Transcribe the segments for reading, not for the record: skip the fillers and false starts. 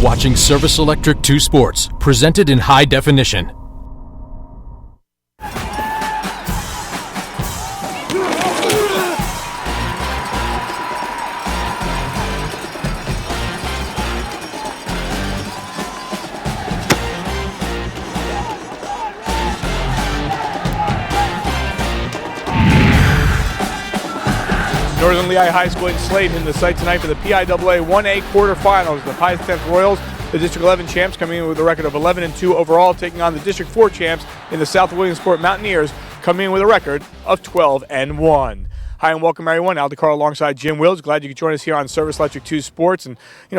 watching Service Electric 2 Sports, presented in high definition. Northern Lehigh High School in Slade in the site tonight for the PIAA 1A quarterfinals. The Pius 10th Royals, the District 11 champs, coming in with a record of 11-2 overall, taking on the District 4 champs in the South Williamsport Mountaineers, coming in with a record of 12-1. Hi and welcome everyone. Al DeCaro alongside Jim Wills. Glad you could join us here on Service Electric 2 Sports. And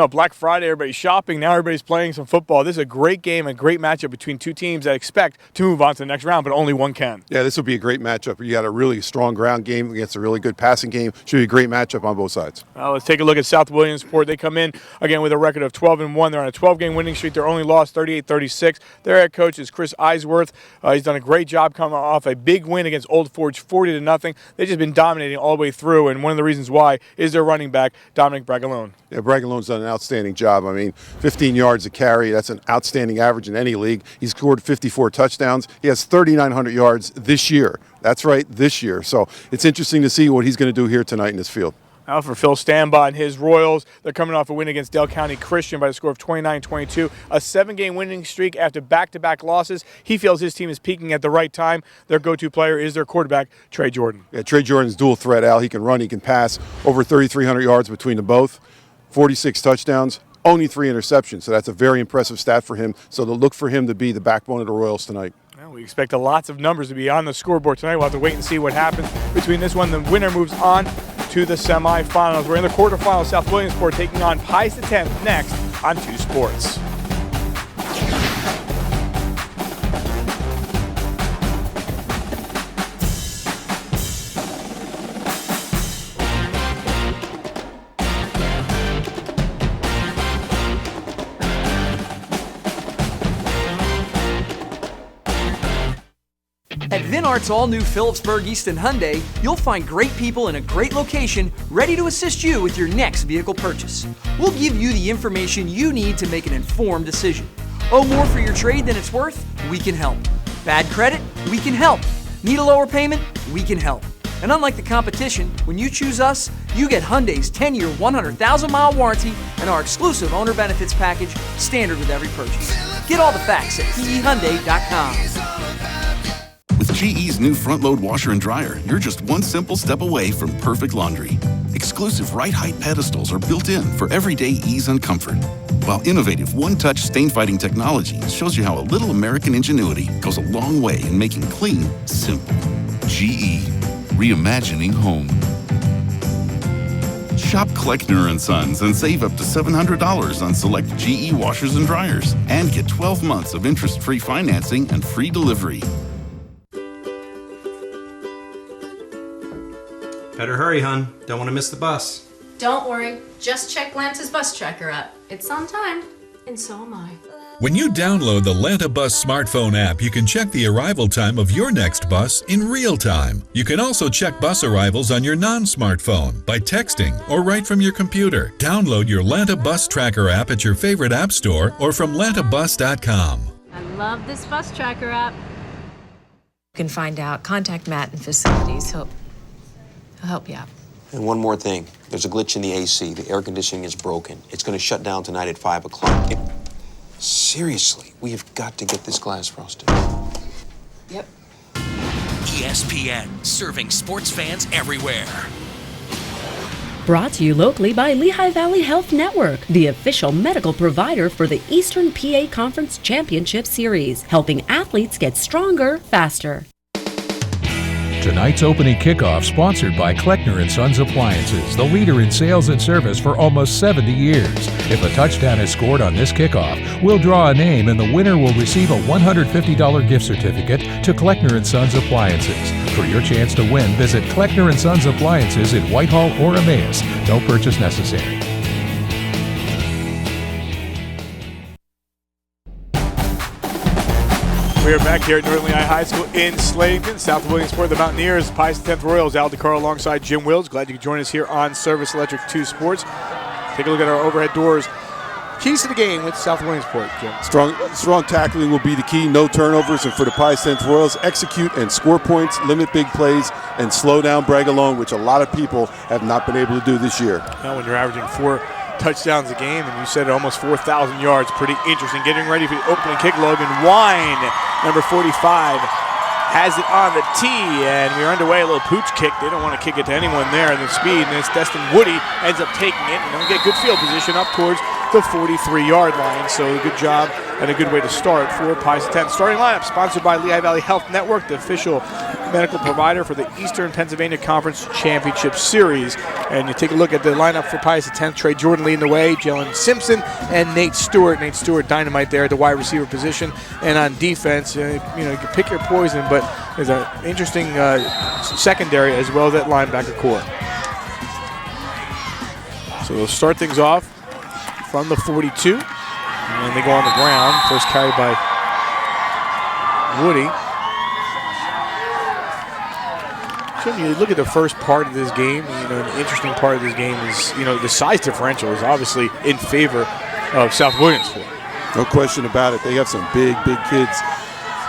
Black Friday, everybody's shopping. Now everybody's playing some football. This is a great game, a great matchup between two teams that expect to move on to the next round, but only one can. Yeah, this will be a great matchup. You got a really strong ground game against a really good passing game. Should be a great matchup on both sides. Let's take a look at South Williamsport. They come in again with a record of 12-1. They're on a 12-game winning streak. Their only loss 38-36. Their head coach is Chris Eisworth. He's done a great job coming off a big win against Old Forge, 40-0. They've just been dominating all the way through. And one of the reasons why is their running back, Dominic Bragalone. Yeah, Bragalone's done an outstanding job. 15 yards a carry, that's an outstanding average in any league. He's scored 54 touchdowns. He has 3,900 yards this year. That's right, this year. So it's interesting to see what he's going to do here tonight in this field. Now for Phil Stanbaugh and his Royals, they're coming off a win against Dale County Christian by the score of 29-22. A 7-game winning streak after back-to-back losses. He feels his team is peaking at the right time. Their go-to player is their quarterback, Trey Jordan. Yeah, Trey Jordan's dual threat, Al. He can run, he can pass. Over 3,300 yards between them both. 46 touchdowns, only 3 interceptions. So that's a very impressive stat for him. So they'll look for him to be the backbone of the Royals tonight. We expect lots of numbers to be on the scoreboard tonight. We'll have to wait and see what happens between this one. The winner moves on to the semifinals. We're in the quarterfinals. South Williamsport taking on Pius X next on 2 Sports. At Vinart's all-new Phillipsburg Easton Hyundai, you'll find great people in a great location ready to assist you with your next vehicle purchase. We'll give you the information you need to make an informed decision. Owe more for your trade than it's worth? We can help. Bad credit? We can help. Need a lower payment? We can help. And unlike the competition, when you choose us, you get Hyundai's 10-year, 100,000-mile warranty and our exclusive owner benefits package, standard with every purchase. Get all the facts at PEHyundai.com. With GE's new front-load washer and dryer, you're just one simple step away from perfect laundry. Exclusive right-height pedestals are built in for everyday ease and comfort. While innovative one-touch stain-fighting technology shows you how a little American ingenuity goes a long way in making clean simple. GE, reimagining home. Shop Kleckner & Sons and save up to $700 on select GE washers and dryers. And get 12 months of interest-free financing and free delivery. Better hurry, hun. Don't want to miss the bus. Don't worry. Just check Lance's bus tracker app. It's on time, and so am I. When you download the Lanta Bus smartphone app, you can check the arrival time of your next bus in real time. You can also check bus arrivals on your non-smartphone by texting or right from your computer. Download your Lanta Bus Tracker app at your favorite app store or from lantabus.com. I love this bus tracker app. You can find out. Contact Matt in facilities. He'll help you out. And one more thing. There's a glitch in the AC. The air conditioning is broken. It's going to shut down tonight at 5 o'clock. Seriously, we have got to get this glass frosted. Yep. ESPN, serving sports fans everywhere. Brought to you locally by Lehigh Valley Health Network, the official medical provider for the Eastern PA Conference Championship Series, helping athletes get stronger faster. Tonight's opening kickoff sponsored by Kleckner & Sons Appliances, the leader in sales and service for almost 70 years. If a touchdown is scored on this kickoff, we'll draw a name and the winner will receive a $150 gift certificate to Kleckner & Sons Appliances. For your chance to win, visit Kleckner & Sons Appliances in Whitehall or Emmaus. No purchase necessary. We are back here at Northern Lehigh High School in Slavington. South Williamsport, the Mountaineers, Pius 10th Royals, Al DeCaro alongside Jim Wills. Glad you could join us here on Service Electric 2 Sports. Take a look at our overhead doors. Keys to the game with South Williamsport, Jim. Strong tackling will be the key. No turnovers. And for the Pius 10th Royals, execute and score points, limit big plays, and slow down, brag along, which a lot of people have not been able to do this year. Now when you're averaging 4 touchdowns a game, and you said almost 4,000 yards, pretty interesting. Getting ready for the opening kick, Logan Wine, number 45, has it on the tee, and we're underway. A little pooch kick. They don't want to kick it to anyone there in the speed, and it's Destin Woody ends up taking it, and they'll get good field position up towards the 43-yard line. So a good job and a good way to start for Pius 10. Starting lineup sponsored by Lehigh Valley Health Network, the official medical provider for the Eastern Pennsylvania Conference Championship Series. And you take a look at the lineup for Pius 10. Trey Jordan leading the way, Jalen Simpson, and Nate Stewart. Nate Stewart, dynamite there at the wide receiver position. And on defense, you can pick your poison, but there's an interesting secondary as well as that linebacker core. So they'll start things off from the 42, and they go on the ground. First carry by Woody. Jim, you look at the first part of this game, an interesting part of this game is, the size differential is obviously in favor of South Williamsport. No question about it. They have some big kids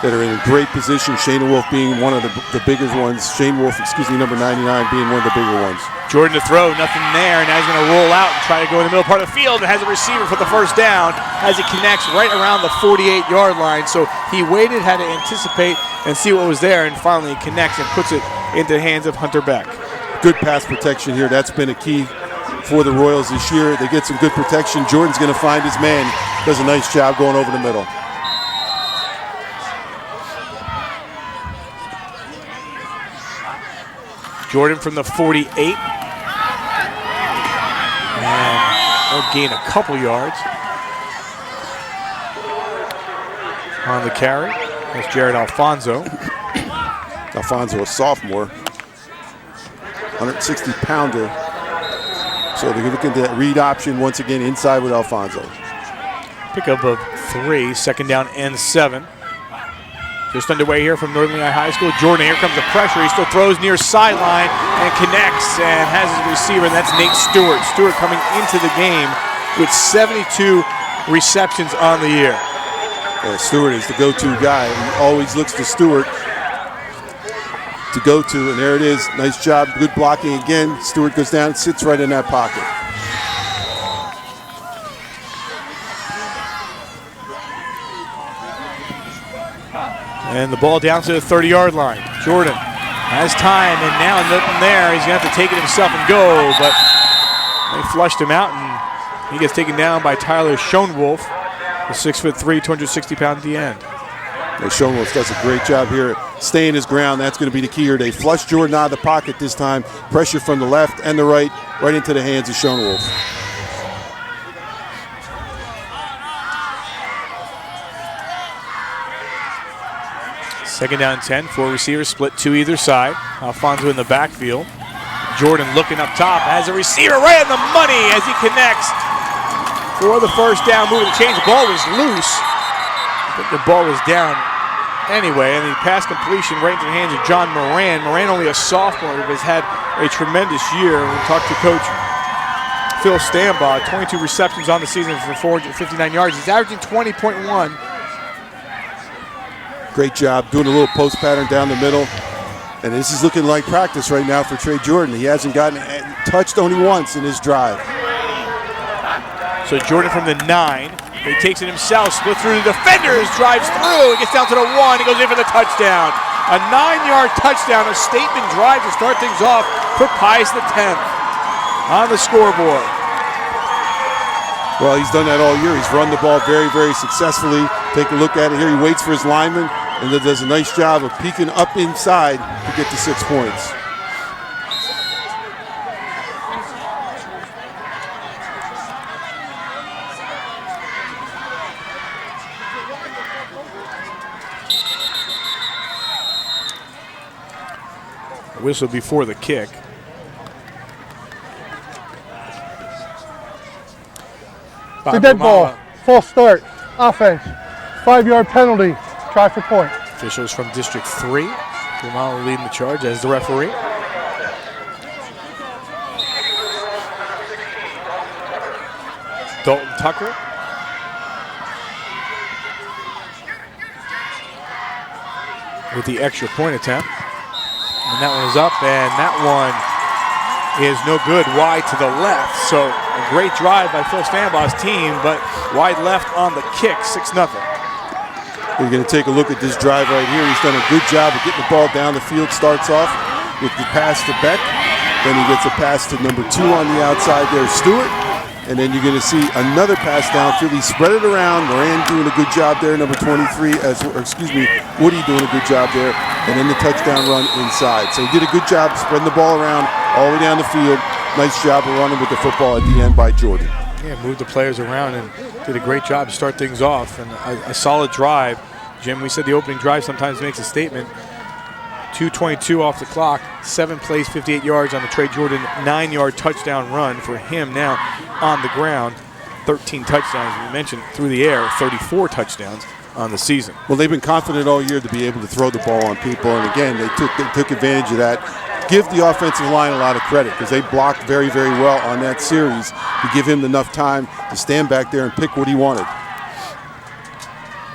that are in a great position. Shane Wolf being one of the bigger ones. Shane Wolf, number 99, being one of the bigger ones. Jordan to throw, nothing there. Now he's going to roll out and try to go in the middle part of the field, and has a receiver for the first down as he connects right around the 48-yard line. So he waited, had to anticipate and see what was there, and finally he connects and puts it into the hands of Hunter Beck. Good pass protection here. That's been a key for the Royals this year. They get some good protection. Jordan's going to find his man. Does a nice job going over the middle. Jordan from the 48. And they'll gain a couple yards on the carry. That's Jared Alfonso. Alfonso, a sophomore, 160-pounder. So they're looking at that read option once again inside with Alfonso. Pickup of 3, second down and 7. Just underway here from Northern Lehigh High School. Jordan, here comes the pressure. He still throws near sideline and connects and has his receiver, and that's Nate Stewart. Stewart coming into the game with 72 receptions on the year. Yeah, Stewart is the go-to guy. He always looks to Stewart to go to, and there it is. Nice job, good blocking again. Stewart goes down, sits right in that pocket. And the ball down to the 30-yard line. Jordan has time, and now nothing there. He's going to have to take it himself and go, but they flushed him out, and he gets taken down by Tyler Schoenwolf, the 6'3", 260-pound D-end. Schoenwolf does a great job here, staying his ground. That's going to be the key here. They flush Jordan out of the pocket this time. Pressure from the left and the right into the hands of Schoenwolf. Second down 10, 4 receivers split 2 either side. Alfonso in the backfield. Jordan looking up top, has a receiver right on the money as he connects for the first down, moving the chains. The ball was loose, but the ball was down anyway, and the pass completion right into the hands of John Moran. Moran, only a sophomore, but has had a tremendous year. We talked to Coach Phil Stambaugh, 22 receptions on the season for 459 yards. He's averaging 20.1. Great job doing a little post pattern down the middle. And this is looking like practice right now for Trey Jordan. He hasn't gotten touched only once in his drive. So Jordan from the 9. He takes it himself, split through the defenders, drives through, gets down to the 1, he goes in for the touchdown. A 9-yard touchdown, a statement drive to start things off for Pius X on the scoreboard. Well, he's done that all year. He's run the ball very, very successfully. Take a look at it here. He waits for his lineman and then does a nice job of peeking up inside to get to 6 points. Whistle before the kick. The dead ball, false start, offense, 5-yard penalty, try for point. Officials from District 3, Grimalo leading the charge as the referee. Dalton Tucker with the extra point attempt. And that one is up, and that one is no good, wide to the left. So a great drive by Phil Stambaugh's team, but wide left on the kick, 6-0. We're going to take a look at this drive right here. He's done a good job of getting the ball down the field. Starts off with the pass to Beck. Then he gets a pass to number 2 on the outside there, Stewart. And then you're going to see another pass downfield. He spread it around. Moran doing a good job there, number 23, Woody doing a good job there. And then the touchdown run inside. So he did a good job spreading the ball around all the way down the field. Nice job of running with the football at the end by Jordan. Yeah, moved the players around and did a great job to start things off. And a solid drive. Jim, we said the opening drive sometimes makes a statement. 2:22 off the clock, 7 plays, 58 yards on the Trey Jordan 9-yard touchdown run for him now on the ground. 13 touchdowns, we mentioned, through the air, 34 touchdowns on the season. Well, they've been confident all year to be able to throw the ball on people, and again, they took advantage of that. Give the offensive line a lot of credit because they blocked very, very well on that series to give him enough time to stand back there and pick what he wanted.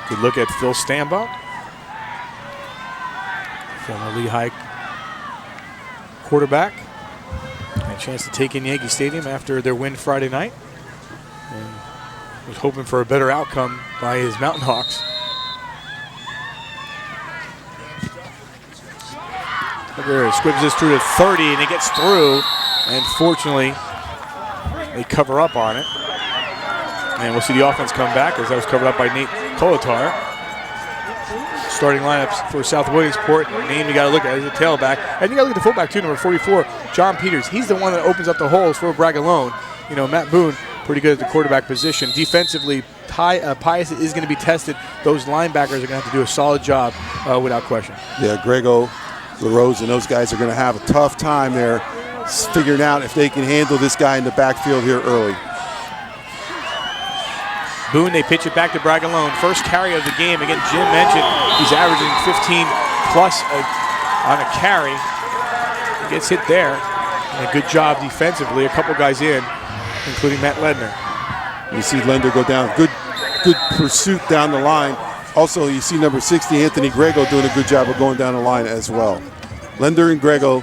Good look at Phil Stambaugh, former Lehigh quarterback. Had a chance to take in Yankee Stadium after their win Friday night, and was hoping for a better outcome by his Mountain Hawks. He squibs this through to 30, and it gets through, and fortunately they cover up on it. And we'll see the offense come back as that was covered up by Nate Kolotar. Starting lineups for South Williamsport. Name you got to look at is a tailback. And you got to look at the fullback too, number 44, John Peters. He's the one that opens up the holes for Bragalone. You know, Matt Boone, pretty good at the quarterback position. Defensively, Pius is going to be tested. Those linebackers are going to have to do a solid job without question. Yeah, Grego, LaRose, and those guys are going to have a tough time there figuring out if they can handle this guy in the backfield here early. Boone, they pitch it back to Bragalone. First carry of the game. Again, Jim mentioned he's averaging 15 plus on a carry. He gets hit there. And a good job defensively. A couple guys in, including Matt Ledner. You see Lender go down. Good pursuit down the line. Also, you see number 60, Anthony Grego, doing a good job of going down the line as well. Lender and Grego,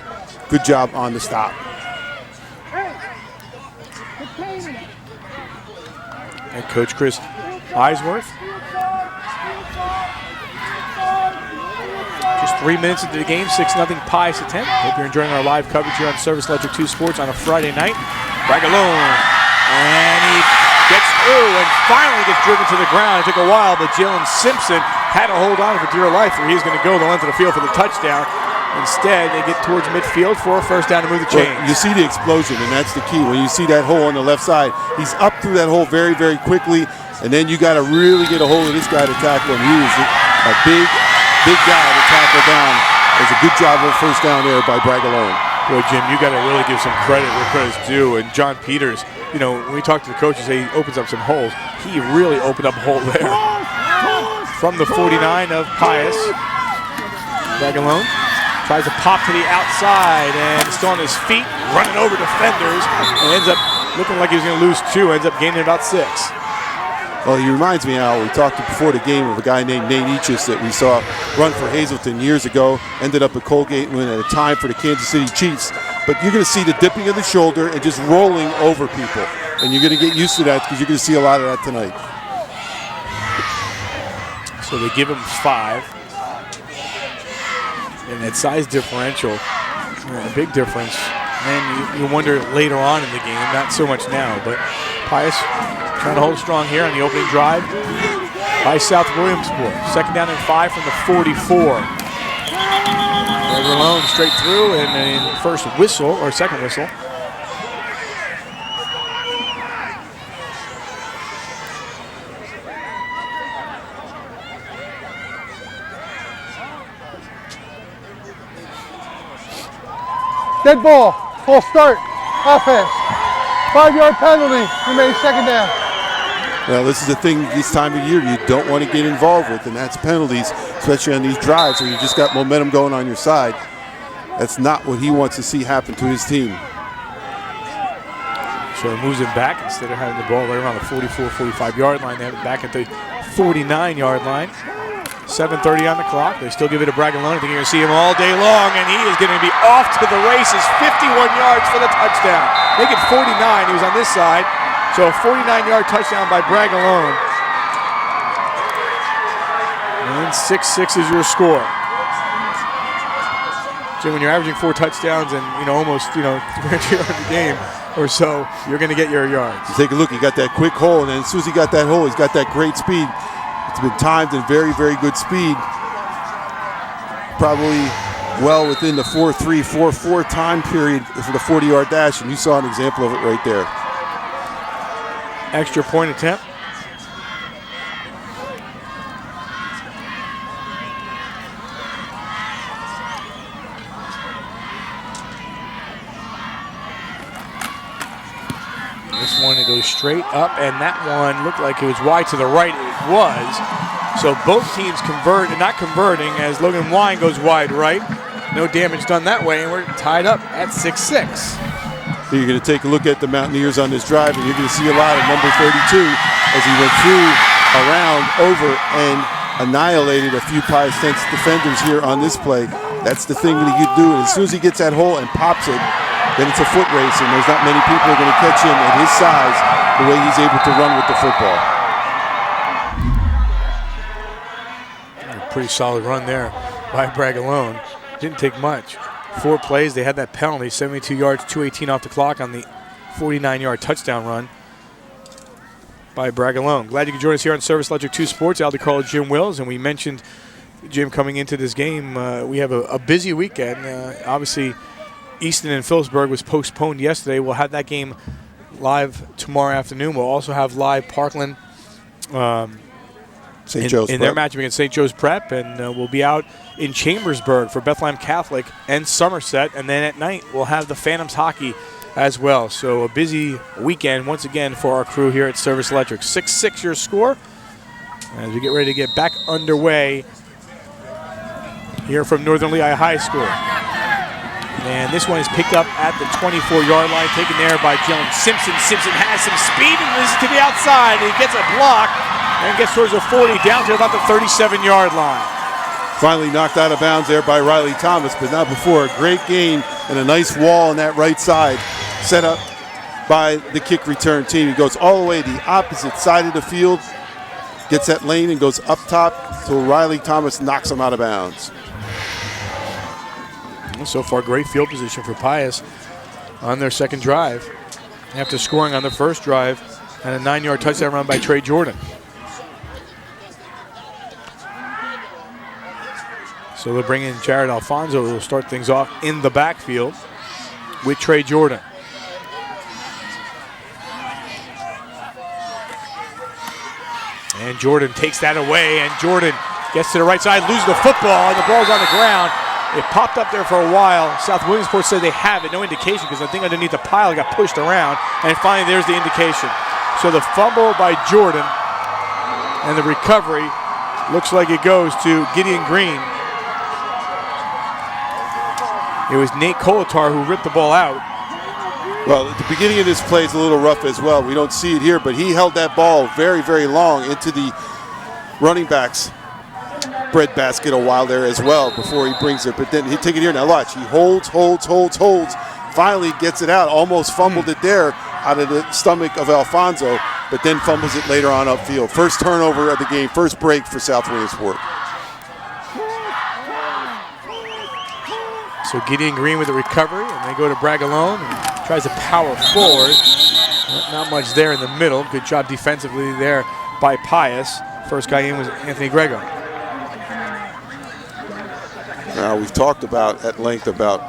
good job on the stop. And Coach Chris Eisworth. Just 3 minutes into the game, 6-0 Pius at 10. Hope you're enjoying our live coverage here on Service Electric 2 Sports on a Friday night. Bragalone, and he gets through and finally gets driven to the ground. It took a while, but Jalen Simpson had to hold on for dear life where he was going to go the length of the field for the touchdown. Instead, they get towards midfield for a first down to move the chains. Well, you see the explosion, and that's the key. When you see that hole on the left side, he's up through that hole very, very quickly, and then you got to really get a hold of this guy to tackle him. He was a big guy to tackle down. It was a good job of first down there by Bragalone. Boy, Jim, you got to really give some credit where credit's due. And John Peters, you know, when we talk to the coaches, he opens up some holes. He really opened up a hole there. From the 49 of Pius, Bragalone tries to pop to the outside and still on his feet, running over defenders, and ends up looking like he was going to lose 2, ends up gaining about 6. Well, he reminds me, Al, we talked before the game of a guy named Nate Eachus that we saw run for Hazleton years ago, ended up at Colgate and went at a time for the Kansas City Chiefs. But you're going to see the dipping of the shoulder and just rolling over people. And you're going to get used to that because you're going to see a lot of that tonight. So they give him 5. And that size differential, a big difference. And you wonder later on in the game, not so much now, but Pius trying to hold strong here on the opening drive by South Williamsport. 2nd down and 5 from the 44. Bragalone straight through and a first whistle, or second whistle. Dead ball, full start, offense. 5-yard penalty, remains 2nd down. Well, this is the thing this time of year you don't want to get involved with, and that's penalties, especially on these drives where you just got momentum going on your side. That's not what he wants to see happen to his team. So it moves him back instead of having the ball right around the 44, 45-yard line. They have it back at the 49-yard line. 7:30 on the clock. They still give it to Bragalone. I think you're going to see him all day long, and he is going to be off to the races. 51 yards for the touchdown. Make it 49. He was on this side. So a 49-yard touchdown by Bragalone. And 6-6 is your score. Jim, when you're averaging 4 touchdowns and almost 300 yards a game or so, you're going to get your yards. You take a look. He got that quick hole, and then as soon as he got that hole, he's got that great speed. It's been timed in very, very good speed. Probably well within the 4.3, 4.4 time period for the 40-yard dash, and you saw an example of it right there. Extra point attempt. This one, it goes straight up, and that one looked like it was wide to the right. It was. So both teams not converting as Logan Wine goes wide right. No damage done that way, and we're tied up at 6-6. You're going to take a look at the Mountaineers on this drive, and you're going to see a lot of number 32 as he went through, around, over, and annihilated a few Pius defenders here on this play. That's the thing that he could do. And as soon as he gets that hole and pops it, then it's a foot race, and there's not many people are going to catch him at his size the way he's able to run with the football. A pretty solid run there by Bragalone. Didn't take much. 4 plays, they had that penalty, 72 yards, 2:18 off the clock on the 49-yard touchdown run by Bragalone. Glad you could join us here on Service Electric 2 Sports. Al DiCarlo, Jim Wills, and we mentioned, Jim, coming into this game, we have a busy weekend. Obviously, Easton and Phillipsburg was postponed yesterday. We'll have that game live tomorrow afternoon. We'll also have live Parkland St. Joe's in their matchup against St. Joe's Prep, and we'll be out in Chambersburg for Bethlehem Catholic and Somerset, and then at night we'll have the Phantoms hockey as well. So a busy weekend once again for our crew here at Service Electric. 6-6 your score as we get ready to get back underway here from Northern Lehigh High School. And this one is picked up at the 24-yard line, taken there by Jalen Simpson. Simpson has some speed and is to the outside. He gets a block and gets towards the 40, down to about the 37-yard line. Finally knocked out of bounds there by Riley Thomas, but not before. A great gain and a nice wall on that right side set up by the kick return team. He goes all the way to the opposite side of the field, gets that lane and goes up top so Riley Thomas knocks him out of bounds. So far, great field position for Pius on their second drive. After scoring on their first drive and a 9-yard touchdown run by Trey Jordan. So they'll bring in Jared Alfonso, who will start things off in the backfield with Trey Jordan. And Jordan takes that away, and Jordan gets to the right side, loses the football, and the ball's on the ground. It popped up there for a while. South Williamsport said they have it, no indication, because I think underneath the pile it got pushed around, and finally there's the indication. So the fumble by Jordan and the recovery looks like it goes to Gideon Green. It was Nate Kolatar who ripped the ball out. Well, at the beginning of this play is a little rough as well. We don't see it here, but he held that ball very, very long into the running back's breadbasket a while there as well before he brings it. But then he take it here. Now watch. He holds. Finally gets it out. Almost fumbled it there out of the stomach of Alfonso, but then fumbles it later on upfield. First turnover of the game. First break for South Williamsport. So Gideon Green with the recovery, and they go to Bragalone and tries to power forward. Not much there in the middle. Good job defensively there by Pius. First guy in was Anthony Grego. Now, we've talked about at length about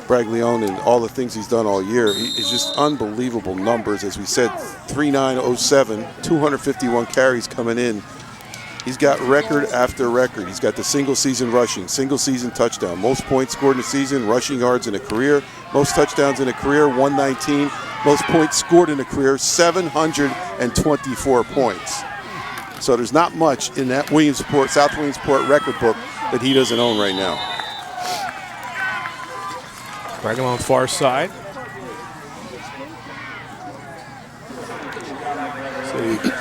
Bragalone and all the things he's done all year. It's just unbelievable numbers. As we said, 3.907, 251 carries coming in. He's got record after record. He's got the single-season rushing, single-season touchdown, most points scored in a season, rushing yards in a career, most touchdowns in a career, 119, most points scored in a career, 724 points. So there's not much in that Williamsport, South Williamsport record book that he doesn't own right now. Bragalone far side. So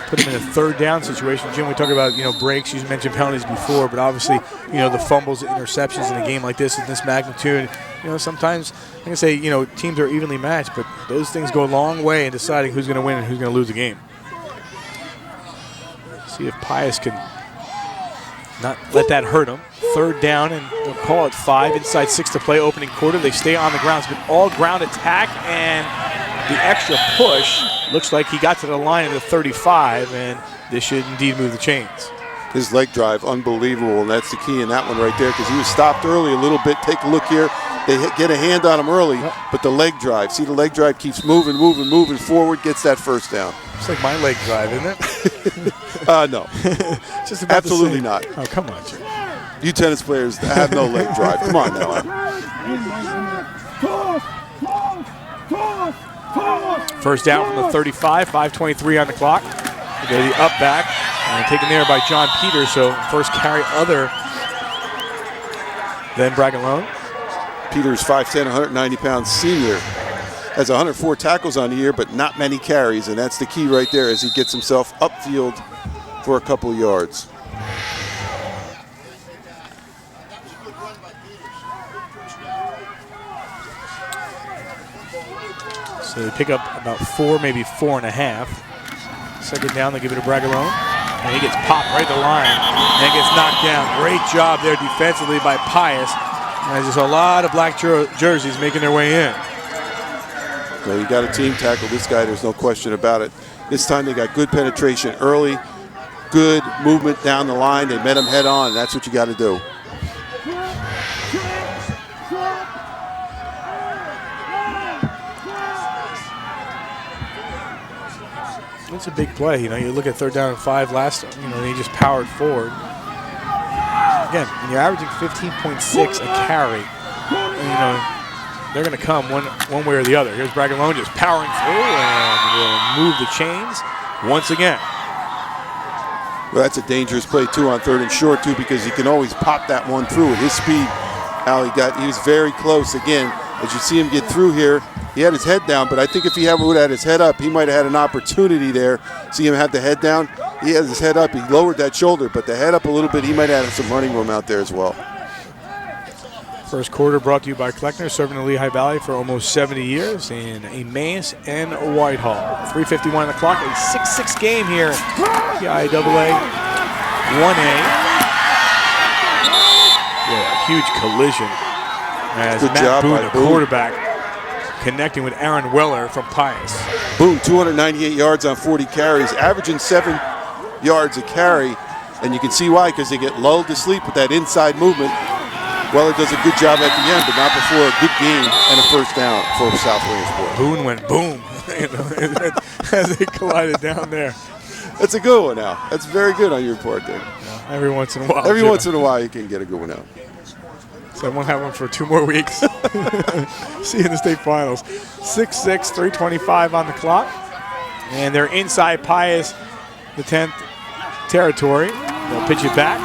put him in a third down situation. Jim, we talked about, breaks. You mentioned penalties before, but obviously, the fumbles, the interceptions in a game like this in this magnitude, sometimes I can say, teams are evenly matched, but those things go a long way in deciding who's going to win and who's going to lose the game. See if Pius can not let that hurt him. Third down, and they'll call it 5, inside 6 to play, opening quarter. They stay on the ground. It's been all ground attack, and the extra push looks like he got to the line of the 35, and this should indeed move the chains. His leg drive, unbelievable, and that's the key in that one right there, because he was stopped early a little bit. Take a look here. They get a hand on him early, but the leg drive, see the leg drive keeps moving forward, gets that first down. It's like my leg drive, isn't it? No. Just about absolutely not. Oh, come on, Jim. You tennis players have no leg drive. Come on now. First down from the 35, 5:23 on the clock. They go the up back, and taken there by John Peters, so first carry other than Bragalone. Peters, 5'10", 190-pound senior. Has 104 tackles on the year, but not many carries, and that's the key right there as he gets himself upfield for a couple yards. So they pick up about 4, maybe 4.5. Second down, they give it to Bragalone. And he gets popped right at the line and gets knocked down. Great job there defensively by Pius. And there's just a lot of black jerseys making their way in. So you got a team tackle this guy, there's no question about it. This time they got good penetration early, good movement down the line. They met him head on. That's what you got to do. It's a big play. You look at 3rd down and 5 last, he just powered forward. Again, when you're averaging 15.6 a carry, they're going to come one way or the other. Here's Bragalone just powering through and will move the chains once again. Well, that's a dangerous play, too, on 3rd and short, too, because he can always pop that one through at his speed. Al, he was very close. Again, as you see him get through here, he had his head down, but I think if he would have had his head up, he might have had an opportunity there. See him have the head down? He has his head up. He lowered that shoulder, but the head up a little bit, he might have had some running room out there as well. First quarter brought to you by Kleckner, serving the Lehigh Valley for almost 70 years in Emmaus and Whitehall. 3:51 on the clock, a 6-6 game here. PIAA 1A. Yeah, a huge collision as Matt Boone, the quarterback, connecting with Aaron Weller from Pius. Boone, 298 yards on 40 carries, averaging 7 yards a carry, and you can see why, because they get lulled to sleep with that inside movement. Weller does a good job at the end, but not before a good gain and a first down for South Williamsport. Boone went boom as they collided down there. That's a good one, Al. That's very good on your report there. Yeah, every once in a while. Every once in a while you can get a good one out. So I won't have one for 2 more weeks. See you in the state finals. 6-6, 3:25 on the clock. And they're inside Pius, the 10th territory. They'll pitch it back.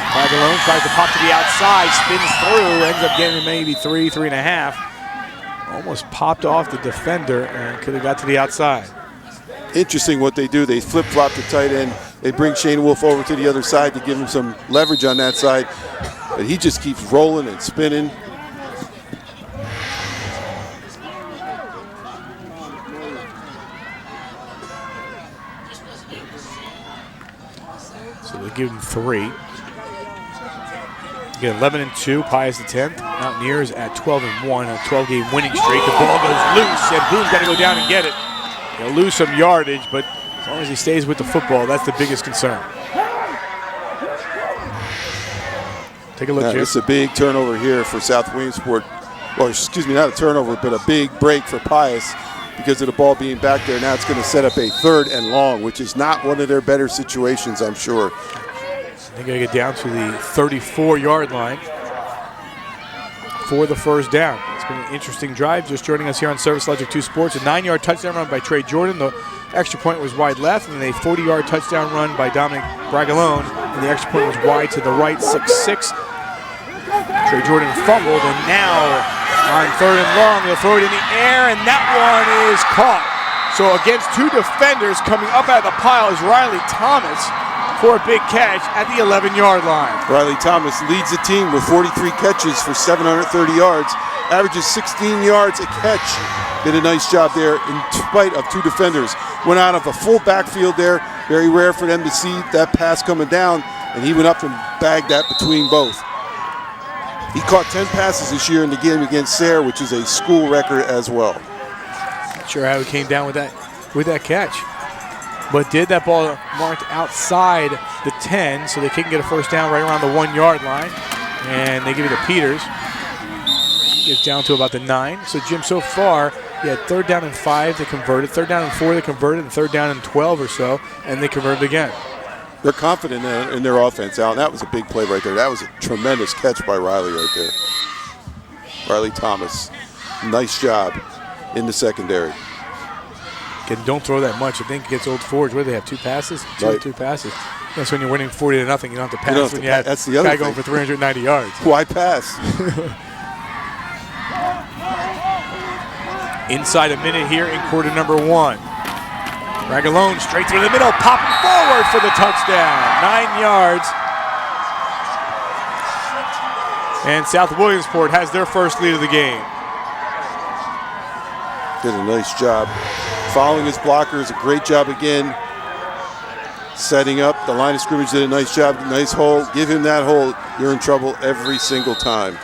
Bragalone tries to pop to the outside, spins through, ends up getting maybe 3.5. Almost popped off the defender and could have got to the outside. Interesting what they do. They flip-flop the tight end. They bring Shane Wolf over to the other side to give him some leverage on that side. But he just keeps rolling and spinning. So they give him 3. Get 11-2, Pius the 10th. Mountaineers at 12-1, a 12-game winning streak. The ball goes loose, and Boone's got to go down and get it. He'll lose some yardage, but as long as he stays with the football, that's the biggest concern. Take a look, Jim. It's a big turnover here for South Williamsport. Well, excuse me, not a turnover, but a big break for Pius because of the ball being back there. Now it's going to set up a 3rd and long, which is not one of their better situations, I'm sure. They're going to get down to the 34-yard line for the first down. It's been an interesting drive. Just joining us here on Service Logic 2 Sports. A 9-yard touchdown run by Trey Jordan. The extra point was wide left, and a 40-yard touchdown run by Dominic Bragalone. And the extra point was wide to the right, 6-6. Trey Jordan fumbled, and now on 3rd and long, they'll throw it in the air, and that one is caught. So against two defenders coming up out of the pile is Riley Thomas for a big catch at the 11-yard line. Riley Thomas leads the team with 43 catches for 730 yards, averages 16 yards a catch. Did a nice job there in spite of two defenders. Went out of a full backfield there. Very rare for them to see that pass coming down, and he went up and bagged that between both. He caught 10 passes this year in the game against Sayre, which is a school record as well. Not sure how he came down with that catch. But did that ball marked outside the 10, so they can get a first down right around the 1-yard line. And they give it to Peters. It's down to about the 9. So, Jim, so far, you had 3rd down and 5, they converted. 3rd down and 4, they converted. And 3rd down and 12 or so, and they converted again. They're confident in their offense, Al, and that was a big play right there. That was a tremendous catch by Riley right there. Riley Thomas, nice job in the secondary. Again, don't throw that much. I think it gets Old Forge. What do they have, 2 passes? Two right. or 3 passes. That's when you're winning 40-0. You don't have to pass when you have that's the other guy thing. going for 390 yards. Why pass? Inside a minute here in quarter number 1. Bragalone straight through the middle, popping forward for the touchdown. 9 yards. And South Williamsport has their first lead of the game. Did a nice job following his blockers. A great job again. Setting up. The line of scrimmage did a nice job. Nice hole. Give him that hole. You're in trouble every single time.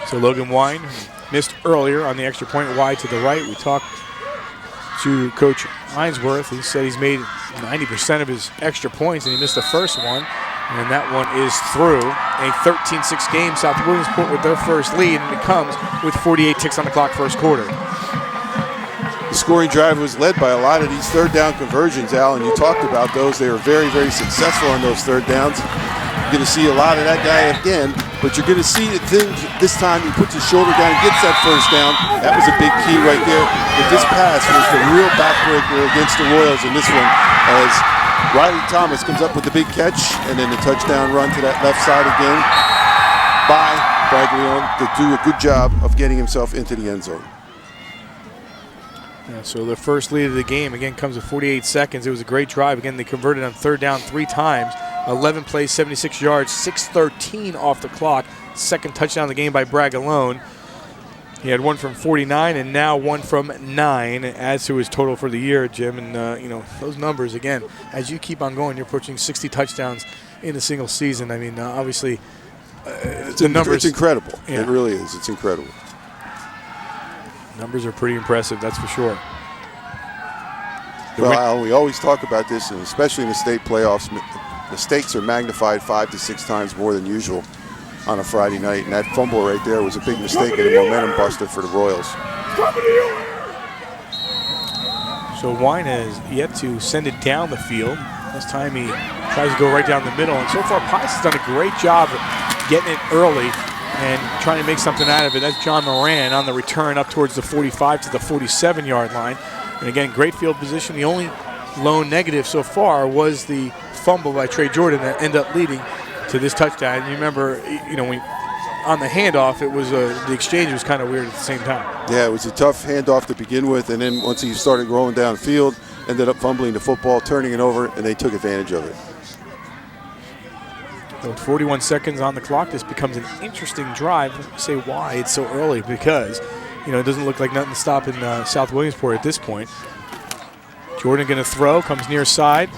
So Logan Wine missed earlier on the extra point wide to the right. We talked to Coach Ainsworth. He said he's made 90% of his extra points, and he missed the first one. And that one is through. A 13-6 game, South Williamsport with their first lead, and it comes with 48 ticks on the clock first quarter. The scoring drive was led by a lot of these 3rd down conversions, Al, and you talked about those. They were very, very successful on those 3rd downs. You're going to see a lot of that guy again, but you're going to see things this time. He puts his shoulder down and gets that first down. That was a big key right there. But this pass was the real backbreaker against the Royals in this one, as Riley Thomas comes up with the big catch, and then the touchdown run to that left side again by Bragalone to do a good job of getting himself into the end zone. Yeah, so the first lead of the game, again, comes with 48 seconds. It was a great drive. Again, they converted on 3rd down 3 times. 11 plays, 76 yards, 6:13 off the clock. Second touchdown of the game by Bragalone. He had one from 49 and now one from 9, adds to his total for the year, Jim. And, you know, those numbers, again, as you keep on going, you're approaching 60 touchdowns in a single season. I mean, obviously, the numbers. It's incredible. Yeah. It really is. It's incredible. Numbers are pretty impressive, that's for sure. Well, Al, we always talk about this, and especially in the state playoffs, mistakes are magnified 5 to 6 times more than usual on a Friday night, and that fumble right there was a big mistake and a momentum buster for the Royals. So Wine has yet to send it down the field. This time he tries to go right down the middle, and so far Pius has done a great job of getting it early and trying to make something out of it. That's John Moran on the return up towards the 45 to the 47-yard line. And again, great field position. The only lone negative so far was the fumble by Trey Jordan that ended up leading to this touchdown. And you remember, you know, on the handoff, it was the exchange was kind of weird at the same time. Yeah, it was a tough handoff to begin with, and then once he started rolling downfield, ended up fumbling the football, turning it over, and they took advantage of it. With 41 seconds on the clock, this becomes an interesting drive. Let me say why it's so early, because, you know, it doesn't look like nothing to stop in South Williamsport at this point. Jordan going to throw, comes near side,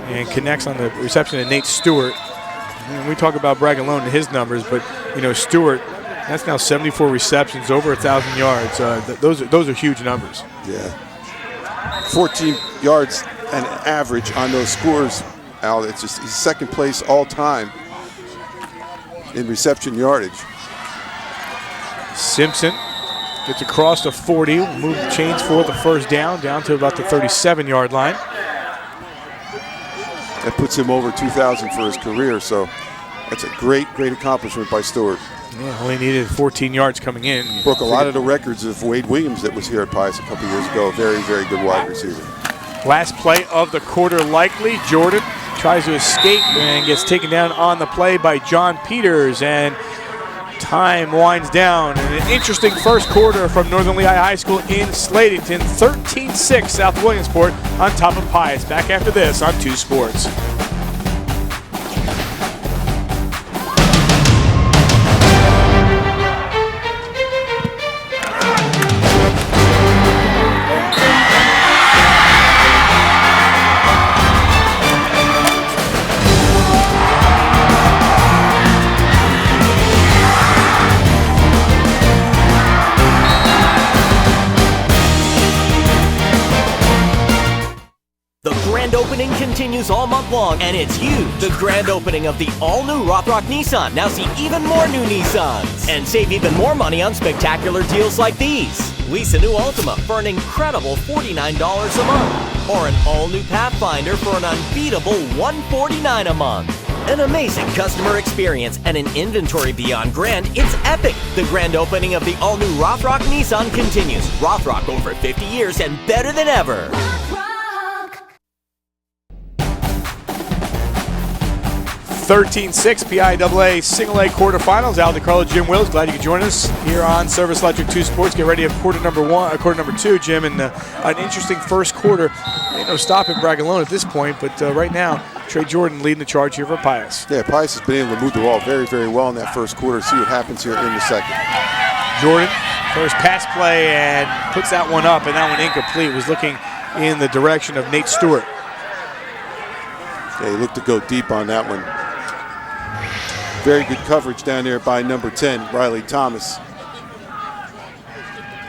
and connects on the reception to Nate Stewart. And we talk about Bragalone and his numbers, but, you know, Stewart, that's now 74 receptions, over 1,000 yards. Those are huge numbers. Yeah. 14 yards an average on those scores, Al. It's just he's second place all time in reception yardage. Simpson gets across to 40, move the chains for the first down to about the 37-yard line. That puts him over 2,000 for his career, so that's a great, great accomplishment by Stewart. Yeah, only needed 14 yards coming in. Broke a lot of the records of Wade Williams that was here at Pius a couple years ago. Very, very good wide receiver. Last play of the quarter likely. Jordan tries to escape and gets taken down on the play by John Peters, and time winds down. And an interesting first quarter from Northern Lehigh High School in Slatington. 13-6 South Williamsport on top of Pius. Back after this on 2 Sports. Opening continues all month long, and it's huge. The grand opening of the all-new Rothrock Nissan. Now see even more new Nissans and save even more money on spectacular deals like these. Lease a new Altima for an incredible $49 a month, or an all-new Pathfinder for an unbeatable $149 a month. An amazing customer experience and an inventory beyond grand. It's epic. The grand opening of the all-new Rothrock Nissan continues. Rothrock, over 50 years and better than ever. 13-6 PIAA Single A quarterfinals. Al DiCarlo, Jim Wills, glad you could join us here on Service Electric 2 Sports. Get ready for quarter number 2, Jim, and an interesting first quarter. Ain't no stopping Bragalone at this point, but right now, Trey Jordan leading the charge here for Pius. Yeah, Pius has been able to move the ball very, very well in that first quarter. See what happens here in the second. Jordan, first pass play, and puts that one up, and that one incomplete. Was looking in the direction of Nate Stewart. Yeah, he looked to go deep on that one. Very good coverage down there by number 10, Riley Thomas.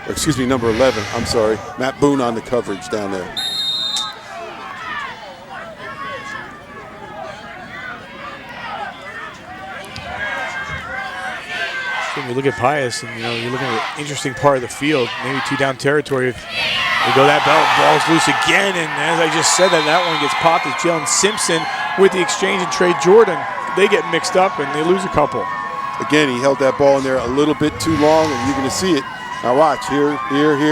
Or excuse me, number 11, I'm sorry. Matt Boone on the coverage down there. When you look at Pius, and you're looking at an interesting part of the field, maybe 2 down territory. They go that ball's loose again, and as I just said, that one gets popped as Jalen Simpson with the exchange and Trey Jordan. They get mixed up and they lose a couple. Again, he held that ball in there a little bit too long, and you're going to see it. Now watch, here,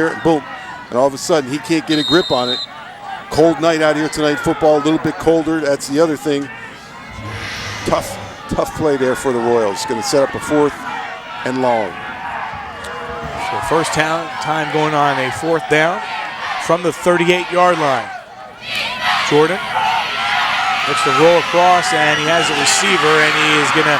and boom. And all of a sudden, he can't get a grip on it. Cold night out here tonight, football a little bit colder. That's the other thing. Tough play there for the Royals. Going to set up a 4th and long. So first time going on a 4th down from the 38-yard line. Jordan looks to roll across, and he has a receiver, and he is going to,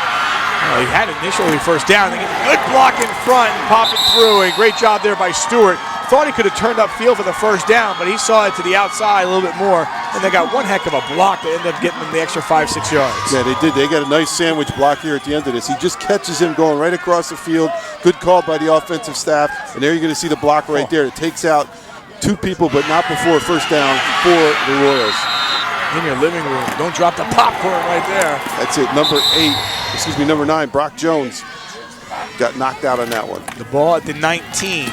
he had initially first down. They get a good block in front and pop it through. A great job there by Stewart. Thought he could have turned upfield for the first down, but he saw it to the outside a little bit more, and they got one heck of a block that ended up getting them the extra 5-6 yards. Yeah, they did. They got a nice sandwich block here at the end of this. He just catches him going right across the field. Good call by the offensive staff, and there you're going to see the block right there. It takes out 2 people, but not before first down for the Royals. In your living room. Don't drop the popcorn right there. That's it. Number 9, Brock Jones got knocked out on that one. The ball at the 19.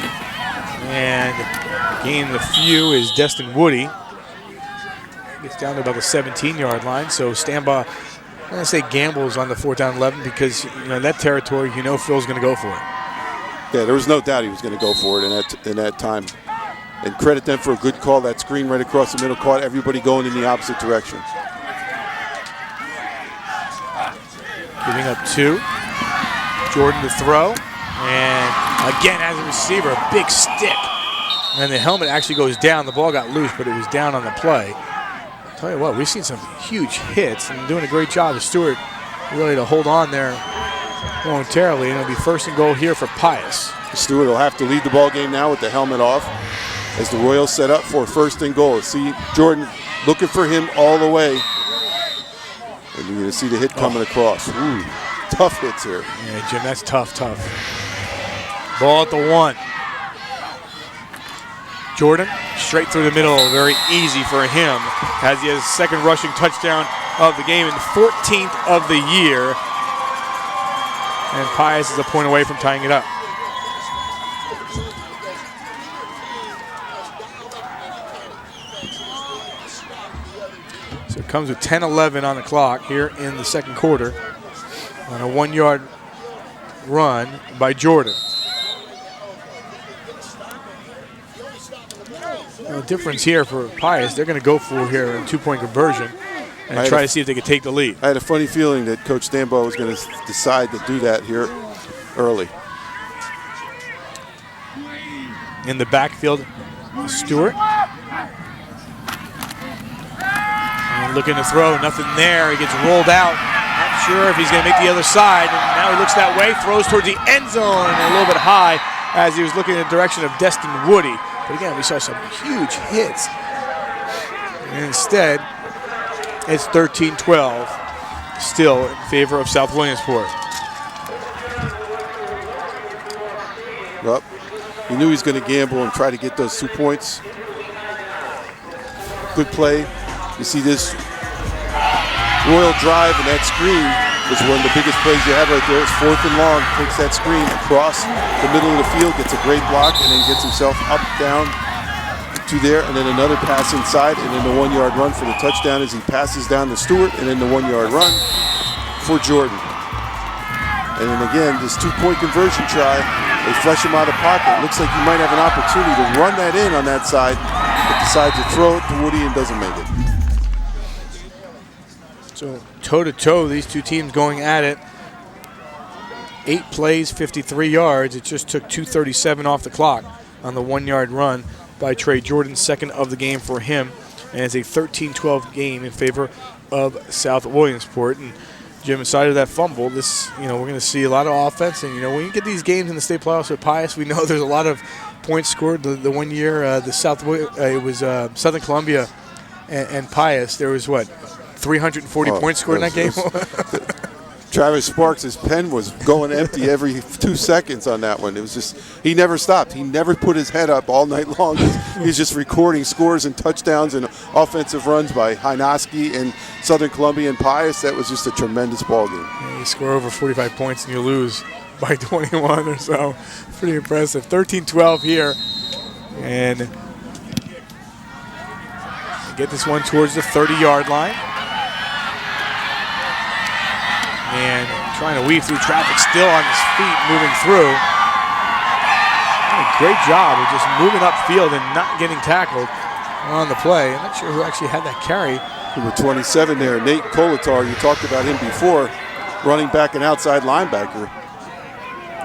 And gaining a few is Destin Woody. Gets down to about the 17-yard line. So stand by. I'm going to say gambles on the 4th down 11 because that territory, Phil's going to go for it. Yeah, there was no doubt he was going to go for it in that time. And credit them for a good call. That screen right across the middle caught everybody going in the opposite direction. Giving up 2. Jordan to throw. And again, as a receiver, a big stick. And the helmet actually goes down. The ball got loose, but it was down on the play. I'll tell you what, we've seen some huge hits and doing a great job of Stewart really to hold on there momentarily. And it'll be 1st and goal here for Pius. Stewart will have to lead the ball game now with the helmet off as the Royals set up for 1st and goal. See Jordan looking for him all the way. And you're going to see the hit coming across. Ooh, tough hits here. Yeah, Jim, that's tough. Ball at the 1. Jordan, straight through the middle, very easy for him as he has his 2nd rushing touchdown of the game and 14th of the year. And Pius is a point away from tying it up. So it comes with 10-11 on the clock here in the 2nd quarter on a 1-yard run by Jordan. The difference here for Pius, they're going to go for here a 2-point conversion. and try to see if they could take the lead. I had a funny feeling that Coach Stambaugh was going to decide to do that here early. In the backfield, Stewart. And looking to throw, nothing there. He gets rolled out. Not sure if he's going to make the other side. And now he looks that way, throws towards the end zone, and a little bit high as he was looking in the direction of Destin Woody. But again, we saw some huge hits. And instead, it's 13-12, still in favor of South Williamsport. Well, he knew he was going to gamble and try to get those 2 points. Good play. You see this Royal drive, and that screen was one of the biggest plays you had right there. It's 4th and long, takes that screen across the middle of the field, gets a great block, and then gets himself up, down to there, and then another pass inside, and then the 1-yard run for the touchdown as he passes down to Stewart, and then the 1-yard run for Jordan. And then again, this 2-point conversion try, they flush him out of pocket. Looks like he might have an opportunity to run that in on that side, but decides to throw it to Woody and doesn't make it. So toe-to-toe, these two teams going at it. 8 plays, 53 yards. It just took 2:37 off the clock on the 1-yard run by Trey Jordan, second of the game for him. And it's a 13-12 game in favor of South Williamsport. And Jim, aside of that fumble, this, we're going to see a lot of offense. And, when you get these games in the state playoffs with Pius, we know there's a lot of points scored. The 1 year, it was Southern Columbia and Pius. There was, 340 points scored in that game? Travis Sparks' pen was going empty every 2 seconds on that one. It was just, he never stopped. He never put his head up all night long. He's just recording scores and touchdowns and offensive runs by Hynoski and Southern Columbia and Pius. That was just a tremendous ball game. Yeah, you score over 45 points and you lose by 21 or so. Pretty impressive. 13-12 here. And get this one towards the 30-yard line. And trying to weave through traffic, still on his feet, moving through. Great job of just moving upfield and not getting tackled on the play. I'm not sure who actually had that carry. Number 27 there, Nate Kolatar. You talked about him before, running back and outside linebacker.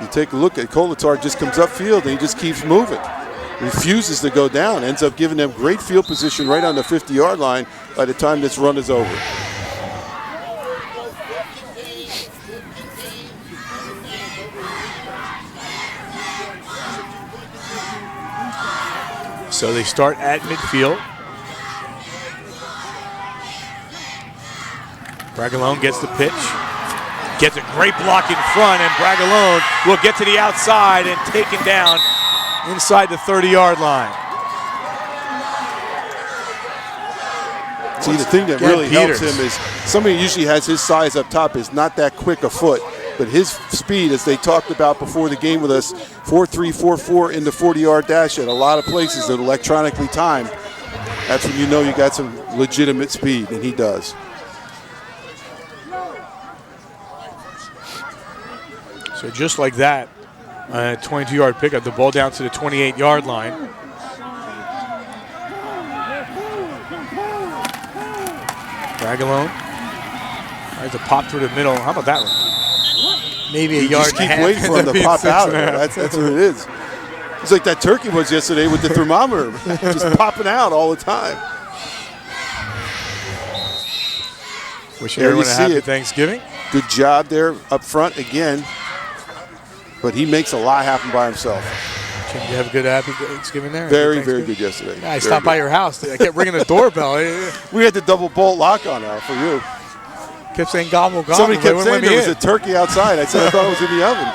You take a look at Kolatar, just comes upfield and he just keeps moving. Refuses to go down, ends up giving them great field position right on the 50-yard line by the time this run is over. So they start at midfield. Bragalone gets the pitch. Gets a great block in front, and Bragalone will get to the outside and taken down inside the 30-yard line. See, the thing that really helps him is somebody who usually has his size up top is not that quick a foot. But his speed, as they talked about before the game with us, 4.3, 4.4 in the 40-yard dash at a lot of places that electronically timed. That's when you know you got some legitimate speed, and he does. So just like that, 22-yard pickup, the ball down to the 28-yard line. Bragalone tries to pop through the middle. How about that one? Maybe a yard and a half. Just keep waiting for him to pop out. That's what it is. It's like that turkey was yesterday with the thermometer, just popping out all the time. Wishing everyone a happy Thanksgiving. Good job there up front again. But he makes a lot happen by himself. Did you have a good happy Thanksgiving there? Very good yesterday. Yeah, I stopped by your house. I kept ringing the doorbell. We had the double bolt lock on now for you. Kept saying gobble, gobble. Somebody kept saying there was a turkey outside. I said I thought it was in the oven.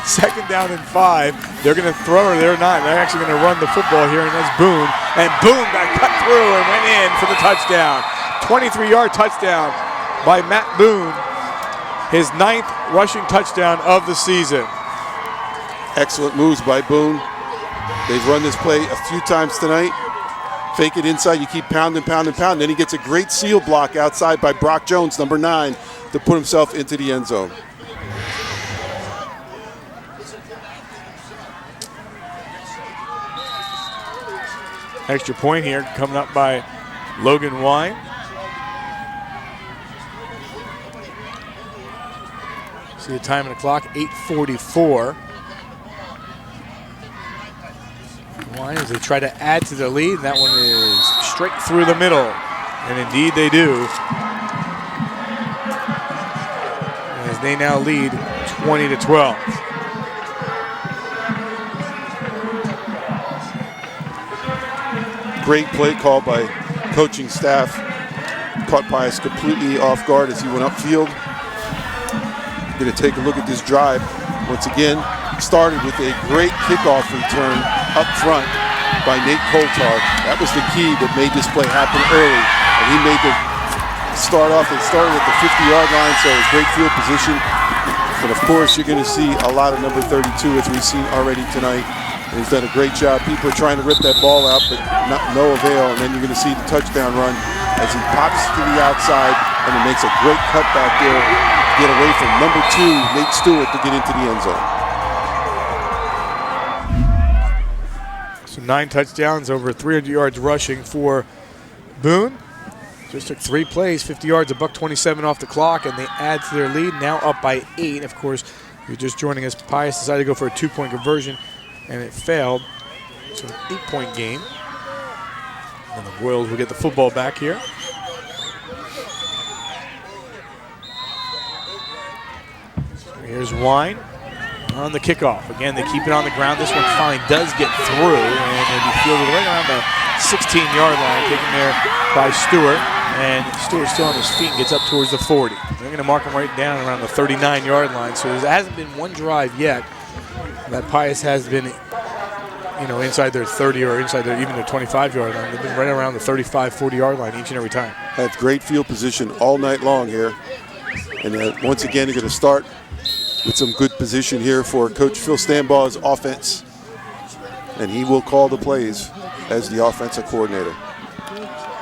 2nd down and 5. They're going to throw or they're not. They're actually going to run the football here, and that's Boone. And Boone got cut through and went in for the touchdown. 23-yard touchdown by Matt Boone. His 9th rushing touchdown of the season. Excellent moves by Boone. They've run this play a few times tonight. Fake it inside, you keep pounding. Then he gets a great seal block outside by Brock Jones, number 9, to put himself into the end zone. Extra point here coming up by Logan Wine. See the time on the clock, 8:44. Lions, they try to add to their lead. That one is straight through the middle. And indeed they do. As they now lead 20-12. Great play call by coaching staff. Caught Pius completely off guard as he went upfield. Going to take a look at this drive. Once again, started with a great kickoff return up front by Nate Coulthard. That was the key that made this play happen early. And he made the start off. They started at the 50-yard line, so it was great field position. But of course, you're going to see a lot of number 32 as we've seen already tonight. And he's done a great job. People are trying to rip that ball out, but no avail. And then you're going to see the touchdown run as he pops to the outside and he makes a great cut back there to get away from number 2, Nate Stewart, to get into the end zone. So 9 touchdowns, over 300 yards rushing for Boone. Just took 3 plays, 50 yards, $1:27 off the clock, and they add to their lead, now up by 8. Of course, if you're just joining us, Pius decided to go for a 2-point conversion, and it failed. So an 8-point game. And the Royals will get the football back here. Here's Wine on the kickoff. Again, they keep it on the ground. This one finally does get through, and it'll be fielded right around the 16-yard line, taken there by Stewart. And Stewart's still on his feet and gets up towards the 40. They're going to mark him right down around the 39-yard line. So there hasn't been one drive yet that Pius has been, inside their 30 or inside their even their 25-yard line. They've been right around the 35, 40-yard line each and every time. Have great field position all night long here. And once again, they're going to start with some good position here for Coach Phil Stambaugh's offense. And he will call the plays as the offensive coordinator.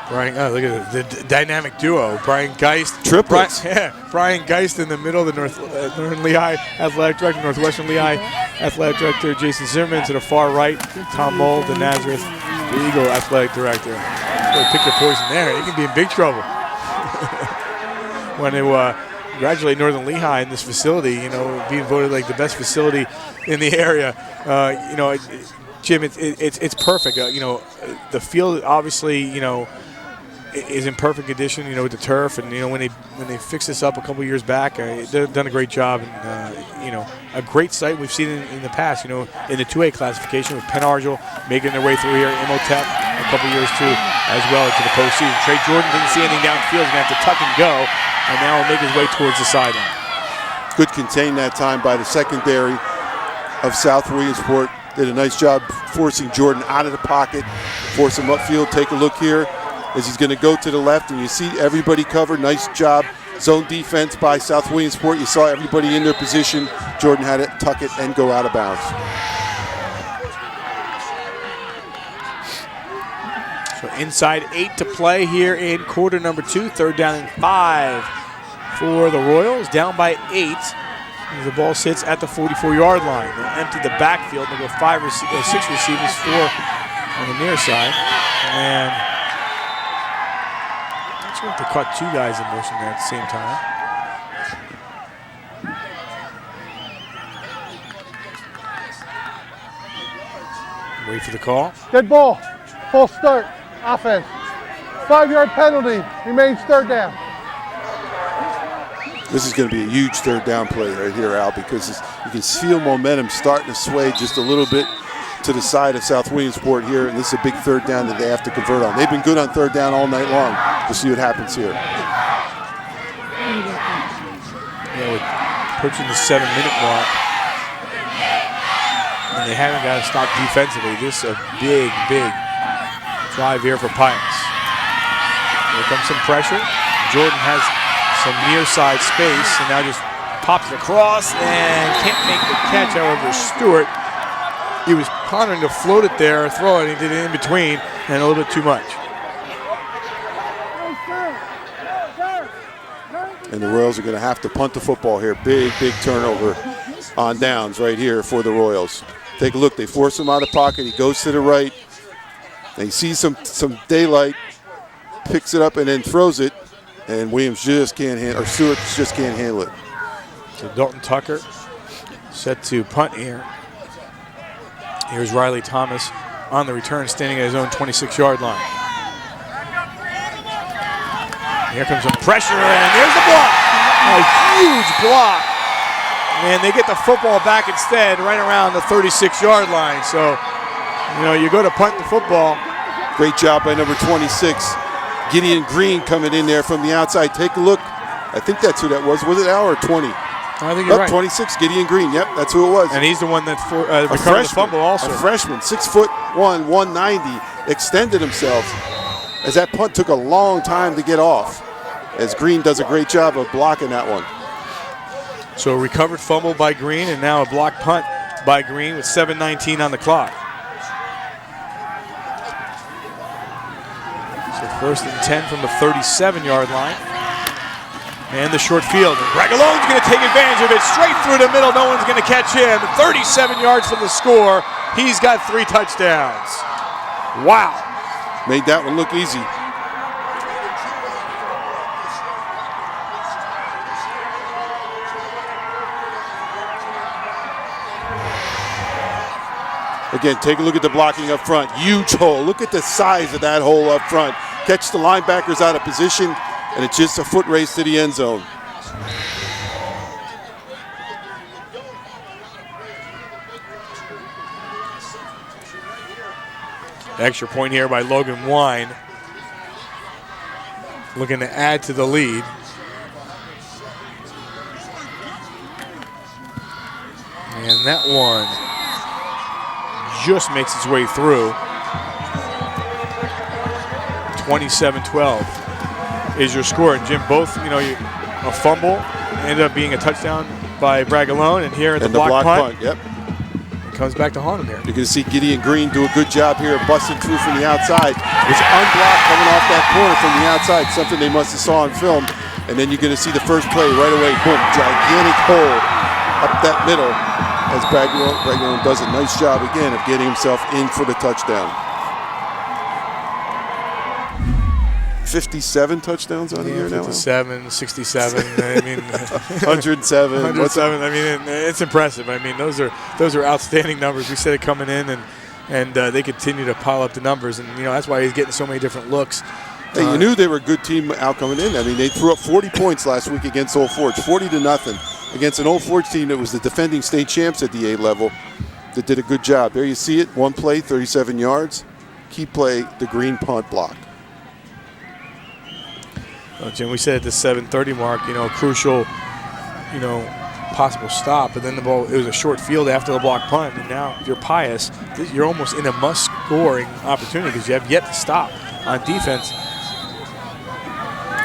Brian, look at the dynamic duo. Brian Geist. Triplets. Brian Geist in the middle, the Northern Lehigh Athletic Director, Northwestern Lehigh Athletic Director Jason Zimmerman to the far right. Tom Mold, the Nazareth, the Eagle Athletic Director. Really pick your poison there. They can be in big trouble. When they congratulate Northern Lehigh in this facility, being voted like the best facility in the area. Jim, it's perfect. The field obviously, is in perfect condition, with the turf, and when they fixed this up a couple years back, they've done a great job. And a great site we've seen in the past. In the 2A classification with Penn Argyl making their way through here, Imhotep a couple years too, as well into the postseason. Trey Jordan didn't see anything downfield; he's gonna have to tuck and go, and now he'll make his way towards the sideline. Good contain that time by the secondary of South Williamsport. Did a nice job forcing Jordan out of the pocket, force him upfield. Take a look here as he's going to go to the left, and you see everybody covered. Nice job. Zone defense by South Williamsport. You saw everybody in their position. Jordan had to tuck it and go out of bounds. So inside 8 to play here in quarter number 2. 3rd down and 5 for the Royals. Down by 8. The ball sits at the 44-yard line. They'll empty the backfield. They'll go 6 receivers, 4 on the near side. And I'm not sure if they caught 2 guys in motion there at the same time. Wait for the call. Dead ball. Full start. Offense. 5-yard penalty. Remains 3rd down. This is going to be a huge 3rd down play right here, Al, because you can feel momentum starting to sway just a little bit to the side of South Williamsport here, and this is a big 3rd down that they have to convert on. They've been good on 3rd down all night long. We'll see what happens here. We're approaching the 7-minute mark, and they haven't got to stop defensively. This is a big, big drive here for Pius. Here comes some pressure. Jordan has some near side space, and now just pops it across and can't make the catch. However, Stewart, he was pondering to float it there, throw it, and he did it in between, and a little bit too much. And the Royals are going to have to punt the football here. Big, big turnover on downs right here for the Royals. Take a look. They force him out of the pocket. He goes to the right. They see some daylight, picks it up, and then throws it. And Williams just can't handle, or Stewart just can't handle it. So Dalton Tucker set to punt here. Here's Riley Thomas on the return, standing at his own 26-yard line. Here comes some pressure, and there's the block. A huge block. And they get the football back instead right around the 36-yard line. So, you go to punt the football. Great job by number 26. Gideon Green coming in there from the outside. Take a look. I think that's who that was. Was it Al or 20? I think you're right. 26, Gideon Green. Yep, that's who it was. And he's the one that recovered the fumble also. A freshman, 6'1", 190, extended himself as that punt took a long time to get off, as Green does a great job of blocking that one. So a recovered fumble by Green, and now a blocked punt by Green with 7:19 on the clock. So 1st and 10 from the 37-yard line. And the short field. And Bragalone's going to take advantage of it. Straight through the middle. No one's going to catch him. 37 yards from the score. He's got 3 touchdowns. Wow. Made that one look easy. Again, take a look at the blocking up front. Huge hole. Look at the size of that hole up front. Catch the linebackers out of position, and it's just a foot race to the end zone. Extra point here by Logan Wine. Looking to add to the lead. And that one just makes its way through. 27-12 is your score. And Jim, both, a fumble ended up being a touchdown by Bragalone, and here at the block punt. Yep. It comes back to haunt him here. You're going to see Gideon Green do a good job here, busting through from the outside. It was unblocked coming off that corner from the outside, something they must have saw on film. And then you're going to see the first play right away. Boom, gigantic hole up that middle, as Bragalone does a nice job again of getting himself in for the touchdown. 57 touchdowns on the year now. 57, 67. I mean, 107. 107. I mean, it's impressive. I mean, those are outstanding numbers. We said it coming in, and they continue to pile up the numbers, and that's why he's getting so many different looks. Hey, you knew they were a good team out coming in. I mean, they threw up 40 points last week against Old Forge, 40-0 against an Old Forge team that was the defending state champs at the A level. That did a good job. There you see it. One play, 37 yards. Key play, the green punt block. Well, Jim, we said at the 7:30 mark, crucial, possible stop, but then the ball, it was a short field after the block punt, and now you're Pius. You're almost in a must-scoring opportunity because you have yet to stop on defense.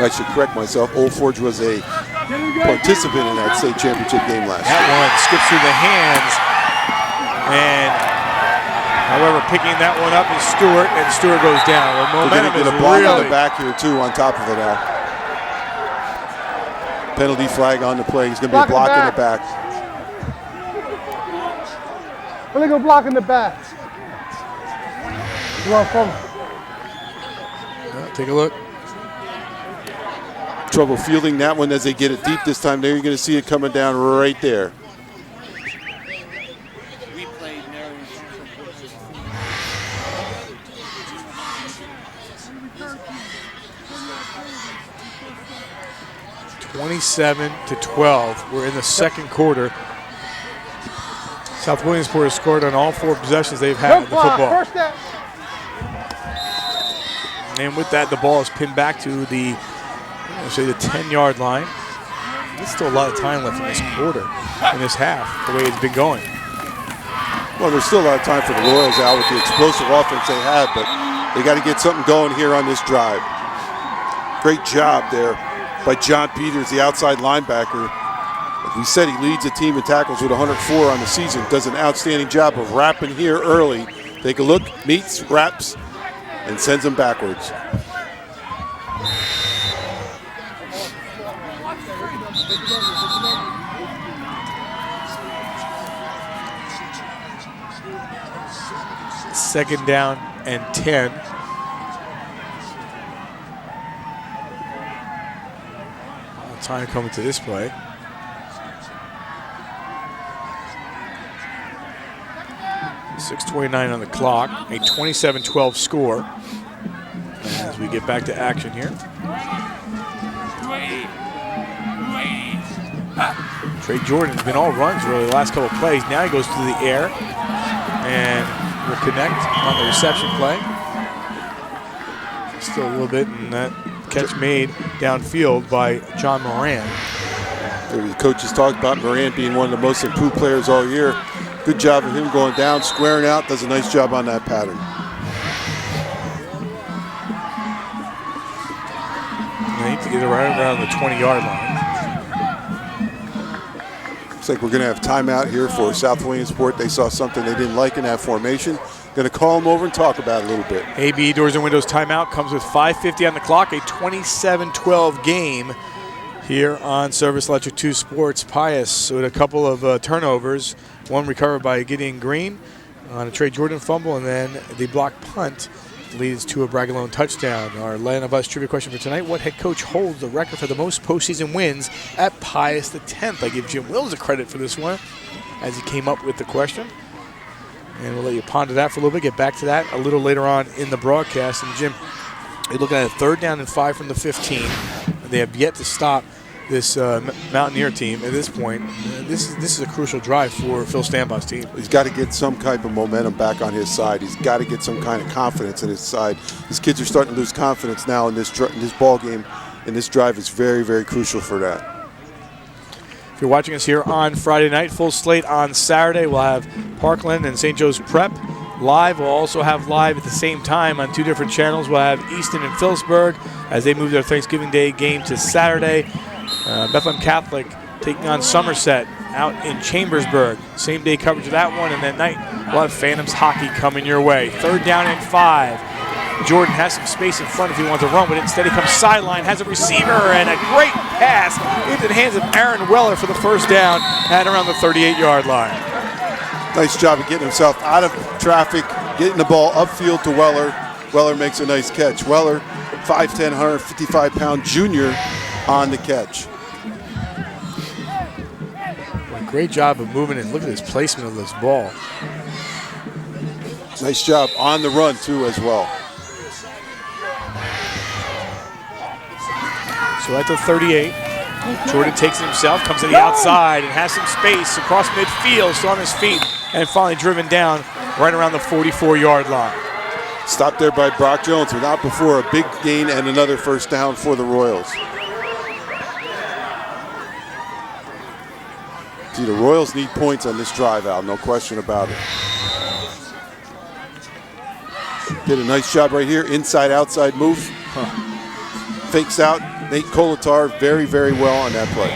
I should correct myself. Old Forge was a participant in that state championship game last year. That one skips through the hands, and however, picking that one up is Stewart, and Stewart goes down. The momentum is a block really on the back here too. On top of it, now. Penalty flag on the play. He's going to be a block in the back. We're going to go block in the back. You want from? Take a look. Trouble fielding that one as they get it deep this time. There you're going to see it coming down right there. (27-12). We're in the second quarter. South Williamsport has scored on all 4 possessions they've had in the football. And with that, the ball is pinned back to the 10-yard line. There's still a lot of time left in this quarter, in this half, the way it's been going. Well, there's still a lot of time for the Royals out with the explosive offense they have, but they got to get something going here on this drive. Great job there by John Peters, the outside linebacker. Like we said, he leads the team in tackles with 104 on the season. Does an outstanding job of wrapping here early. Take a look, meets, wraps, and sends them backwards. Second down and 10. Time coming to this play. 6:29 on the clock, a 27-12 score as we get back to action here. Trey Jordan's been all runs really the last couple of plays. Now he goes through the air and will connect on the reception play. Still a little bit, and that catch made downfield by John Moran. The coaches talked about Moran being one of the most improved players all year. Good job of him going down, squaring out, does a nice job on that pattern. They need to get it right around the 20-yard line. Looks like we're going to have timeout here for South Williamsport. They saw something they didn't like in that formation. Going to call them over and talk about it a little bit. AB Doors and Windows timeout comes with 5:50 on the clock, a 27-12 game here on Service Electric 2 Sports. Pius with a couple of turnovers, one recovered by Gideon Green on a Trey Jordan fumble, and then the block punt leads to a Bragalone touchdown. Our Atlanta Bus trivia question for tonight: what head coach holds the record for the most postseason wins at Pius X? I give Jim Wills the credit for this one as he came up with the question. And we'll let you ponder that for a little bit, get back to that a little later on in the broadcast. And Jim, you're looking at a 3rd down and 5 from the 15. They have yet to stop this Mountaineer team at this point. This is a crucial drive for Phil Stambaugh's team. He's got to get some type of momentum back on his side. He's got to get some kind of confidence in his side. These kids are starting to lose confidence now in this ball game, and this drive is very, very crucial for that. If you're watching us here on Friday night, full slate on Saturday, we'll have Parkland and St. Joe's Prep live. We'll also have live at the same time on 2 different channels. We'll have Easton and Phillipsburg as they move their Thanksgiving Day game to Saturday. Bethlehem Catholic taking on Somerset out in Chambersburg. Same day coverage of that one, and that night we'll have Phantoms hockey coming your way. 3rd down and 5. Jordan has some space in front if he wants to run, but instead he comes sideline, has a receiver, and a great pass into the hands of Aaron Weller for the 1st down at around the 38-yard line. Nice job of getting himself out of traffic, getting the ball upfield to Weller. Weller makes a nice catch. Weller, 5'10", 155-pound junior on the catch. Great job of moving, and look at his placement of this ball. Nice job on the run, too, as well. So at the 38, Jordan takes it himself, comes to the outside, and has some space across midfield, still on his feet, and finally driven down right around the 44-yard line. Stopped there by Brock Jones, without before a big gain and another 1st down for the Royals. See, the Royals need points on this drive, Al, no question about it. Did a nice job right here, inside-outside move. Fakes out Nate Kolatar very, very well on that play.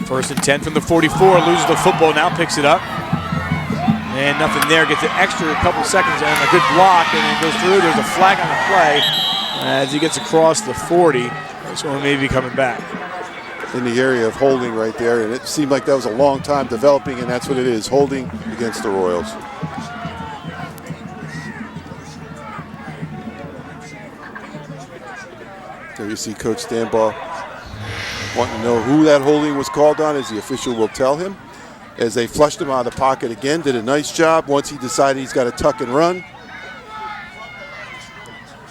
1st and 10 from the 44, loses the football, now picks it up. And nothing there, gets an extra couple seconds and a good block, and then goes through. There's a flag on the play as he gets across the 40. This one may be coming back. In the area of holding right there, and it seemed like that was a long time developing, and that's what it is, holding against the Royals. There you see Coach Stambaugh wanting to know who that holding was called on, as the official will tell him. As they flushed him out of the pocket again, did a nice job once he decided he's got to tuck and run.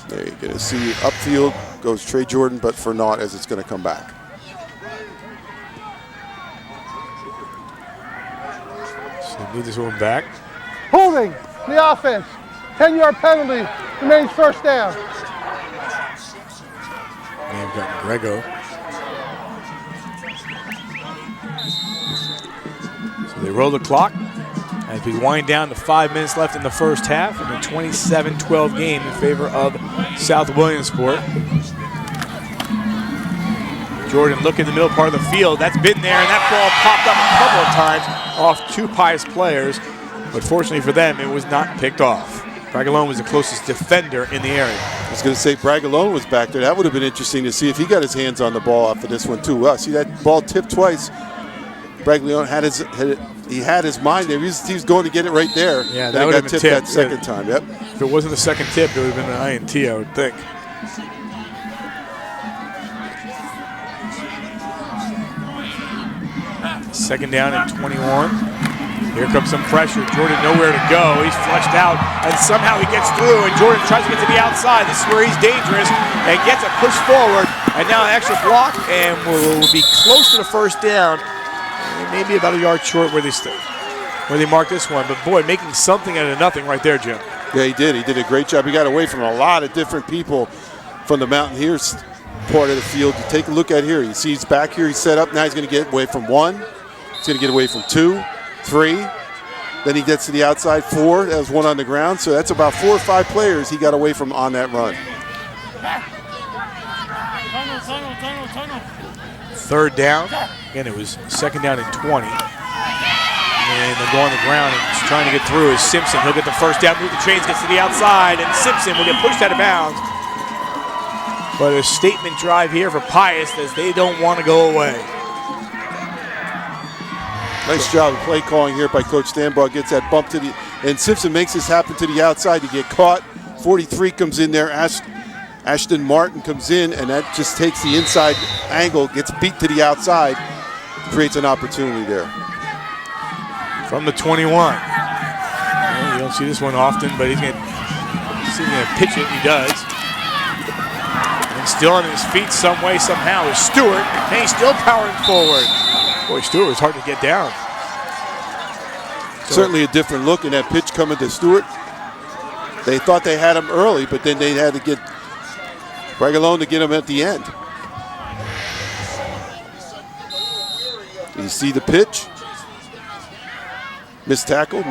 There you're going to see upfield goes Trey Jordan, but for naught as it's going to come back. So move this one back. Holding the offense. 10-yard penalty. Remains 1st down. And we've got Grego. So they roll the clock as we wind down to 5 minutes left in the 1st half in a 27-12 game in favor of South Williamsport. Jordan looking in the middle part of the field. That's been there, and that ball popped up a couple of times off 2 Pius players. But fortunately for them, it was not picked off. Bragalone was the closest defender in the area. I was going to say Bragalone was back there. That would have been interesting to see if he got his hands on the ball after this one too. See that ball tipped twice. Bragalone had his mind there. He was going to get it right there. Yeah, that would have been tipped that second time. Yep. If it wasn't the second tip, it would have been an INT, I would think. Second down and 21. Here comes some pressure. Jordan nowhere to go. He's flushed out, and somehow he gets through, and Jordan tries to get to the outside. This is where he's dangerous, and gets a push forward, and now an extra block, and will be close to the first down. Maybe about a yard short where they marked this one, but boy, making something out of nothing right there, Jim. Yeah, he did. He did a great job. He got away from a lot of different people from the Mountaineers part of the field. You take a look at here. You see he's back here. He's set up. Now he's going to get away from 1. He's going to get away from 2, 3. Then he gets to the outside 4. That was 1 on the ground. So that's about 4 or 5 players he got away from on that run. Third down. Again, it was second down and 20. And they'll go on the ground and just trying to get through is Simpson. He'll get the first down, move the chains, gets to the outside, and Simpson will get pushed out of bounds. But a statement drive here for Pius as they don't want to go away. Nice job of play calling here by Coach Stanbaugh. Gets that bump to the, and Simpson makes this happen to the outside to get caught. 43 comes in there. Ashton Martin comes in, and that just takes the inside angle, gets beat to the outside, creates an opportunity there. From the 21. Well, you don't see this one often, but he's going to pitch it. He does. And still on his feet some way, somehow, is Stewart. And he's still powering forward. Boy, Stewart was hard to get down. Certainly a different look in that pitch coming to Stewart. They thought they had him early, but then they had to get Bragalone to get him at the end. You see the pitch. Missed tackle,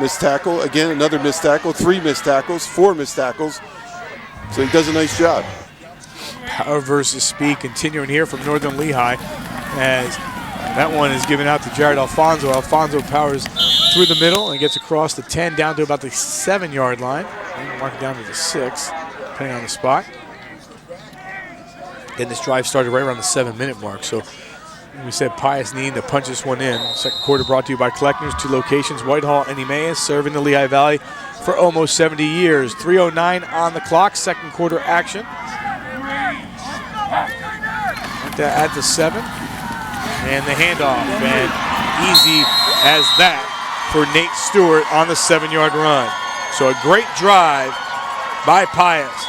again another missed tackle, 3 missed tackles, 4 missed tackles. So he does a nice job. Power versus speed continuing here from Northern Lehigh as that one is given out to Jared Alfonso. Alfonso powers through the middle and gets across the 10 down to about the 7-yard line. Mark it down to the 6, depending on the spot. Then this drive started right around the 7-minute mark. So we said Pius needing to punch this one in. Second quarter brought to you by Kleckner's, 2 locations, Whitehall and Emmaus, serving the Lehigh Valley for almost 70 years. 3:09 on the clock, second quarter action. At the 7, and the handoff, and easy as that for Nate Stewart on the 7-yard run. So a great drive by Pius.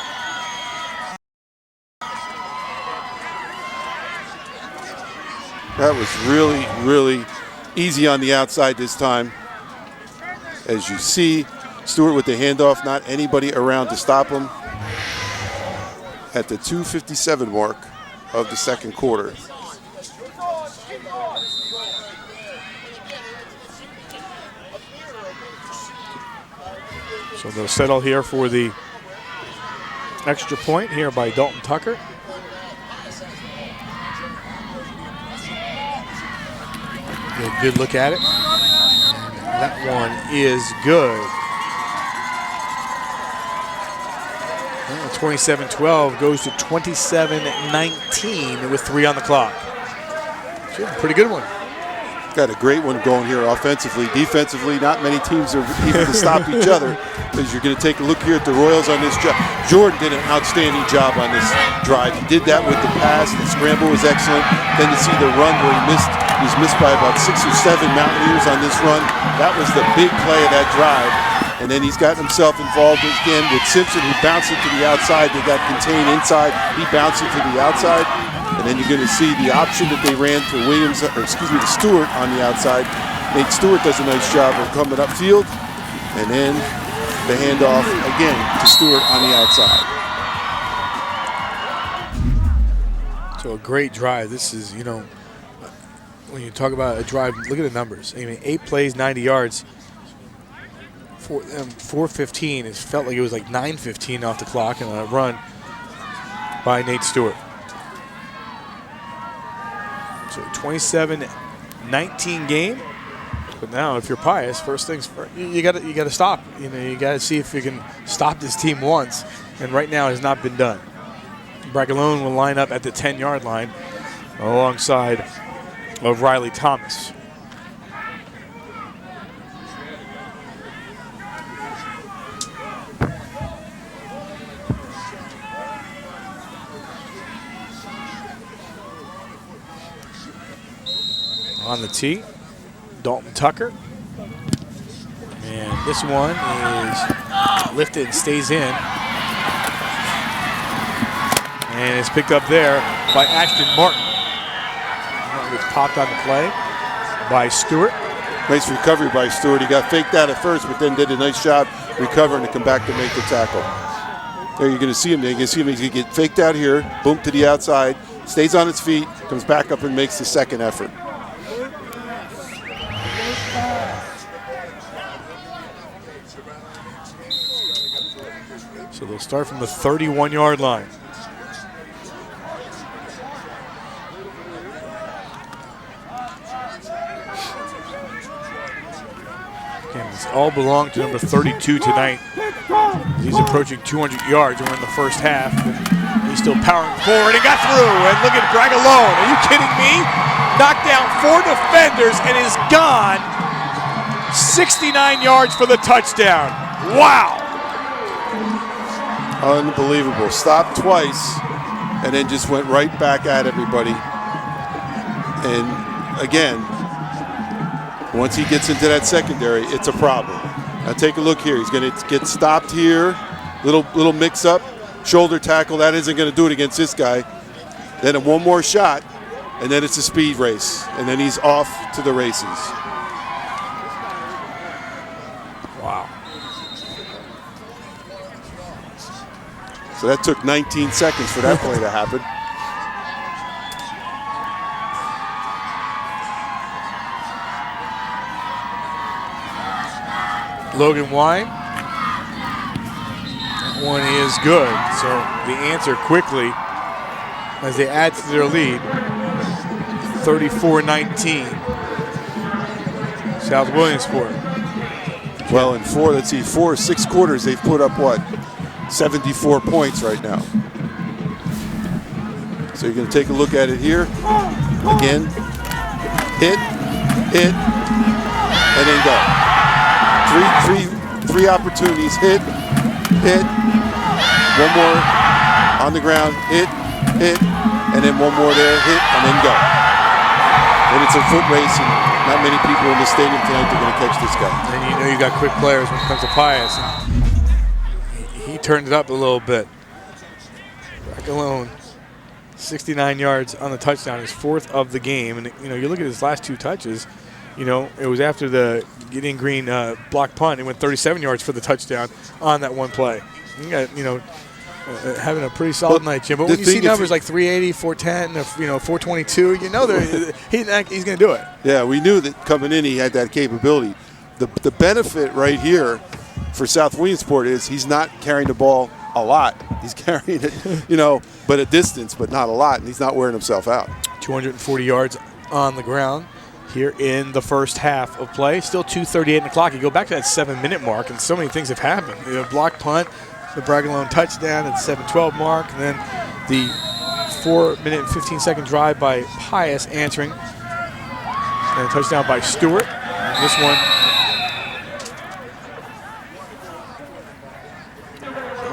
That was really, really easy on the outside this time. As you see, Stewart with the handoff, not anybody around to stop him. At the 2:57 mark of the second quarter. So they'll settle here for the extra point here by Dalton Tucker. Get a good look at it. And that one is good. 27-12 goes to 27-19 with 3 on the clock. Pretty good one. Got a great one going here offensively. Defensively, not many teams are able to stop each other. As you're going to take a look here at the Royals on this job. Jordan did an outstanding job on this drive. He did that with the pass. The scramble was excellent. Then to see the run where he was missed by about 6 or 7 Mountaineers on this run. That was the big play of that drive. And then he's gotten himself involved again with Simpson, who bounced it to the outside. They got contained inside. He bounced it to the outside. And then you're going to see the option that they ran to to Stewart on the outside. Nate Stewart does a nice job of coming upfield. And then the handoff again to Stewart on the outside. So a great drive. This is, when you talk about a drive, look at the numbers. I mean, 8 plays, 90 yards. 4:15. It felt like it was like 9:15 off the clock, and a run by Nate Stewart. So 27-19 game. But now, if you're Pius, first things first, you got to stop. You got to see if you can stop this team once. And right now, it has not been done. Bragalone will line up at the 10-yard line alongside of Riley Thomas. On the tee, Dalton Tucker. And this one is lifted and stays in. And it's picked up there by Ashton Martin. Martin gets popped on the play by Stewart. Nice recovery by Stewart. He got faked out at first, but then did a nice job recovering to come back to make the tackle. There you're going to see him. There you can see him. He's going to get faked out here, boom to the outside, stays on his feet, comes back up and makes the second effort. So they'll start from the 31-yard line. Again, these all belong to number 32 tonight. He's approaching 200 yards. We're in the first half. He's still powering forward and got through. And look at Bragalone. Are you kidding me? Knocked down 4 defenders and is gone. 69 yards for the touchdown. Wow. Unbelievable. Stopped twice and then just went right back at everybody. And again, once he gets into that secondary, it's a problem. Now take a look here. He's going to get stopped here. Little mix-up. Shoulder tackle. That isn't going to do it against this guy. Then one more shot, and then it's a speed race. And then he's off to the races. Wow. So that took 19 seconds for that play to happen. Logan Wine. That one is good. So the answer quickly as they add to their lead. 34-19. South Williamsport. Well, in 4 or 6 quarters, they've put up what? 74 points right now. So you're going to take a look at it here. Again, hit, and then go. Three opportunities, hit, one more on the ground, hit, and then one more there, hit, and then go. And it's a foot race, and not many people in the stadium tonight are going to catch this guy. And you know you got quick players when it comes to Pius. He turned it up a little bit. Back alone, 69 yards on the touchdown, his 4th of the game. And you know, you look at his last 2 touches. You know, it was after the Gideon Green block punt. He went 37 yards for the touchdoon on that one play. You got, you know, having a pretty solid night, Jim. But when you see numbers like 380, 410, you know, 422, you know he's going to do it. Yeah, we knew that coming in he had that capability. The benefit right here for South Williamsport is he's not carrying the ball a lot. He's carrying it, you know, but a distance, but not a lot, and he's not wearing himself out. 240 yards on the ground here in the first half of play. Still 2:38 on the clock. You go back to that 7-minute mark, and so many things have happened. You know, block punt, the Bragalone touchdown at the 7:12 mark, and then the 4-minute and 15-second drive by Pius answering, and a touchdown by Stewart. And this one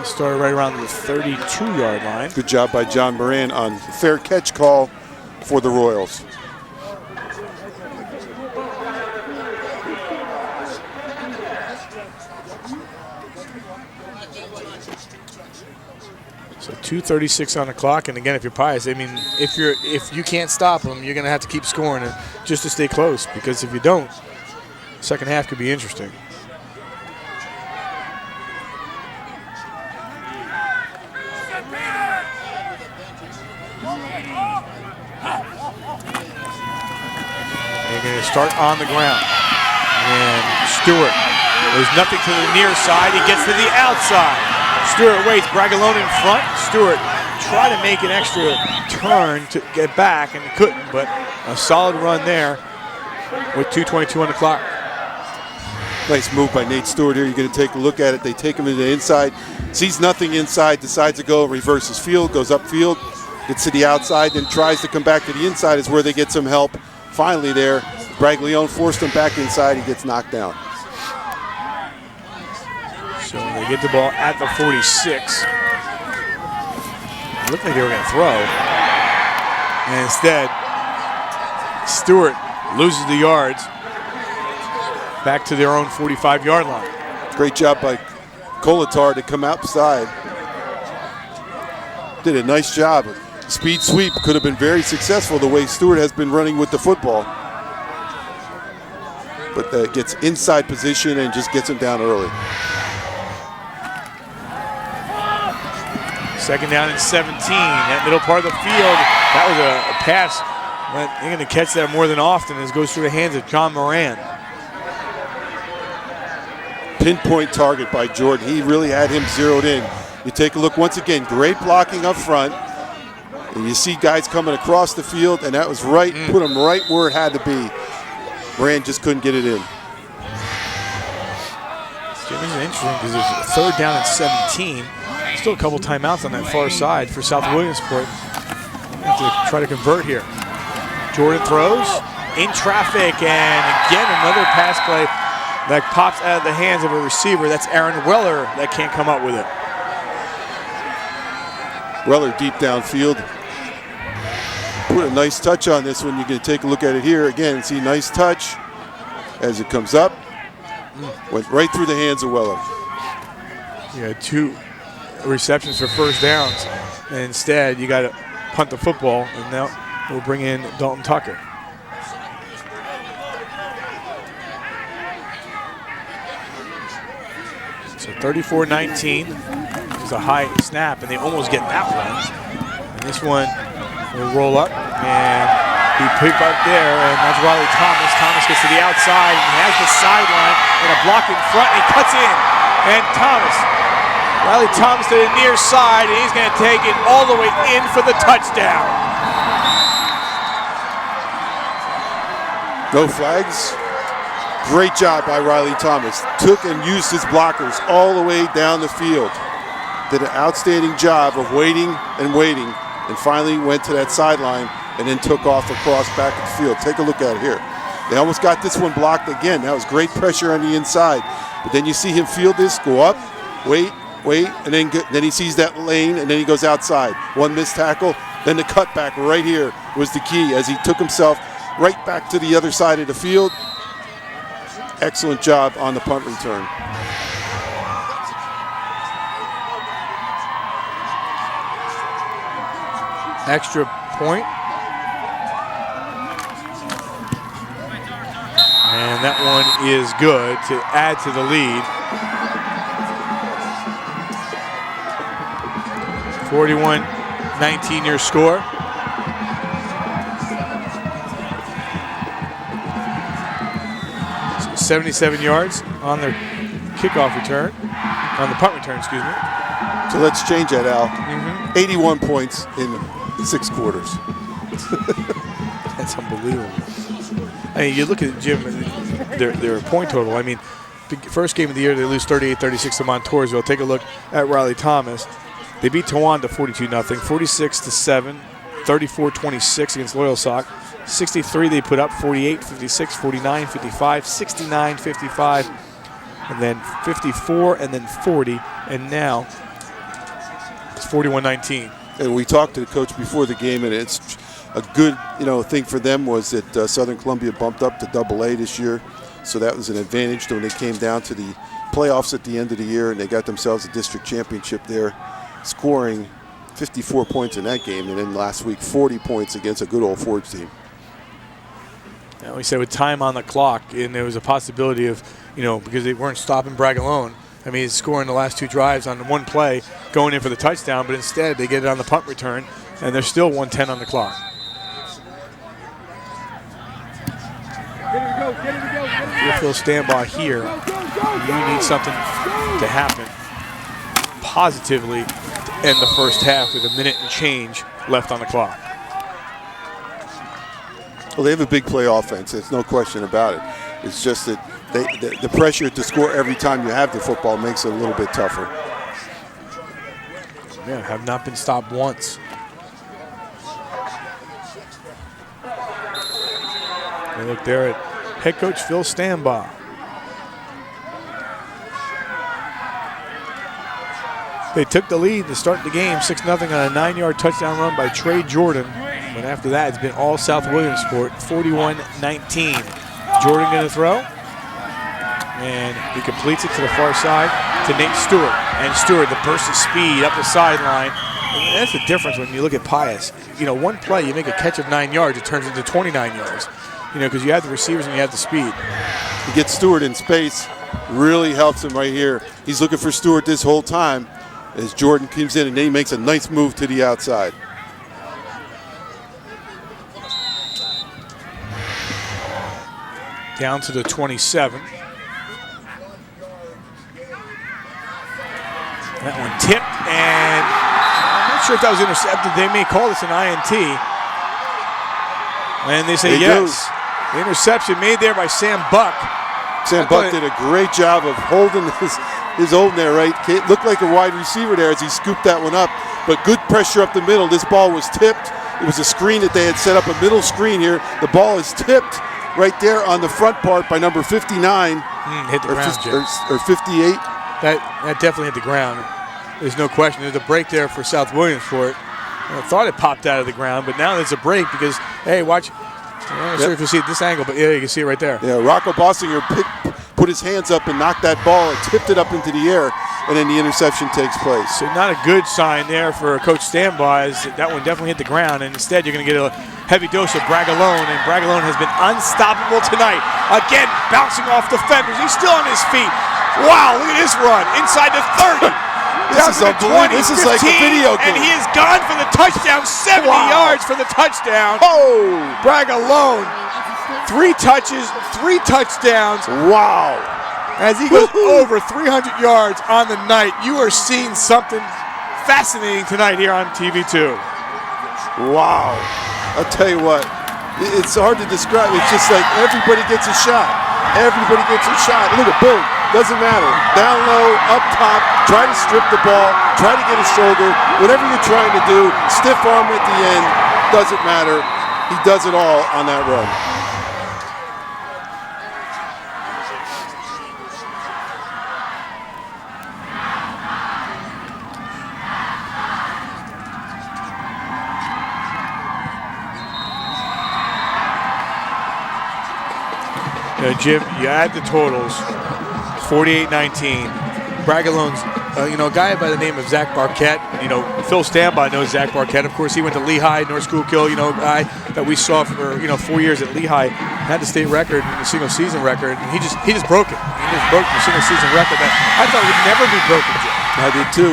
started right around the 32-yard line. Good job by John Moran on fair catch call for the Royals. So 2:36 on the clock, and again, if you're Pius, I mean, if you can't stop them, you're going to have to keep scoring and just to stay close, because if you don't, second half could be interesting. They're going to start on the ground, and Stewart, there's nothing to the near side. He gets to the outside. Stewart waits, Bragalone in front. Stewart tried to make an extra turn to get back and couldn't, but a solid run there with 2:22 on the clock. Nice move by Nate Stewart here. You're going to take a look at it. They take him to the inside, sees nothing inside, decides to go, reverses field, goes upfield, gets to the outside, then tries to come back to the inside is where they get some help. Finally there, Bragalone forced him back inside. He gets knocked down. So they get the ball at the 46. It looked like they were going to throw. And instead, Stewart loses the yards. back to their own 45-yard line. Great job by Kolatar to come outside. Did a nice job. Speed sweep could have been very successful the way Stewart has been running with the football. But gets inside position and just gets him down early. 2nd down and 17. That middle part of the field, that was a pass. But they're going to catch that more than often as it goes through the hands of John Moran. Pinpoint target by Jordan. He really had him zeroed in. You take a look once again, great blocking up front. And you see guys coming across the field, and that was right, put them right where it had to be. Moran just couldn't get it in. This game is interesting because it's 3rd down and 17. Still a couple timeouts on that far side for South Williamsport. Have to try to convert here. Jordan throws in traffic, and again another pass play that pops out of the hands of a receiver. That's Aaron Weller that can't come up with it. Weller deep downfield. Put a nice touch on this one. You can take a look at it here again. See, nice touch as it comes up. Went right through the hands of Weller. Yeah, 2 receptions for 1st downs. And instead, you got to punt the football, and now we'll bring in Dalton Tucker. So 34-19 is a high snap, and they almost get that one. And this one will roll up, and he picked up there, and that's Riley Thomas. Thomas gets to the outside, and he has the sideline, and a block in front, and he cuts in. And Riley Thomas to the near side, and he's going to take it all the way in for the touchdown. No flags. Great job by Riley Thomas. Took and used his blockers all the way down the field. Did an outstanding job of waiting, and finally went to that sideline and then took off across back of the field. Take a look at it here. They almost got this one blocked again. That was great pressure on the inside. But then you see him field this, go up, wait, and then he sees that lane, and then he goes outside. One missed tackle, then the cutback right here was the key as he took himself right back to the other side of the field. Excellent job on the punt return. Extra point. And that one is good to add to the lead. 41-19 your score. So 77 yards on their kickoff return, on the punt return, excuse me. So let's change that, Al. 81 points in 6 quarters. That's unbelievable. I mean, you look at Jim, their point total. I mean, first game of the year, they lose 38-36 to Montoursville. Take a look at Riley Thomas. They beat Towanda 42-0, 46-7, 34-26 against Loyalsock. 63 they put up, 48-56, 49-55, 69-55, and then 54, and then 40, and now it's 41-19. And we talked to the coach before the game, and it's a good, thing for them was that Southern Columbia bumped up to AA this year, so that was an advantage when they came down to the playoffs at the end of the year, and they got themselves a district championship there, scoring 54 points in that game, and then last week 40 points against a good old Forge team. And we said with time on the clock, and there was a possibility of, because they weren't stopping Bragg alone. I mean, he's scoring the last 2 drives on one play, going in for the touchdown, but instead they get it on the punt return, and there's still 1:10 on the clock. If you're Phil Stanbaugh here, you need something to happen positively to end the first half with a minute and change left on the clock. Well, they have a big play offense. There's no question about it. It's just that the pressure to score every time you have the football makes it a little bit tougher. Yeah, have not been stopped once. And look there at head coach Phil Stanbaugh. They took the lead to start the game, 6-0 on a 9-yard touchdown run by Trey Jordan. But after that, it's been all South Williamsport, 41-19. Jordan going to throw. And he completes it to the far side to Nate Stewart. And Stewart, the burst of speed up the sideline. And that's the difference when you look at Pius. You know, one play, you make a catch of 9 yards, it turns into 29 yards. You know, because you have the receivers and you have the speed. He gets Stewart in space, really helps him right here. He's looking for Stewart this whole time as Jordan comes in, and then he makes a nice move to the outside. Down to the 27. That one tipped, and I'm not sure if that was intercepted. They may call this an INT. And they say yes. The interception made there by Sam Buck. Sam Buck did a great job of holding his own there, right? It looked like a wide receiver there as he scooped that one up, but good pressure up the middle. This ball was tipped. It was a screen that they had set up, a middle screen here. The ball is tipped right there on the front part by number 59. Hit the ground, or 58. That definitely hit the ground. There's no question. There's a break there for South Williamsport. I thought it popped out of the ground, but now there's a break because, hey, watch. I'm not sure if you see it this angle, but yeah, you can see it right there. Yeah, Rocco Bossinger put his hands up and knocked that ball and tipped it up into the air, and then the interception takes place. So not a good sign there for Coach Standby. That one definitely hit the ground, and instead you're going to get a heavy dose of Bragalone, and Bragalone has been unstoppable tonight. Again, bouncing off defenders. He's still on his feet. Wow, look at this run. Inside the 30. This is unbelievable. This is like a video game. And he is gone for the touchdown. 70 yards for the touchdown. Oh! Bragalone. 3 touches, 3 touchdowns. Wow. As he goes over 300 yards on the night, you are seeing something fascinating tonight here on TV2. Wow. I'll tell you what, it's hard to describe. It's just like everybody gets a shot. Everybody gets a shot. Look at, boom. Doesn't matter. Down low, up top, try to strip the ball, try to get a shoulder, whatever you're trying to do, stiff arm at the end, doesn't matter. He does it all on that run. Jim, you add the totals, 48-19. Bragalone's, a guy by the name of Zach Barquette. Phil Standby knows Zach Barquette. Of course, he went to Lehigh, North Schuylkill. A guy that we saw for 4 years at Lehigh, had the state record, the single season record, and he just broke it. He just broke the single season record that I thought would never be broken, Jim. I did too,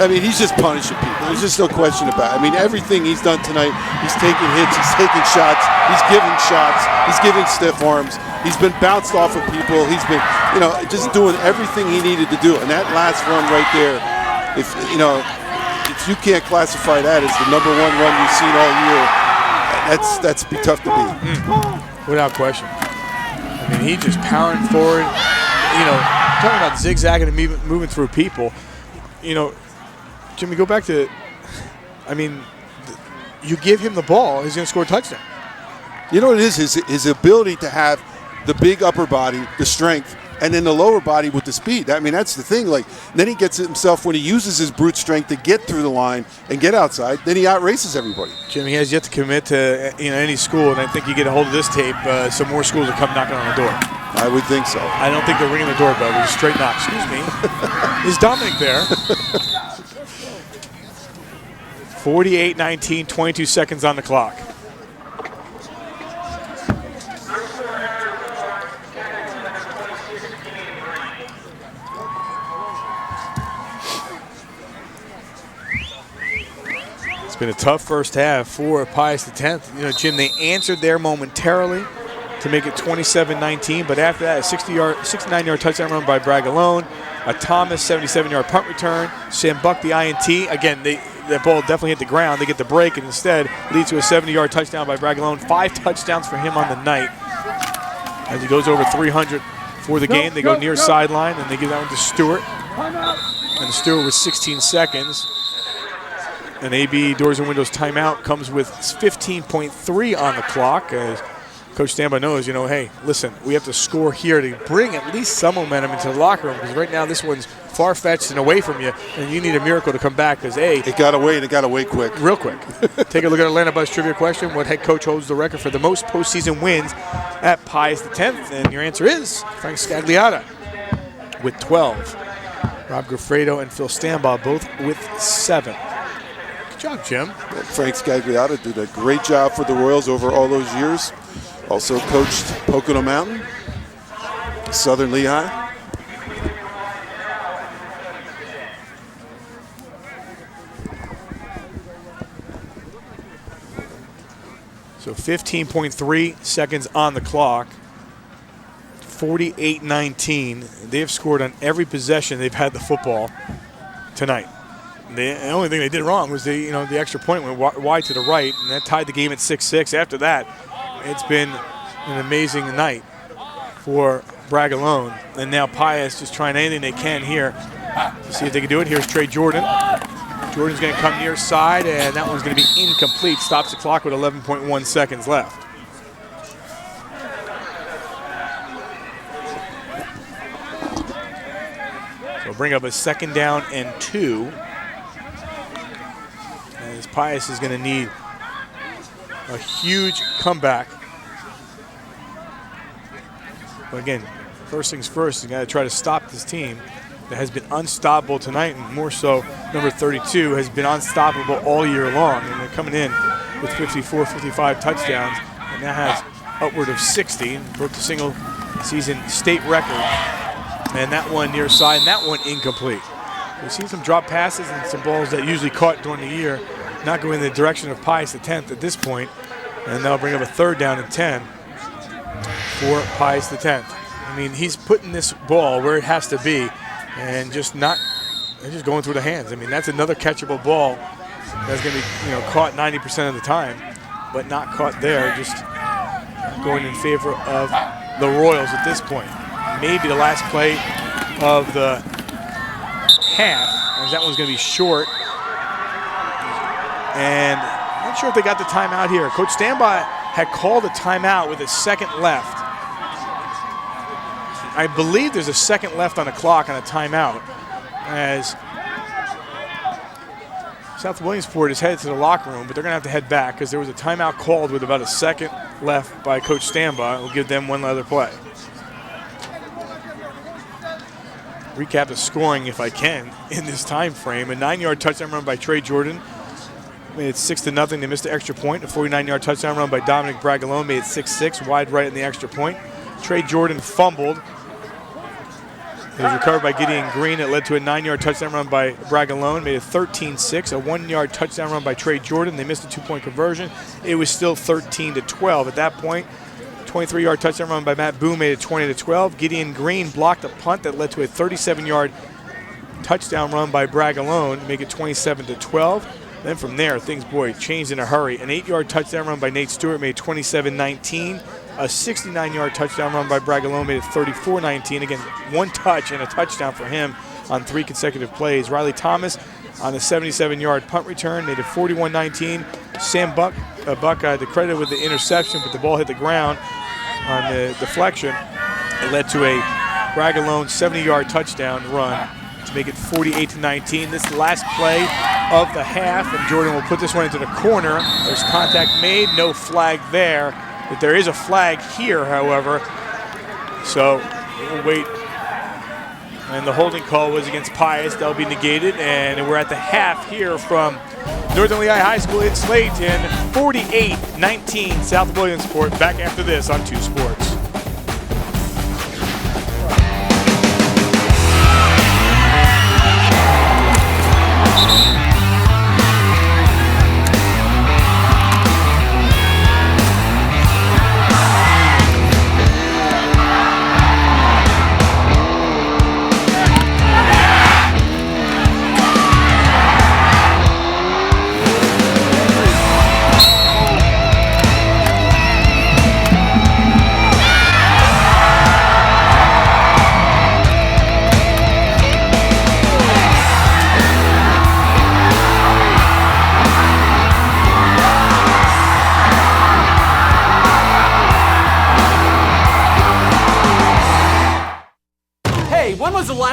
and he's just punishing people. There's just no question about it. Everything he's done tonight, he's taking hits, he's taking shots, he's giving shots, he's giving stiff arms, he's been bounced off of people, he's been, just doing everything he needed to do. And that last run right there, if you can't classify that as the #1 run you've seen all year, that's be tough to beat. Without question. He just pounding forward, talking about zigzagging and moving through people. Jimmy, go back to, you give him the ball, he's going to score a touchdown. You know what it is? His ability to have the big upper body, the strength, and then the lower body with the speed. That's the thing. Then he gets it himself when he uses his brute strength to get through the line and get outside. Then he outraces everybody. Jimmy has yet to commit to any school, and I think you get a hold of this tape, some more schools will come knocking on the door. I would think so. I don't think they're ringing the doorbell. They're just straight knock. Excuse me. Is Dominic there? 48-19, 22 seconds on the clock. It's been a tough first half for Pius X. Jim, they answered there momentarily to make it 27-19, but after that, a 69-yard touchdown run by Bragalone, a Thomas 77-yard punt return, Sam Buck the INT. Again, that ball definitely hit the ground. They get the break and instead leads to a 70-yard touchdown by Bragalone. 5 touchdowns for him on the night. As he goes over 300 for the game, they go near sideline and they give that one to Stewart. And Stewart with 16 seconds. An AB Doors and Windows timeout comes with 15.3 on the clock. As Coach Standby knows, hey, listen, we have to score here to bring at least some momentum into the locker room because right now this one's far-fetched and away from you, and you need a miracle to come back because, A, it got away, and it got away quick. Real quick. Take a look at Atlanta Buzz trivia question. What head coach holds the record for the most postseason wins at Pius X? And your answer is Frank Scagliotta with 12. Rob Gaffredo and Phil Stambaugh both with 7. Good job, Jim. Well, Frank Scagliotta did a great job for the Royals over all those years. Also coached Pocono Mountain, Southern Lehigh. So 15.3 seconds on the clock. 48-19. They have scored on every possession they've had the football tonight. The only thing they did wrong was the extra point went wide to the right, and that tied the game at 6-6. After that, it's been an amazing night for Bragalone. And now Pius just trying anything they can here to see if they can do it. Here's Trey Jordan. Jordan's going to come near side, and that one's going to be incomplete. Stops the clock with 11.1 seconds left. So bring up a 2nd down and 2. As Pius is going to need a huge comeback. But again, first things first, you got to try to stop this team that has been unstoppable tonight, and more so, number 32 has been unstoppable all year long. And they're coming in with 54, 55 touchdowns, and that has upward of 60, and broke the single season state record. And that one near side, and that one incomplete. We've seen some drop passes and some balls that usually caught during the year not going in the direction of Pius X at this point, and that'll bring up a 3rd down and 10 for Pius X. I mean, he's putting this ball where it has to be, and just going through the hands. I mean, that's another catchable ball that's going to be caught 90% of the time, but not caught there. Just going in favor of the Royals at this point. Maybe the last play of the half, as that one's going to be short. And I'm not sure if they got the timeout here. Coach Stambaugh had called a timeout with a 2nd left. I believe there's a 2nd left on the clock on a timeout, as South Williamsport is headed to the locker room, but they're going to have to head back because there was a timeout called with about a 2nd left by Coach Stambaugh. We'll give them one other play. Recap the scoring, if I can, in this time frame. A 9-yard touchdown run by Trey Jordan made it 6-0. They missed the extra point. A 49-yard touchdown run by Dominic Bragalone made it 6-6, wide right in the extra point. Trey Jordan fumbled. It was recovered by Gideon Green. It led to a 9-yard touchdown run by Bragalone, made it 13-6. A 1-yard touchdown run by Trey Jordan. They missed a 2-point conversion. It was still 13-12 at that point. 23-yard touchdown run by Matt Boone made it 20-12. Gideon Green blocked a punt that led to a 37-yard touchdown run by Bragalone, make it 27-12. Then from there, things, changed in a hurry. An 8-yard touchdown run by Nate Stewart made 27-19. A 69-yard touchdown run by Bragalone made it 34-19. Again, 1 touch and a touchdown for him on 3 consecutive plays. Riley Thomas on a 77-yard punt return made it 41-19. Sam Buck had the credit with the interception, but the ball hit the ground on the deflection. It led to a Bragalone 70-yard touchdown run to make it 48-19. This is the last play of the half, and Jordan will put this one into the corner. There's contact made, no flag there. But there is a flag here, however, so we'll wait. And the holding call was against Pius. That'll be negated, and we're at the half here from Northern Lehigh High School in Slayton, 48-19 South Williamsport. Back after this on 2 Sports.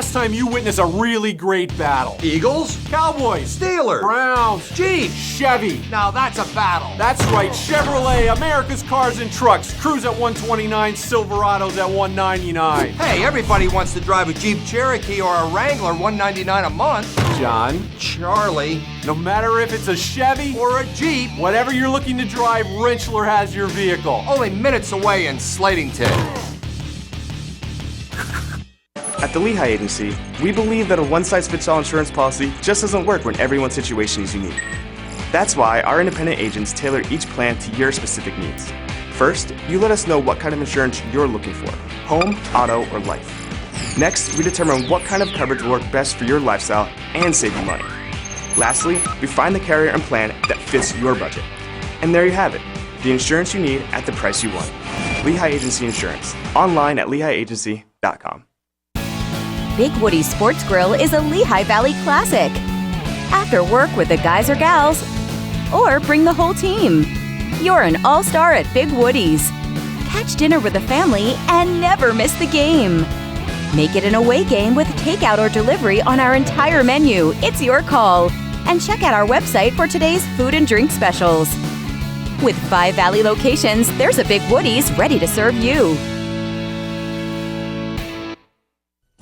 last time you witnessed a really great battle? Eagles? Cowboys? Steelers? Browns? Jeep? Chevy? Now that's a battle. That's right, Chevrolet, America's Cars and Trucks. Cruise at 129, Silverados at 199. Hey, everybody wants to drive a Jeep Cherokee or a Wrangler, $199 a month. John? Charlie? No matter if it's a Chevy or a Jeep, whatever you're looking to drive, Rentschler has your vehicle. Only minutes away in Slatington. At the Lehigh Agency, we believe that a one-size-fits-all insurance policy just doesn't work when everyone's situation is unique. That's why our independent agents tailor each plan to your specific needs. First, you let us know what kind of insurance you're looking for, home, auto, or life. Next, we determine what kind of coverage will work best for your lifestyle and save you money. Lastly, we find the carrier and plan that fits your budget. And there you have it, the insurance you need at the price you want. Lehigh Agency Insurance, online at lehighagency.com. Big Woody's Sports Grill is a Lehigh Valley classic. After work with the guys or gals, or bring the whole team. You're an all-star at Big Woody's. Catch dinner with the family and never miss the game. Make it an away game with takeout or delivery on our entire menu. It's your call. And check out our website for today's food and drink specials. With 5 Valley locations, there's a Big Woody's ready to serve you.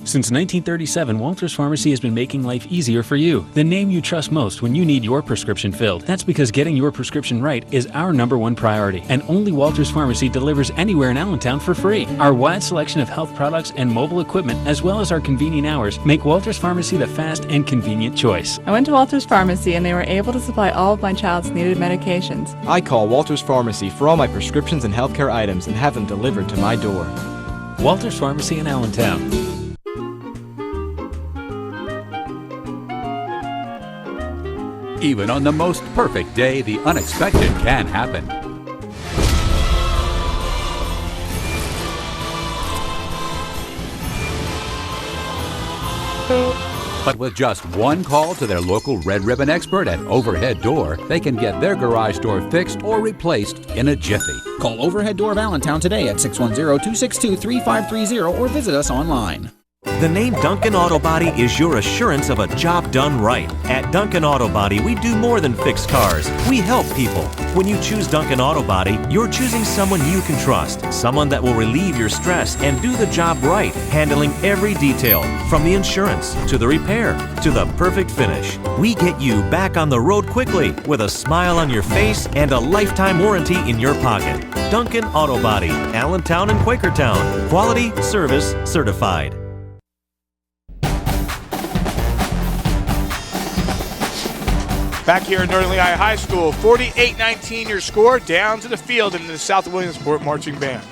Since 1937, Walters Pharmacy has been making life easier for you. The name you trust most when you need your prescription filled. That's because getting your prescription right is our #1 priority. And only Walters Pharmacy delivers anywhere in Allentown for free. Our wide selection of health products and mobile equipment, as well as our convenient hours, make Walters Pharmacy the fast and convenient choice. I went to Walters Pharmacy and they were able to supply all of my child's needed medications. I call Walters Pharmacy for all my prescriptions and healthcare items and have them delivered to my door. Walters Pharmacy in Allentown. Even on the most perfect day, the unexpected can happen. But with just one call to their local Red Ribbon expert at Overhead Door, they can get their garage door fixed or replaced in a jiffy. Call Overhead Door of Allentown today at 610-262-3530 or visit us online. The name Duncan Auto Body is your assurance of a job done right. At Duncan Auto Body, we do more than fix cars. We help people. When you choose Duncan Auto Body, you're choosing someone you can trust, someone that will relieve your stress and do the job right, handling every detail, from the insurance to the repair to the perfect finish. We get you back on the road quickly with a smile on your face and a lifetime warranty in your pocket. Duncan Auto Body, Allentown and Quakertown. Quality, service, certified. Back here at Northern Lehigh High School, 48-19 your score, down to the field into the South Williamsport Marching Band.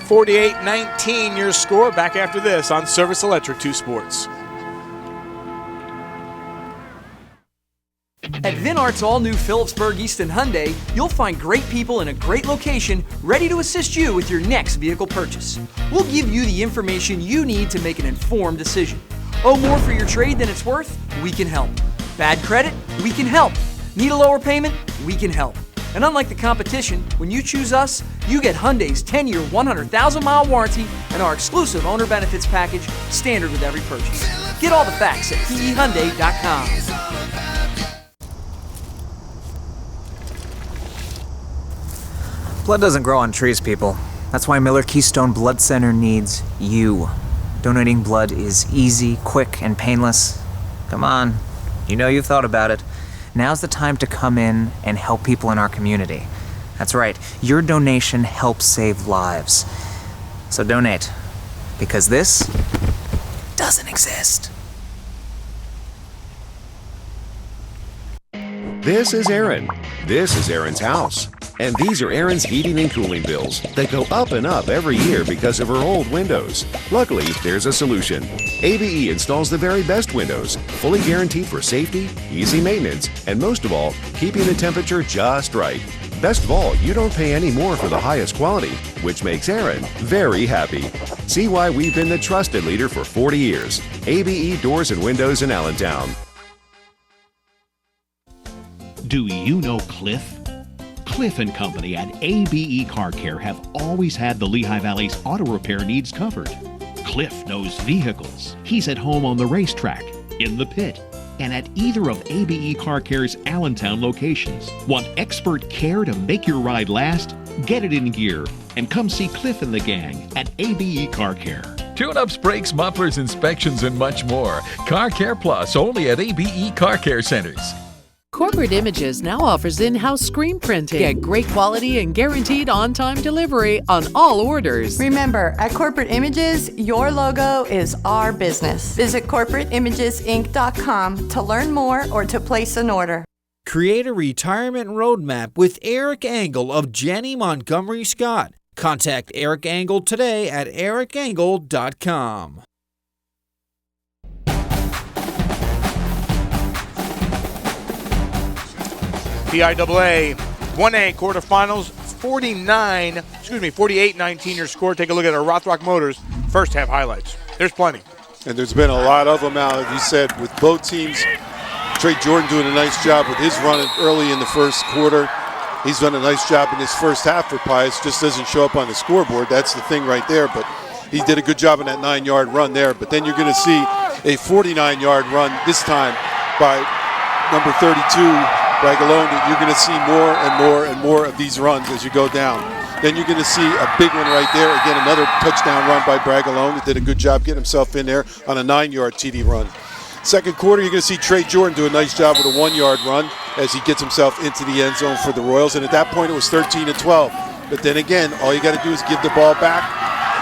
48-19 your score. Back after this on Service Electric 2 Sports. At Vinart's all-new Phillipsburg Easton Hyundai, you'll find great people in a great location ready to assist you with your next vehicle purchase. We'll give you the information you need to make an informed decision. Owe more for your trade than it's worth? We can help. Bad credit? We can help. Need a lower payment? We can help. And unlike the competition, when you choose us, you get Hyundai's 10-year, 100,000-mile warranty and our exclusive owner benefits package, standard with every purchase. Get all the facts at PEHyundai.com. Blood doesn't grow on trees, people. That's why Miller Keystone Blood Center needs you. Donating blood is easy, quick, and painless. Come on, you know you've thought about it. Now's the time to come in and help people in our community. That's right, your donation helps save lives. So donate, because this doesn't exist. This is Aaron. This is Aaron's house. And these are Aaron's heating and cooling bills. They go up and up every year because of her old windows. Luckily, there's a solution. ABE installs the very best windows, fully guaranteed for safety, easy maintenance, and most of all, keeping the temperature just right. Best of all, you don't pay any more for the highest quality, which makes Aaron very happy. See why we've been the trusted leader for 40 years. ABE Doors and Windows in Allentown. Do you know Cliff? Cliff & Company at ABE Car Care have always had the Lehigh Valley's auto repair needs covered. Cliff knows vehicles. He's at home on the racetrack, in the pit, and at either of ABE Car Care's Allentown locations. Want expert care to make your ride last? Get it in gear and come see Cliff and the gang at ABE Car Care. Tune-ups, brakes, mufflers, inspections, and much more. Car Care Plus, only at ABE Car Care Centers. Corporate Images now offers in-house screen printing. Get great quality and guaranteed on-time delivery on all orders. Remember, at Corporate Images, your logo is our business. Visit corporateimagesinc.com to learn more or to place an order. Create a retirement roadmap with Eric Engel of Jenny Montgomery Scott. Contact Eric Engel today at ericengel.com. PIAA 1A quarterfinals, 48-19 your score. Take a look at our Rothrock Motors first half highlights. There's plenty. And there's been a lot of them out, as you said, with both teams. Trey Jordan doing a nice job with his run early in the first quarter. He's done a nice job in his first half for Pius. Just doesn't show up on the scoreboard. That's the thing right there. But he did a good job in that 9-yard run there. But then you're going to see a 49-yard run this time by number 32, Bragalone. You're going to see more and more and more of these runs as you go down. Then you're going to see a big one right there. Again, another touchdown run by Bragalone. He did a good job getting himself in there on a 9-yard TD run. Second quarter, you're going to see Trey Jordan do a nice job with a 1-yard run as he gets himself into the end zone for the Royals. And at that point, it was 13-12. But then again, all you got to do is give the ball back.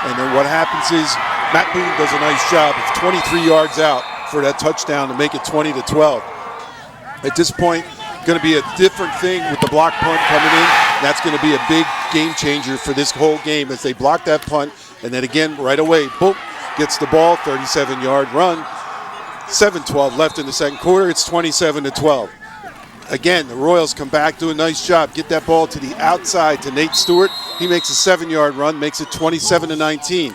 And then what happens is Matt Boone does a nice job of 23 yards out for that touchdown to make it 20-12. At this point, going to be a different thing with the block punt coming in. That's going to be a big game changer for this whole game as they block that punt. And then again, right away, boom, gets the ball, 37-yard run. 7:12 left in the second quarter. It's 27-12. Again, the Royals come back, do a nice job, get that ball to the outside to Nate Stewart. He makes a 7-yard run, makes it 27-19.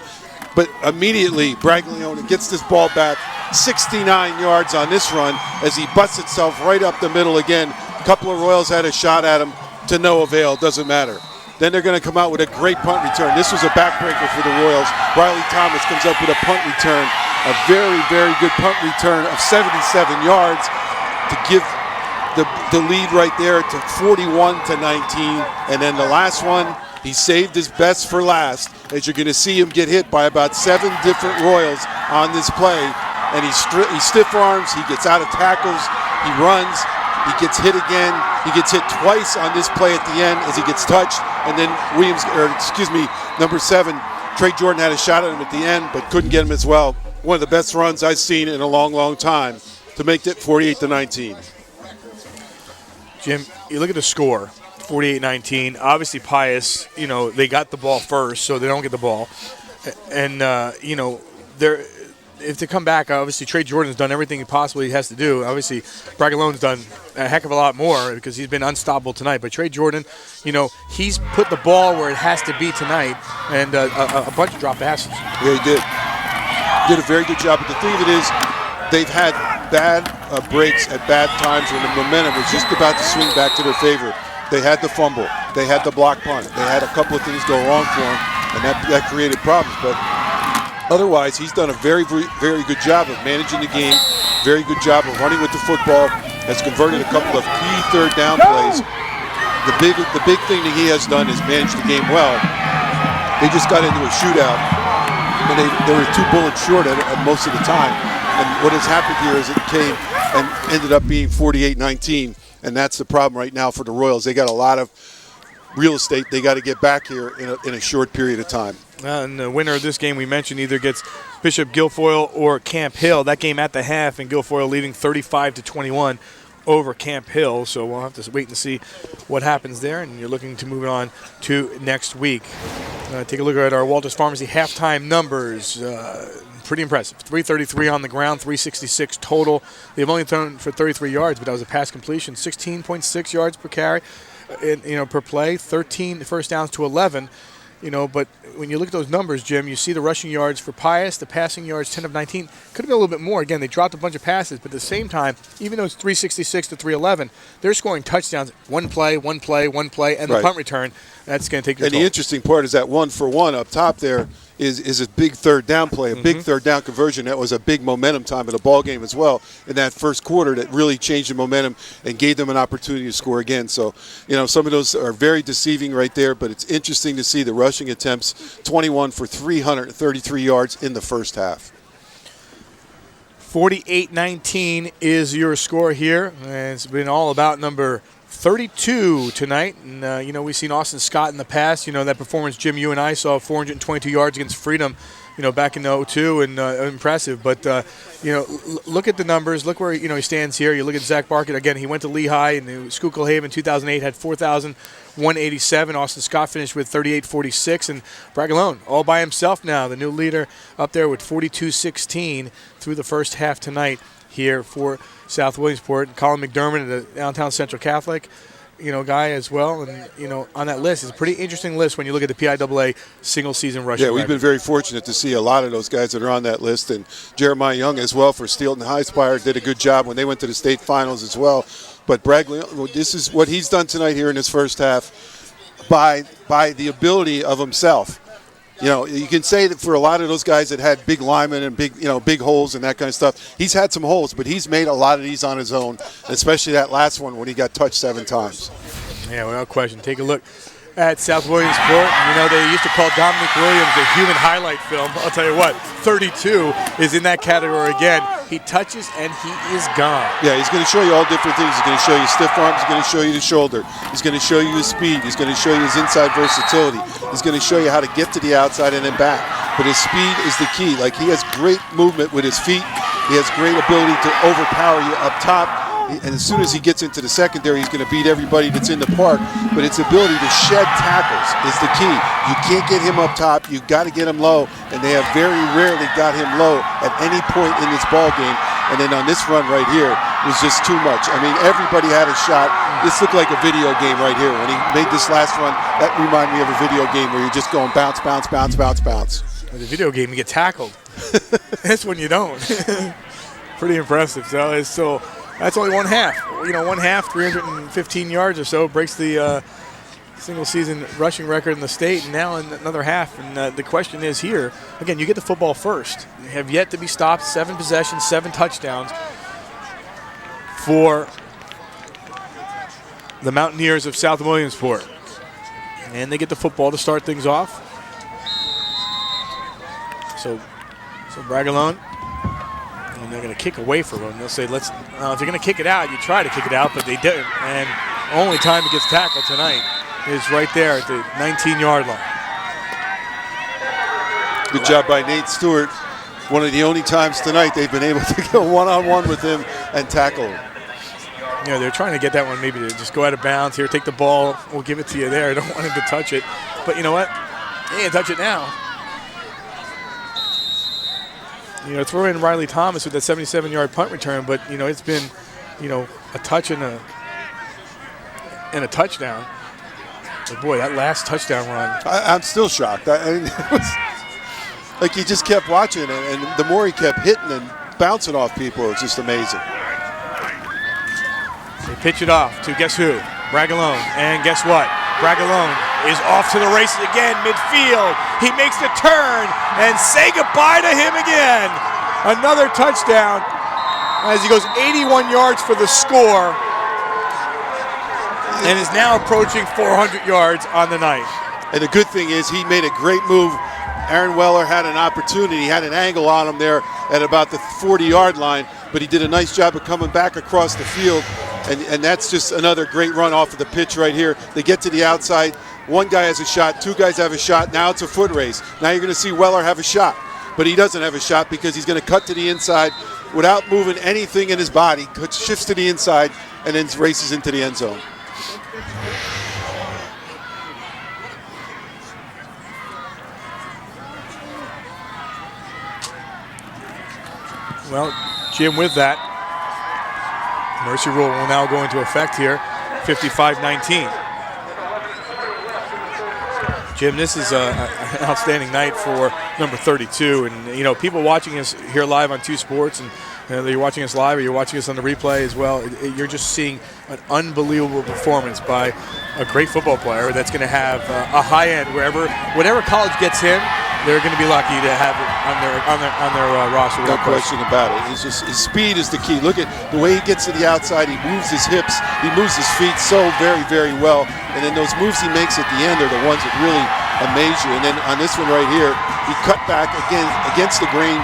But immediately, Braglione gets this ball back, 69 yards on this run as he busts itself right up the middle again. A couple of Royals had a shot at him to no avail, doesn't matter. Then they're going to come out with a great punt return. This was a backbreaker for the Royals. Riley Thomas comes up with a punt return, a very, very good punt return of 77 yards to give the lead right there to 41-19. And then the last one, he saved his best for last, as you're going to see him get hit by about 7 different Royals on this play. And he stiff arms, he gets out of tackles, he runs, he gets hit again. He gets hit twice on this play at the end as he gets touched. And then number 7, Trey Jordan had a shot at him at the end, but couldn't get him as well. One of the best runs I've seen in a long, long time to make it 48-19. Jim, you look at the score, 48-19. Obviously, Pius, they got the ball first, so they don't get the ball. And, if they come back, obviously Trey Jordan's done everything he possibly has to do. Obviously, Bragalone's done a heck of a lot more because he's been unstoppable tonight. But Trey Jordan, he's put the ball where it has to be tonight, and a bunch of drop passes. Yeah, he did. Did a very good job. But the thing of it is, they've had bad breaks at bad times when the momentum was just about to swing back to their favor. They had the fumble. They had the block punt. They had a couple of things go wrong for them, and that created problems. But otherwise, he's done a very, very good job of managing the game, very good job of running with the football, has converted a couple of key third down plays. The big thing that he has done is manage the game well. They just got into a shootout, and they were 2 bullets short at most of the time. And what has happened here is it came and ended up being 48-19, and that's the problem right now for the Royals. They got a lot of real estate they got to get back here in a short period of time. And the winner of this game we mentioned either gets Bishop Guilfoyle or Camp Hill. That game at the half, and Guilfoyle leading 35-21 over Camp Hill. So we'll have to wait and see what happens there. And you're looking to move on to next week. Take a look at our Walters Pharmacy halftime numbers. Pretty impressive. 333 on the ground, 366 total. They've only thrown for 33 yards, but that was a pass completion. 16.6 yards per carry, per play. 13 first downs to 11. But when you look at those numbers, Jim, you see the rushing yards for Pius, the passing yards, 10 of 19. Could have been a little bit more. Again, they dropped a bunch of passes, but at the same time, even though it's 366 to 311, they're scoring touchdowns. One play, and the punt return. That's going to take your toll. And the interesting part is that 1-for-1 up top there is a big third down play, a big third down conversion. That was a big momentum time in the ball game as well in that first quarter that really changed the momentum and gave them an opportunity to score again. So, some of those are very deceiving right there, but it's interesting to see the rushing attempts, 21 for 333 yards in the first half. 48-19 is your score here, and it's been all about number 32 tonight, and we've seen Austin Scott in the past. That performance, Jim, you and I saw 422 yards against Freedom, back in 2002, and impressive. But look at the numbers. Look where he stands here. You look at Zach Barkett again. He went to Lehigh and Schuylkill Haven 2008, had 4,187. Austin Scott finished with 38.46, and Bragalone all by himself now, the new leader up there with 42.16 through the first half tonight here for South Williamsport. Colin McDermott, the downtown Central Catholic, guy as well. And, on that list, it's a pretty interesting list when you look at the PIAA single season rushing. Yeah, we've been very fortunate to see a lot of those guys that are on that list. And Jeremiah Young as well for Steelton High Spire did a good job when they went to the state finals as well. But Bragley, this is what he's done tonight here in his first half by the ability of himself. You can say that for a lot of those guys that had big linemen and big holes and that kind of stuff, he's had some holes, but he's made a lot of these on his own, especially that last one when he got touched 7 times. Yeah, without question. Take a look at South Williamsport. They used to call Dominic Williams the human highlight film. I'll tell you what, 32 is in that category again. He touches and he is gone. Yeah, he's going to show you all different things. He's going to show you stiff arms. He's going to show you the shoulder. He's going to show you his speed. He's going to show you his inside versatility. He's going to show you how to get to the outside and then back. But his speed is the key. Like, he has great movement with his feet. He has great ability to overpower you up top. And as soon as he gets into the secondary, he's going to beat everybody that's in the park. But its ability to shed tackles is the key. You can't get him up top. You've got to get him low. And they have very rarely got him low at any point in this ball game. And then on this run right here was just too much. I mean, everybody had a shot. This looked like a video game right here. When he made this last run, that reminded me of a video game where you're just going bounce, bounce, bounce, bounce, bounce. With a video game, you get tackled. That's when you don't. Pretty impressive. So that's only one half. 315 yards or so, breaks the single season rushing record in the state, and now in another half. And the question is here, again, you get the football first. You have yet to be stopped, 7 possessions, 7 touchdowns for the Mountaineers of South Williamsport. And they get the football to start things off. So Bragalone. And they're going to kick away from him. They'll say, if you're going to kick it out, you try to kick it out, but they didn't. And only time it gets tackled tonight is right there at the 19-yard line. Good job by Nate Stewart. One of the only times tonight they've been able to go one-on-one with him and tackle him. You know, they're trying to get that one maybe to just go out of bounds. Here, take the ball. We'll give it to you there. I don't want him to touch it. But you know what? He can't touch it now. You know, throw in Riley Thomas with that 77-yard punt return, but, you know, it's been, you know, a touch and a touchdown. But boy, that last touchdown run. I'm still shocked. I mean, it was like he just kept watching it, and the more he kept hitting and bouncing off people, it was just amazing. They pitch it off to guess who? Bragalone. And guess what? Bragalone is off to the races again, midfield. He makes the turn, and say goodbye to him again. Another touchdown as he goes 81 yards for the score and is now approaching 400 yards on the night. And the good thing is he made a great move. Aaron Weller had an opportunity. He had an angle on him there at about the 40-yard line, but he did a nice job of coming back across the field. And that's just another great run off of the pitch right here. They get to the outside. One guy has a shot. Two guys have a shot. Now it's a foot race. Now you're going to see Weller have a shot. But he doesn't have a shot because he's going to cut to the inside without moving anything in his body. Shifts to the inside and then races into the end zone. Well, Jim, with that, mercy rule will now go into effect here, 55-19. Jim, this is an outstanding night for number 32, and you know, people watching us here live on 2 Sports, and you're watching us live or you're watching us on the replay as well, you're just seeing an unbelievable performance by a great football player that's going to have a high end whatever college gets him. They're going to be lucky to have it on their roster. No question about it. His speed is the key. Look at the way he gets to the outside. He moves his hips. He moves his feet so very, very well. And then those moves he makes at the end are the ones that really amaze you. And then on this one right here, he cut back again against the grain,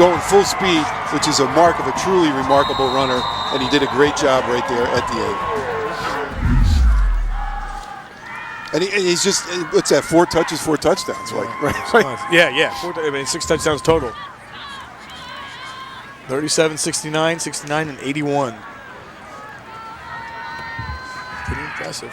going full speed, which is a mark of a truly remarkable runner. And he did a great job right there at the end. And he's just, what's that, 4 touches, 4 touchdowns? Right? Yeah. 6 touchdowns total. 37, 69, 69, and 81. Pretty impressive.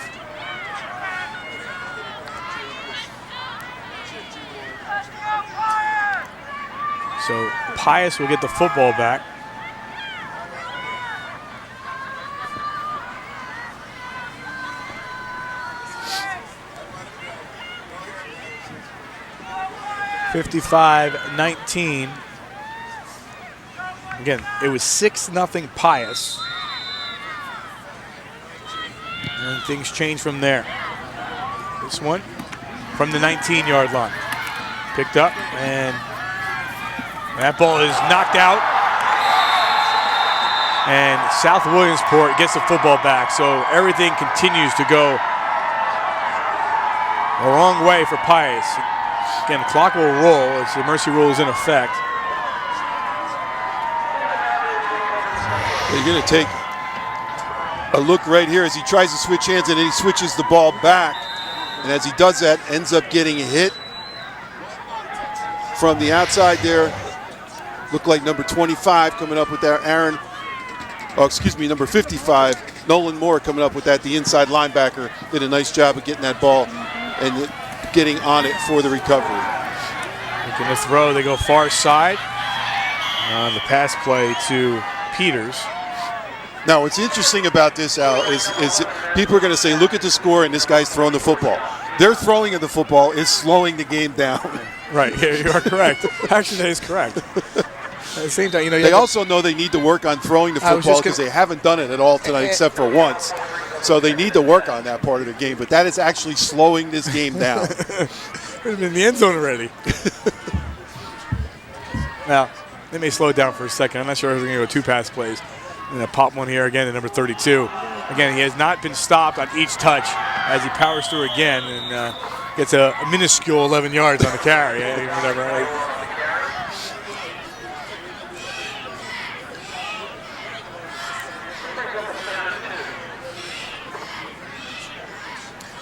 So Pius will get the football back. (55-19). Again, it was 6-0 Pius. And things change from there. This one from the 19-yard line. Picked up, and that ball is knocked out. And South Williamsport gets the football back, so everything continues to go the wrong way for Pius. Again, the clock will roll as the mercy rule is in effect. They're going to take a look right here as he tries to switch hands, and then he switches the ball back. And as he does that, ends up getting hit from the outside there. Looked like number 25 coming up with that, number 55, Nolan Moore coming up with that. The inside linebacker did a nice job of getting that ball and getting on it for the recovery. Looking to throw, they go far side on the pass play to Peters. Now, what's interesting about this, Al, is people are going to say, look at the score and this guy's throwing the football. Their throwing of the football is slowing the game down. Right, yeah, you are correct. Actually, that is correct. At the same time, they also know they need to work on throwing the football because they haven't done it at all tonight except for once. So they need to work on that part of the game, but that is actually slowing this game down. We've been in the end zone already. Now, they may slow it down for a second. I'm not sure if they're going to go 2 pass plays. And then pop one here again at number 32. Again, he has not been stopped on each touch as he powers through again and gets a minuscule 11 yards on the carry. Whatever.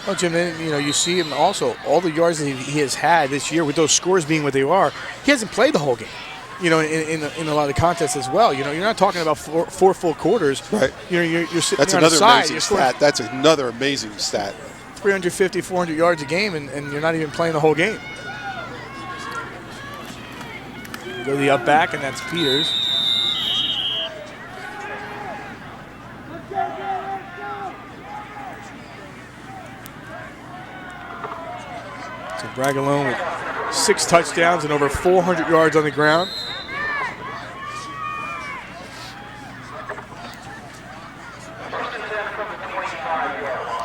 Well, Jim, you see him also, all the yards that he has had this year with those scores being what they are, he hasn't played the whole game. you know, in a lot of contests as well. You know, you're not talking about four full quarters. Right. You're sitting That's there on the another side. amazing stat. That's another amazing stat. 350, 400 yards a game, and you're not even playing the whole game. Go to the up back, and that's Pius. So Bragalone with 6 touchdowns and over 400 yards on the ground.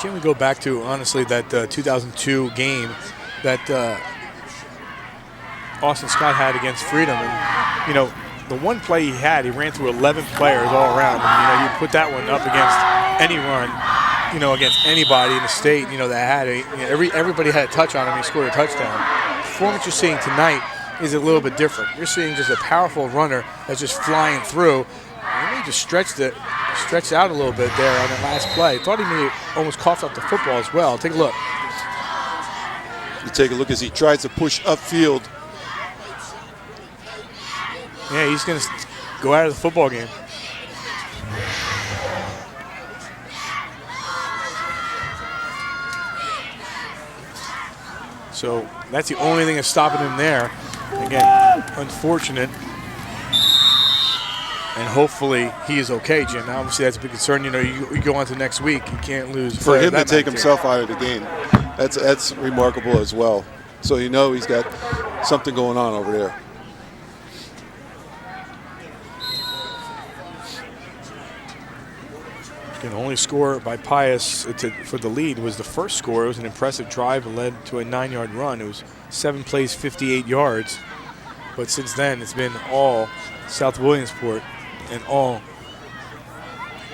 Can we go back to, honestly, that 2002 game that Austin Scott had against Freedom? And, you know, the one play he had, he ran through 11 players all around. And, you know, you put that one up against any run, you know, against anybody in the state, you know, that had a, you know, everybody had a touch on him. He scored a touchdown. The performance you're seeing tonight is a little bit different. You're seeing just a powerful runner that's just flying through. And he just stretched out a little bit there on that last play. Thought he may almost coughed up the football as well. Take a look. You take a look as he tries to push upfield. Yeah, he's going to go out of the football game. So that's the only thing that's stopping him there. Again, unfortunate. And hopefully he is okay, Jim. Now, obviously, that's a big concern. You know, you go on to next week, you can't lose. For him to take himself out of the game, that's remarkable as well. So you know he's got something going on over there. The only score by Pius for the lead was the first score. It was an impressive drive and led to a 9-yard run. It was 7 plays, 58 yards. But since then, it's been all South Williamsport and all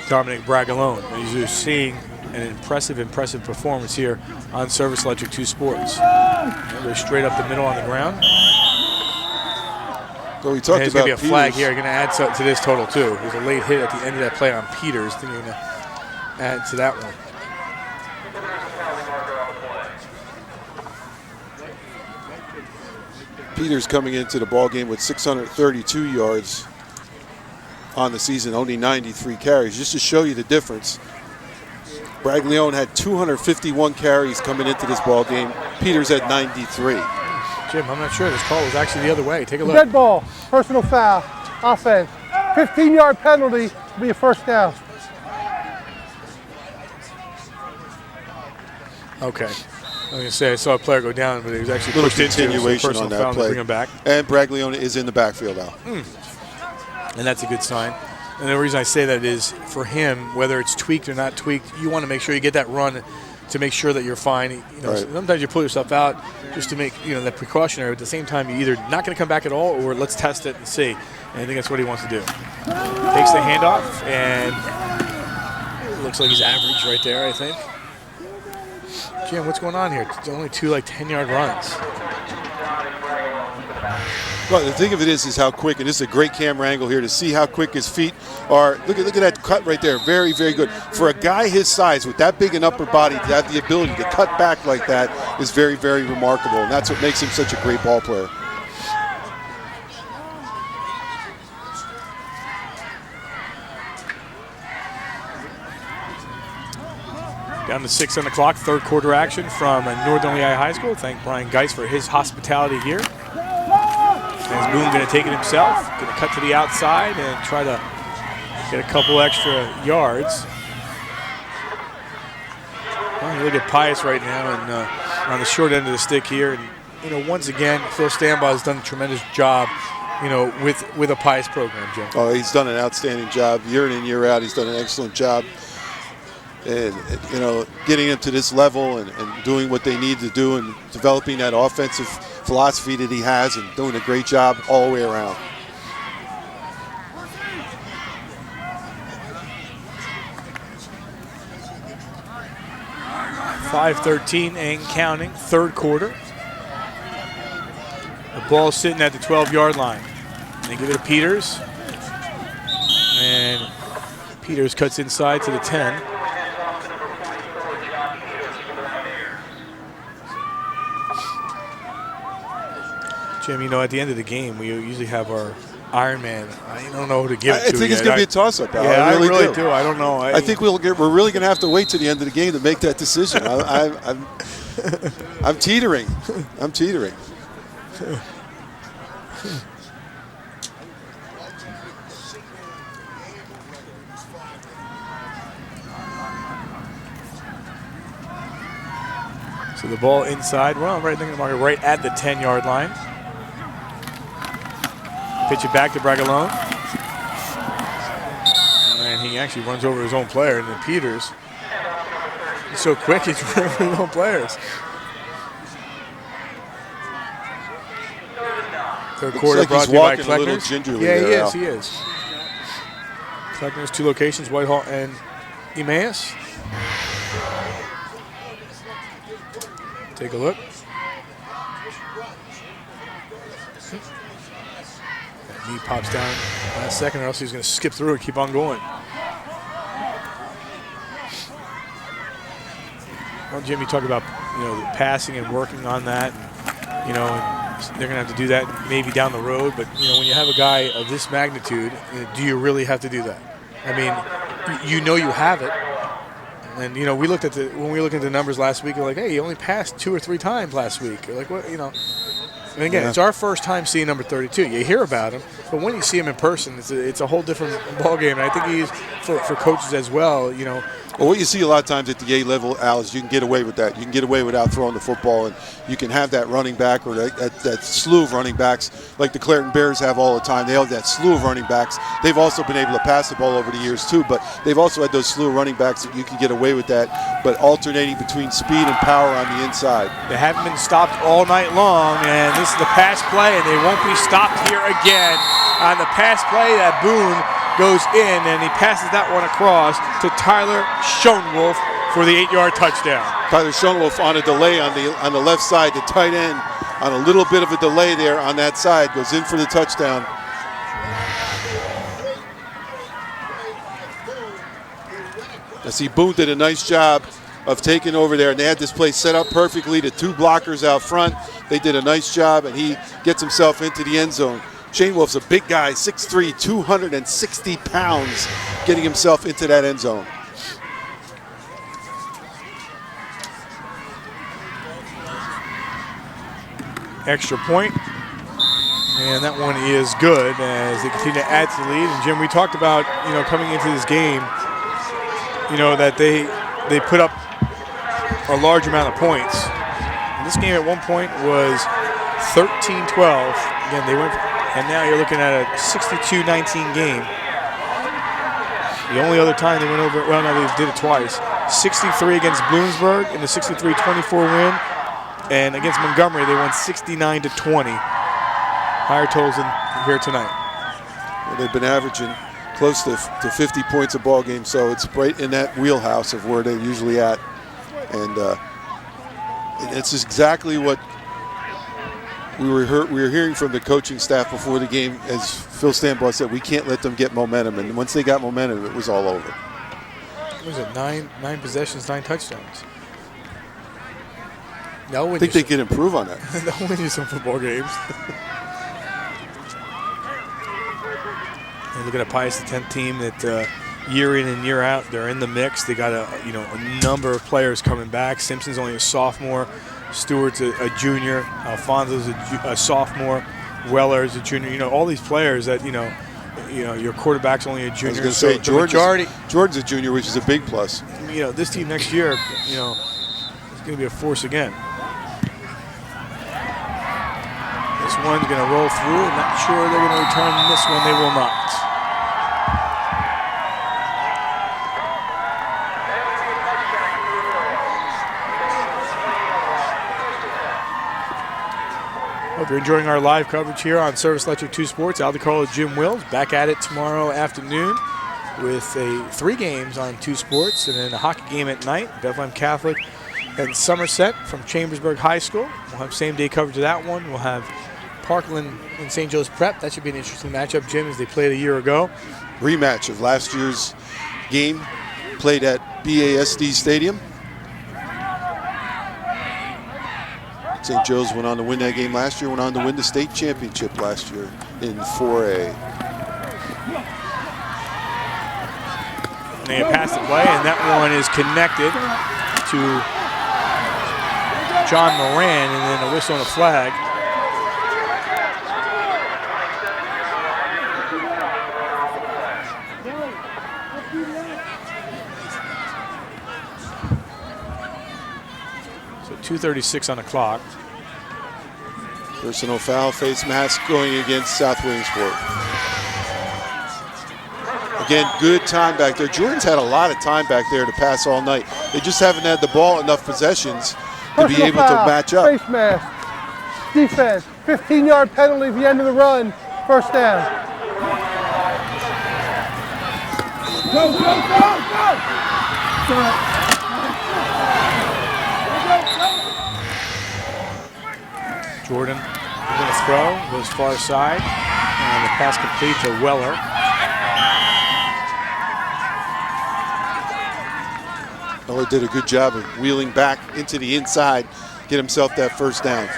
Dominic Bragalone. And you're seeing an impressive performance here on Service Electric 2 Sports. They're straight up the middle on the ground. So we talked there's about going to be a flag here. You're going to add to this total, too. There's a late hit at the end of that play on Peters. Then you're going to add to that one. Peters coming into the ball game with 632 yards on the season, only 93 carries. Just to show you the difference, Bragalone had 251 carries coming into this ball game. Peters had 93. Jim, I'm not sure. This call was actually the other way. Take a look. Dead ball, personal foul, offense. 15-yard penalty will be a first down. Okay. I was going to say, I saw a player go down, but he was actually Little pushed into continuation on that play. Bring him back. And Bragalone is in the backfield now. And that's a good sign. And the reason I say that is for him, whether it's tweaked or not tweaked, you want to make sure you get that run to make sure that you're fine. You know, right. Sometimes you pull yourself out just to make, you know, that precautionary. But at the same time, you're either not going to come back at all or let's test it and see. And I think that's what he wants to do. Takes the handoff, and it looks like he's average right there, I think. Jim, what's going on here? It's only 2 10-yard runs. Well, the thing of it is how quick, and this is a great camera angle here to see how quick his feet are. Look at that cut right there. Very, very good. For a guy his size with that big an upper body, to have the ability to cut back like that is very, very remarkable, and that's what makes him such a great ball player. Down to 6 on the clock, third quarter action from Northern Lehigh High School. Thank Brian Geis for his hospitality here. As Boone going to take it himself, going to cut to the outside and try to get a couple extra yards. Well, you look at Pius right now and on the short end of the stick here. And, you know, once again, Phil Stambaugh has done a tremendous job, you know, with a Pius program, Jim. Oh, he's done an outstanding job. Year in and year out, he's done an excellent job. And, you know, getting them to this level and doing what they need to do and developing that offensive philosophy that he has and doing a great job all the way around. .5:13 and counting, third quarter. The ball sitting at the 12-yard line. They give it to Peters. And Peters cuts inside to the 10. Jim, you know, at the end of the game, we usually have our Iron Man. I don't know who to give it to. I think it's going to be a toss-up, Al. Yeah, I really do. I don't know. I think we're really going to have to wait to the end of the game to make that decision. I'm teetering. I'm teetering. So the ball inside. Well, right thinking about it, right at the 10-yard line. Pitch it back to Bragalone. And he actually runs over his own player. And then Peters, he's so quick, he's running over his own players. Third quarter like brought he's to you by walking a little Kleckner's. gingerly Yeah, there, he is. Kleckner's 2 locations, Whitehall and Emmaus. Take a look. That knee pops down last second, or else he's going to skip through and keep on going. Well, Jim, you talk about, you know, the passing and working on that, and, you know, and they're going to have to do that maybe down the road. But, you know, when you have a guy of this magnitude, do you really have to do that? I mean, you know you have it. And, you know, when we looked at the numbers last week, we're like, hey, he only passed 2 or 3 times last week. Like, what, you know. And again, it's our first time seeing number 32. You hear about him, but when you see him in person, it's a whole different ballgame. And I think he's, for coaches as well, you know. Well, what you see a lot of times at the A level, Al, is you can get away with that. You can get away without throwing the football, and you can have that running back or that slew of running backs like the Clareton Bears have all the time. They have that slew of running backs. They've also been able to pass the ball over the years too, but they've also had those slew of running backs that you can get away with that, but alternating between speed and power on the inside. They haven't been stopped all night long, and this is the pass play, and they won't be stopped here again. On the pass play, that Boone goes in, and he passes that one across to Tyler Schoenwolf for the 8-yard touchdown. Tyler Schoenwolf on a delay on the left side, the tight end on a little bit of a delay there on that side, goes in for the touchdown. I see Boone did a nice job of taking over there, and they had this play set up perfectly. The 2 blockers out front, they did a nice job, and he gets himself into the end zone. Shane Wolf's a big guy, 6'3", 260 pounds, getting himself into that end zone. Extra point, and that one is good as they continue to add to the lead. And Jim, we talked about, you know, coming into this game, you know, that they put up a large amount of points. And this game at one point was 13-12. Again, they went. And now you're looking at a 62-19 game. The only other time they went over, well, no, they did it twice. 63 against Bloomsburg in the 63-24 win. And against Montgomery, they won 69-20. Higher totals in here tonight. Well, they've been averaging close to 50 points a ball game, so it's right in that wheelhouse of where they're usually at. And it's exactly what we were hearing from the coaching staff before the game. As Phil Stanbaugh said, we can't let them get momentum, and once they got momentum, it was all over. What was it, 9 possessions, 9 touchdowns? I think they can improve on that. They'll win you some football games. And look at a Pius, the 10th team that year in and year out, they're in the mix. They got a number of players coming back. Simpson's only a sophomore. Stewart's a junior, Alfonso's a sophomore, Weller's a junior. You know, all these players that, you know, your quarterback's only a junior. I was going to say, Jordan's a junior, which is a big plus. You know, this team next year, you know, is going to be a force again. This one's going to roll through. I'm not sure they're going to return this one. They will not. Hope you're enjoying our live coverage here on Service Electric 2 Sports. Al DiCarlo, Jim Wills, back at it tomorrow afternoon with 3 games on 2 Sports and then a hockey game at night. Bethlehem Catholic and Somerset from Chambersburg High School. We'll have same-day coverage of that one. We'll have Parkland and St. Joe's Prep. That should be an interesting matchup, Jim, as they played a year ago. Rematch of last year's game played at BASD Stadium. St. Joe's went on to win that game last year, went on to win the state championship last year in 4A. And they pass the play, and that one is connected to John Moran, and then a whistle and a flag. So 2:36 on the clock. Personal foul, face mask going against South Williamsport. Again, good time back there. Jordan's had a lot of time back there to pass all night. They just haven't had the ball enough possessions to be able to match up. Face mask. Defense. 15-yard penalty at the end of the run. First down. Go, go, go, go! Jordan going to throw, goes far side, and the pass complete to Weller. Weller did a good job of wheeling back into the inside, get himself that first down.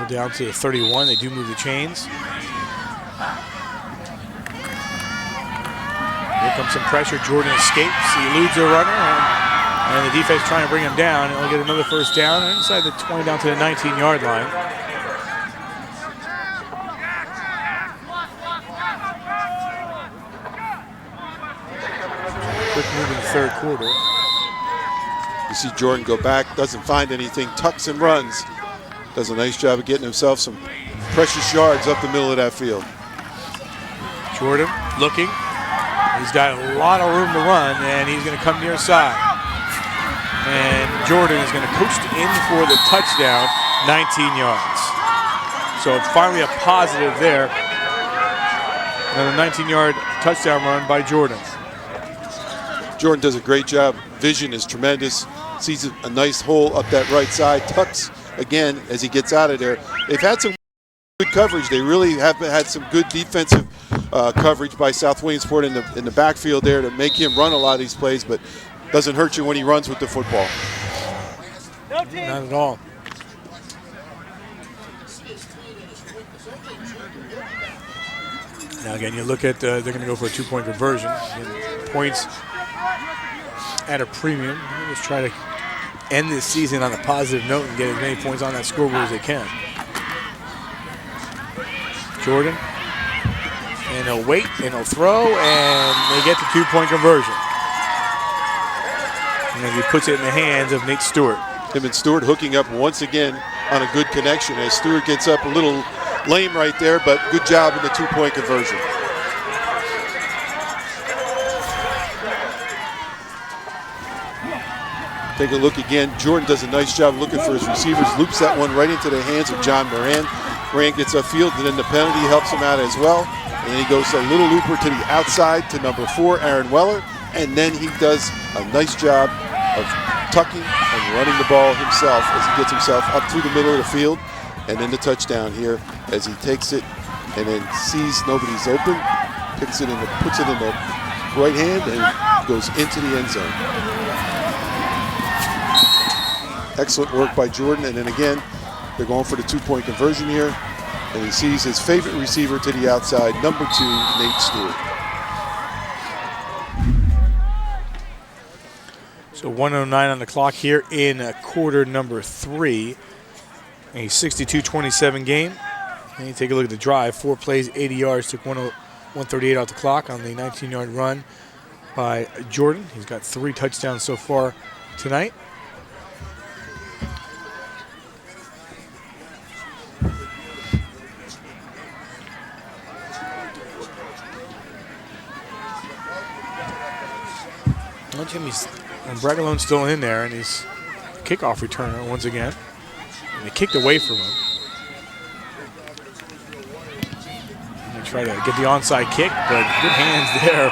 Down to the 31, they do move the chains. Here comes some pressure, Jordan escapes, he eludes a runner, and the defense trying to bring him down, and he'll get another first down inside the 20 down to the 19-yard line. Quick move in the third quarter. You see Jordan go back, doesn't find anything, tucks and runs. Does a nice job of getting himself some precious yards up the middle of that field. Jordan looking. He's got a lot of room to run, and he's going to come near side. And Jordan is going to coast in for the touchdown, 19 yards. So finally a positive there. And a 19-yard touchdown run by Jordan. Jordan does a great job. Vision is tremendous. Sees a nice hole up that right side, tucks again as he gets out of there. They've had some good coverage. They really have had some good defensive coverage by South Williamsport in the backfield there to make him run a lot of these plays, but doesn't hurt you when he runs with the football. Not at all. Now again, you look at, they're going to go for a two-point conversion. And points at a premium. They'll just try to end this season on a positive note and get as many points on that scoreboard as they can. Jordan, and he'll wait, and he'll throw, and they get the two-point conversion. And then he puts it in the hands of Nate Stewart. Him and Stewart hooking up once again on a good connection as Stewart gets up a little lame right there, but good job in the two-point conversion. Take a look again. Jordan does a nice job looking for his receivers, loops that one right into the hands of John Moran. Moran gets upfield, and then the penalty helps him out as well. And then he goes a little looper to the outside to number 4, Aaron Weller. And then he does a nice job of tucking and running the ball himself as he gets himself up through the middle of the field. And then the touchdown here as he takes it and then sees nobody's open, puts it in the right hand and goes into the end zone. Excellent work by Jordan, and then again, they're going for the two-point conversion here, and he sees his favorite receiver to the outside, number 2, Nate Stewart. So 1:09 on the clock here in quarter number 3. A 62-27 game. And you take a look at the drive. 4 plays, 80 yards, took 138 off the clock on the 19-yard run by Jordan. He's got 3 touchdowns so far tonight. Well, Jimmy's Bregalone's still in there, and he's a kickoff returner once again. And they kicked away from him. And they try to get the onside kick, but good hands there.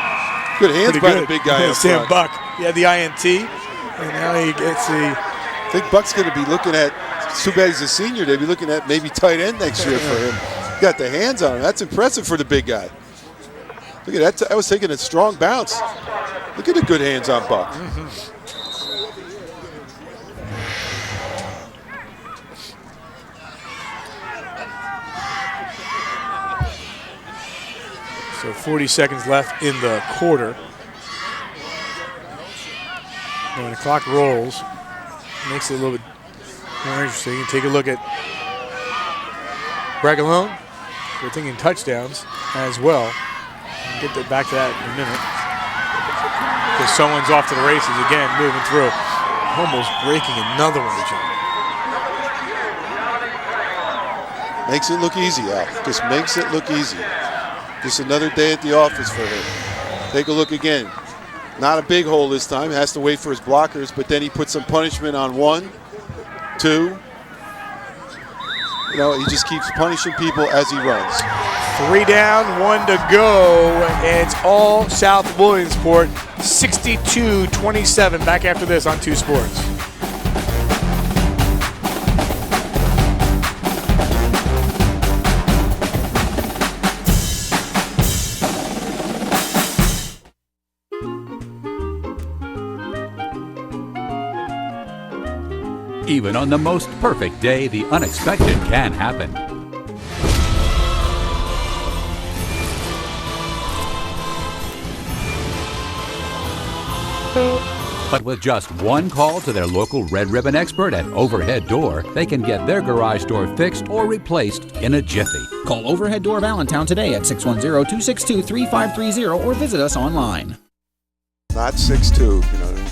Good hands by the big guy up Sam front. Buck. He had the INT, and now he gets the think Buck's going to be looking at, it's too bad he's a senior, they'll be looking at maybe tight end next year for him. Got the hands on him. That's impressive for the big guy. Look at that. I was taking a strong bounce. Look at the good hands on Buck. So 40 seconds left in the quarter. When the clock rolls, it makes it a little bit more interesting. You take a look at Bragalone. We're thinking touchdowns as well. We'll get back to that in a minute. Because someone's off to the races again, moving through. Almost breaking another one, Jim. Makes it look easy, Al. Just makes it look easy. Just another day at the office for him. Take a look again. Not a big hole this time. Has to wait for his blockers, but then he puts some punishment on 1, 2. You know, he just keeps punishing people as he runs. 3 down, 1 to go, and it's all South Williamsport, 62-27. Back after this on 2 Sports. Even on the most perfect day, the unexpected can happen. But with just one call to their local Red Ribbon expert at Overhead Door, they can get their garage door fixed or replaced in a jiffy. Call Overhead Door of Allentown today at 610-262-3530 or visit us online. Not 6'2", you know what I mean?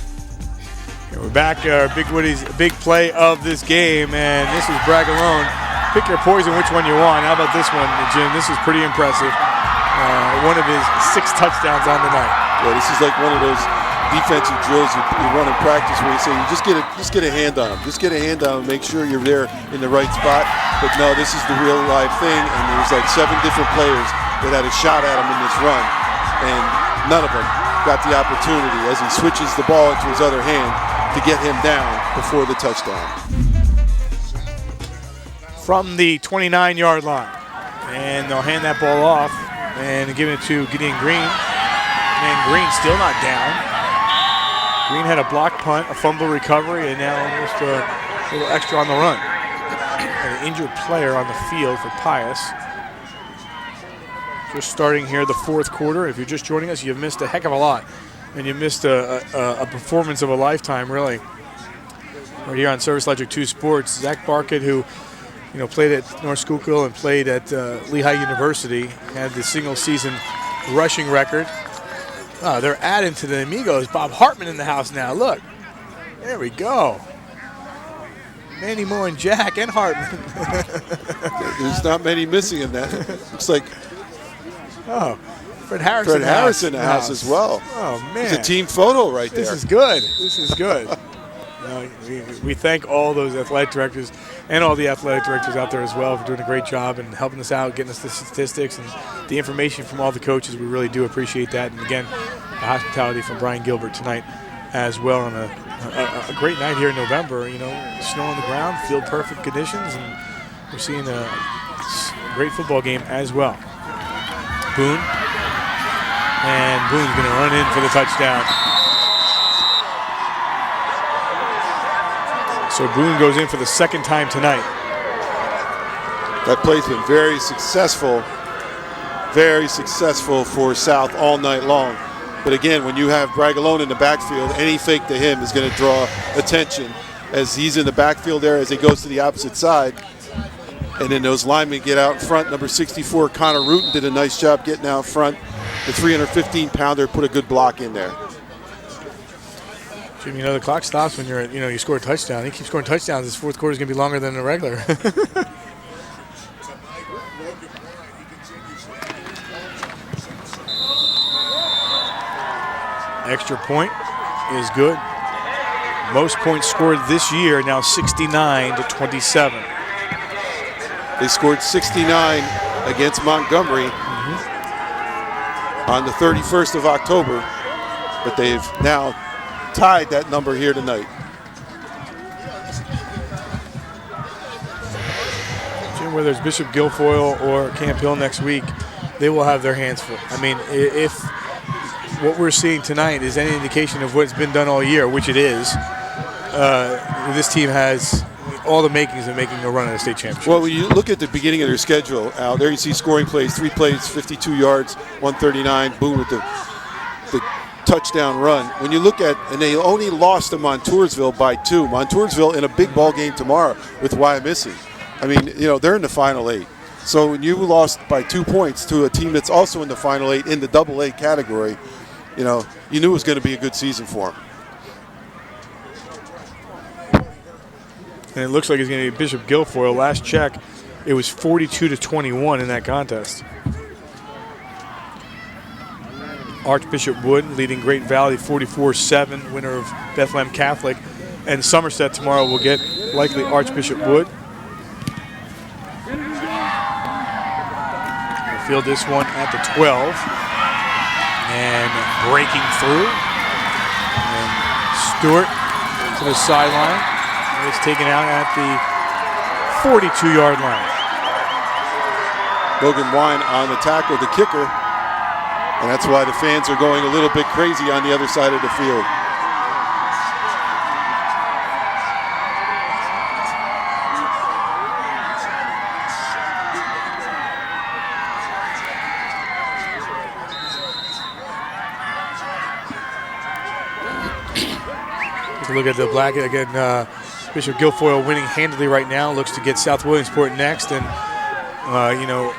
We're back, Big Woody's big play of this game, and this is Bragalone. Pick your poison, which one you want. How about this one, Jim? This is pretty impressive. One of his 6 touchdowns on the night. Yeah, this is like one of those defensive drills you run in practice where you say you just get a hand on him. Just get a hand on him, make sure you're there in the right spot. But no, this is the real live thing, and there's like 7 different players that had a shot at him in this run, and none of them got the opportunity as he switches the ball into his other hand to get him down before the touchdown. From the 29-yard line. And they'll hand that ball off and give it to Gideon Green. And Green still not down. Green had a block punt, a fumble recovery, and now almost a little extra on the run. And an injured player on the field for Pius. Just starting here the 4th quarter. If you're just joining us, you've missed a heck of a lot. And you missed a performance of a lifetime, really. Right here on Service Electric 2 Sports. Zach Barkett, who played at North Schuylkill and played at Lehigh University, had the single-season rushing record. Oh, they're adding to the Amigos. Bob Hartman in the house now. Look, there we go. Manny Moore and Jack and Hartman. There's not many missing in that. Looks like Fred Harrison in the house as well. Oh, man. It's a team photo right there. This is good. This is good. We thank all those athletic directors and all the athletic directors out there as well for doing a great job and helping us out, getting us the statistics and the information from all the coaches. We really do appreciate that. And again, the hospitality from Brian Gilbert tonight as well on a great night here in November. Snow on the ground, field perfect conditions, and we're seeing a great football game as well. Boone. And Boone's going to run in for the touchdown. So Boone goes in for the 2nd time tonight. That play's been very successful for South all night long. But again, when you have Bragalone in the backfield, any fake to him is going to draw attention as he's in the backfield there as he goes to the opposite side. And then those linemen get out in front. Number 64, Connor Rutan, did a nice job getting out front. The 315-pounder put a good block in there. Jim, the clock stops when you score a touchdown. He keeps scoring touchdowns. This 4th quarter is going to be longer than the regular. Extra point is good. Most points scored this year, now 69-27. They scored 69 against Montgomery on the 31st of October, but they've now tied that number here tonight. whether it's Bishop Guilfoyle or Camp Hill next week, they will have their hands full. I mean, if what we're seeing tonight is any indication of what's been done all year, which it is, this team has all the makings of making a run at a state championship. Well, when you look at the beginning of their schedule, Al, there you see scoring plays, 3 plays, 52 yards, 139, boom with the touchdown run. When you look at, and they only lost to Montoursville by 2. Montoursville in a big ball game tomorrow with Wyomissing. I mean, you know, they're in the Final 8. So when you lost by 2 points to a team that's also in the Final 8 in the AA category, you know, you knew it was going to be a good season for them. And it looks like it's going to be Bishop Guilfoyle. Last check, it was 42-21 in that contest. Archbishop Wood leading Great Valley 44-7, winner of Bethlehem Catholic. And Somerset tomorrow will get likely Archbishop Wood. We'll field this one at the 12. And breaking through. And Stewart to the sideline. It's taken out at the 42-yard line. Logan Wine on the tackle, the kicker, and that's why the fans are going a little bit crazy on the other side of the field. Take a look at the black again. Bishop Guilfoyle winning handily right now. Looks to get South Williamsport next, and you know,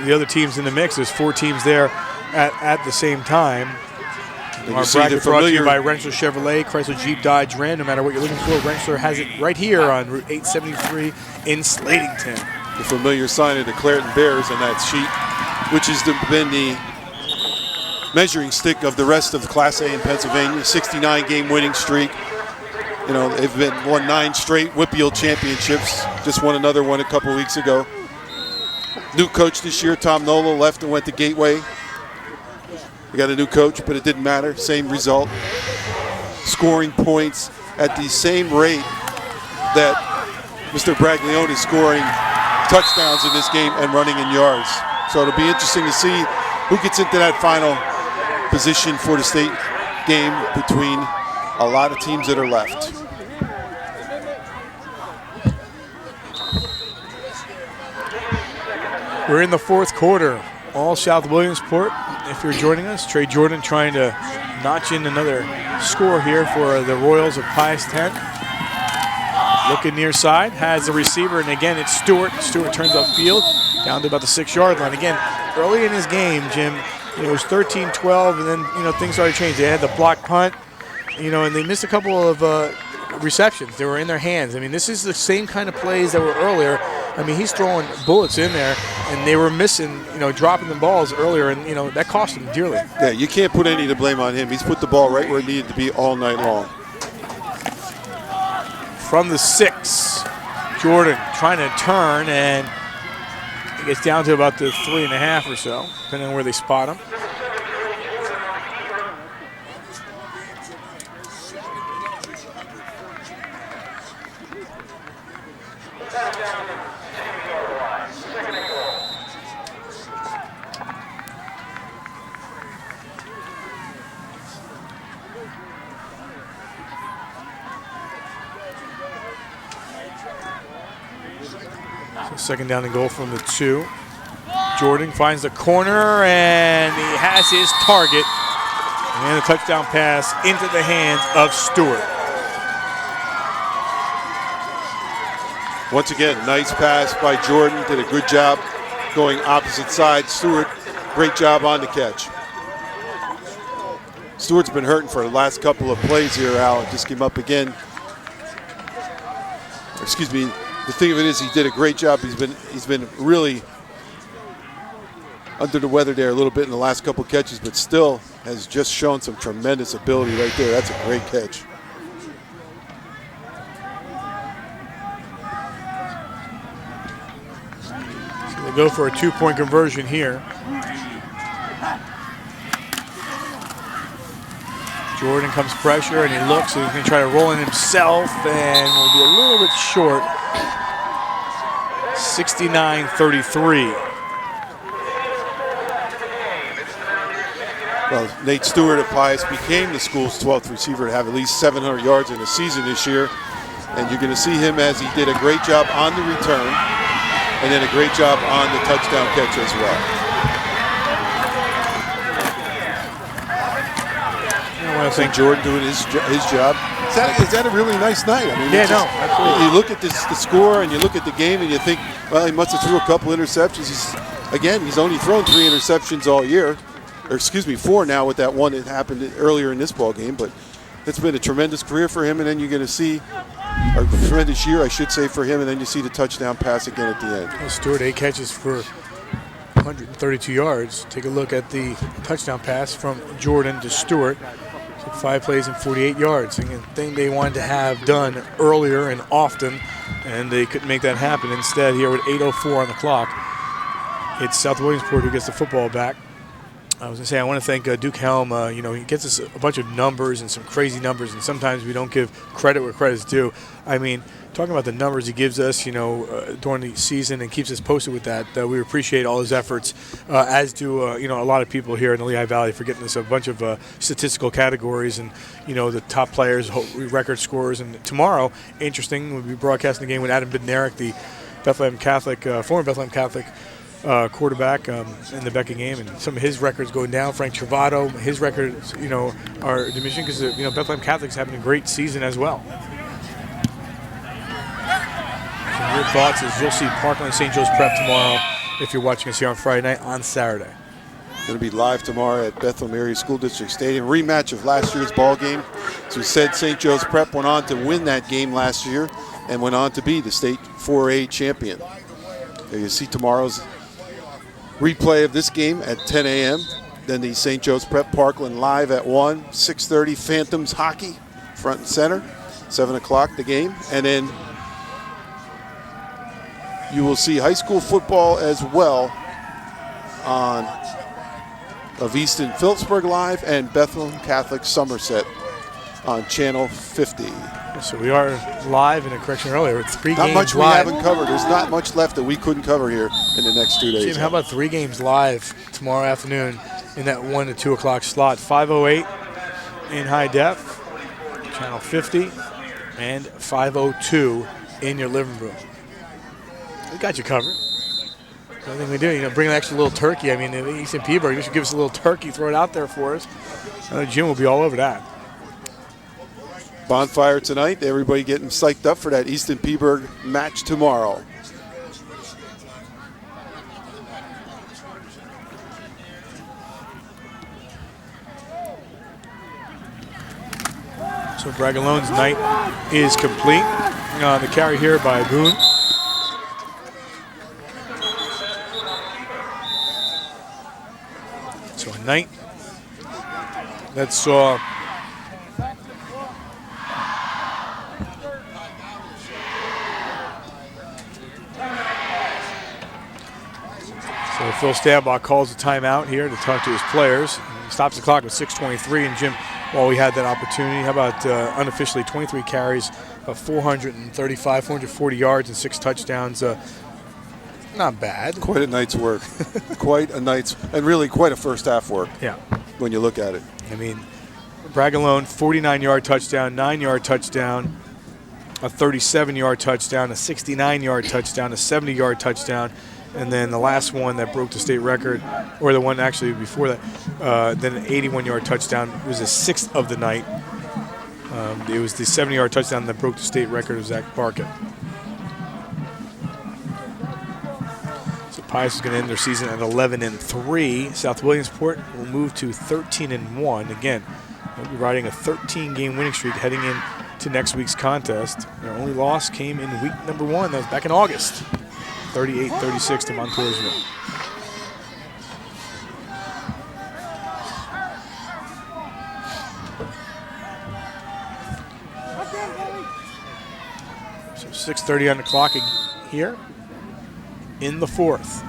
the other teams in the mix. There's 4 teams there at the same time. Our bracket brought to you by Rensselaer Chevrolet, Chrysler Jeep Dodge Ram. No matter what you're looking for, Rensselaer has it right here on Route 873 in Slatington. The familiar sign of the Clareton Bears on that sheet, which has been the measuring stick of the rest of Class A in Pennsylvania. 69-game winning streak. You know, they've won 9 straight Whippeal championships. Just won another one a couple weeks ago. New coach this year, Tom Nola, left and went to Gateway. We got a new coach, but it didn't matter. Same result. Scoring points at the same rate that Mr. Braglione is scoring touchdowns in this game and running in yards. So it'll be interesting to see who gets into that final position for the state game between a lot of teams that are left. We're in the 4th quarter. All South Williamsport. If you're joining us, Trey Jordan trying to notch in another score here for the Royals of Pius 10. Looking near side, has the receiver, and again it's Stewart. Stewart turns upfield down to about the 6-yard line. Again, early in his game, Jim, it was 13-12, and then things started to change. They had the block punt, and they missed a couple of receptions. They were in their hands. I mean, this is the same kind of plays that were earlier. I mean, he's throwing bullets in there, and they were missing, dropping the balls earlier, and, that cost him dearly. Yeah, you can't put any of the blame on him. He's put the ball right where it needed to be all night long. From the 6, Jordan trying to turn, and he gets down to about the 3.5 or so, depending on where they spot him. Second down and goal from the 2. Jordan finds the corner, and he has his target. And a touchdown pass into the hands of Stewart. Once again, nice pass by Jordan. Did a good job going opposite side. Stewart, great job on the catch. Stewart's been hurting for the last couple of plays here, Al. It just came up again. Excuse me. The thing of it is, he did a great job. He's been really under the weather there a little bit in the last couple catches, but still has just shown some tremendous ability right there. That's a great catch. So they go for a 2-point conversion here. Jordan comes pressure, and he looks, and he's going to try to roll in himself, and will be a little bit short. 69-33. Well, Nate Stewart of Pius became the school's 12th receiver to have at least 700 yards in a season this year. And you're going to see him as he did a great job on the return and then a great job on the touchdown catch as well. I want to thank Jordan doing his job. Is that a really nice night? I mean, yeah, no, absolutely. You look at the score and you look at the game and you think, well, he must have threw a couple interceptions. He's only thrown 3 interceptions all year. Or excuse me, 4 now with that one that happened earlier in this ball game. But it's been a tremendous career for him, and then you're going to see a tremendous year, I should say, for him, and then you see the touchdown pass again at the end. Well, Stewart, 8 catches for 132 yards. Take a look at the touchdown pass from Jordan to Stewart. 5 plays and 48 yards. Again, thing they wanted to have done earlier and often, and they couldn't make that happen. Instead, here with 8:04 on the clock, it's South Williamsport who gets the football back. I was going to say, I want to thank Duke Helm. He gets us a bunch of numbers and some crazy numbers, and sometimes we don't give credit where credit's due. I mean, talking about the numbers he gives us, during the season and keeps us posted with that, we appreciate all his efforts, as do, a lot of people here in the Lehigh Valley for getting us a bunch of statistical categories and, the top players, record scorers. And tomorrow, interesting, we'll be broadcasting the game with Adam Bednarik, the Bethlehem Catholic, former Bethlehem Catholic quarterback in the Becker game, and some of his records going down. Frank Travato, his records, are diminishing because Bethlehem Catholic's having a great season as well. Some your thoughts as you'll see Parkland St. Joe's Prep tomorrow if you're watching us here on Friday night on Saturday. Going to be live tomorrow at Bethlehem Area School District Stadium. Rematch of last year's ball game. As we said, St. Joe's Prep went on to win that game last year and went on to be the state 4A champion. There you see tomorrow's replay of this game at 10 a.m. Then the St. Joe's Prep Parkland live at 1, 6:30 Phantoms hockey, front and center, 7 o'clock the game. And then you will see high school football as well on of Easton Phillipsburg live and Bethlehem Catholic Somerset on Channel 50. So we are live in a correction earlier. It's 3 games live. Not much we haven't covered. There's not much left that we couldn't cover here in the next 2 days. Jim, how about 3 games live tomorrow afternoon in that 1 to 2 o'clock slot? 5:08 in high def, Channel 50, and 5:02 in your living room. We got you covered. I think we do. Bring an extra little turkey. I mean, Easton Peaburg, you should give us a little turkey, throw it out there for us. Jim will be all over that. Bonfire tonight. Everybody getting psyched up for that Easton Peaburg match tomorrow. So Bragalone's night is complete. The carry here by Boone. So a night that saw Phil Stabach calls a timeout here to talk to his players. He stops the clock with 6:23, and Jim, while we had that opportunity, how about unofficially 23 carries, 440 yards and 6 touchdowns. Not bad. Quite a night's work. And really quite a first half work. Yeah. When you look at it. I mean, Bragalone, 49-yard touchdown, 9-yard touchdown, a 37-yard touchdown, a 69-yard touchdown, a 70-yard touchdown. And then the last one that broke the state record, or the one actually before that, then an 81-yard touchdown. It was the 6th of the night. It was the 70-yard touchdown that broke the state record of Zach Barkett. So Pius is going to end their season at 11-3. South Williamsport will move to 13-1. Again, they'll be riding a 13-game winning streak heading into next week's contest. Their only loss came in week number 1. That was back in August. 38-36 to Montoursville. So 6:30 on the clock here in the 4th.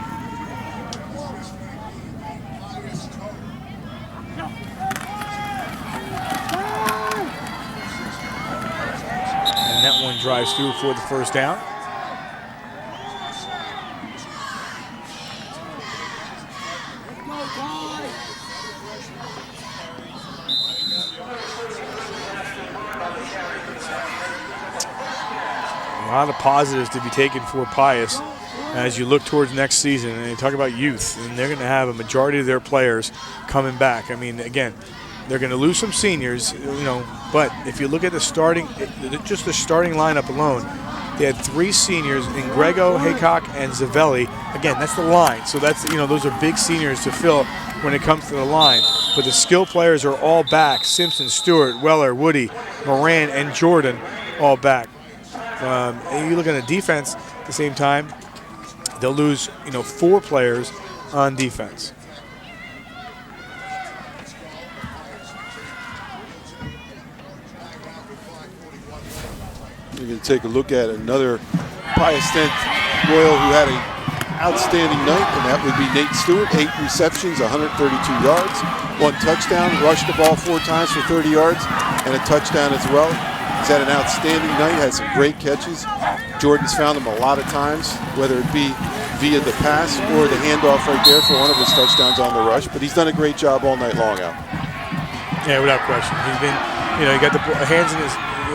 And that one drives through for the first down. A lot of positives to be taken for Pius as you look towards next season. And you talk about youth, and they're going to have a majority of their players coming back. I mean, again, they're going to lose some seniors, but if you look at the starting lineup alone, they had 3 seniors in Grego, Haycock, and Zavelli. Again, that's the line. So that's, those are big seniors to fill when it comes to the line. But the skill players are all back. Simpson, Stewart, Weller, Woody, Moran, and Jordan all back. And you look at the defense at the same time, they'll lose, 4 players on defense. We're going to take a look at another Pius 10th Royal who had an outstanding night, and that would be Nate Stewart. 8 receptions, 132 yards, 1 touchdown, rushed the ball 4 times for 30 yards, and a touchdown as well. He's had an outstanding night, had some great catches. Jordan's found him a lot of times, whether it be via the pass or the handoff right there for one of his touchdowns on the rush, but he's done a great job all night long out. Yeah, without question. He's been, he got the hands in his,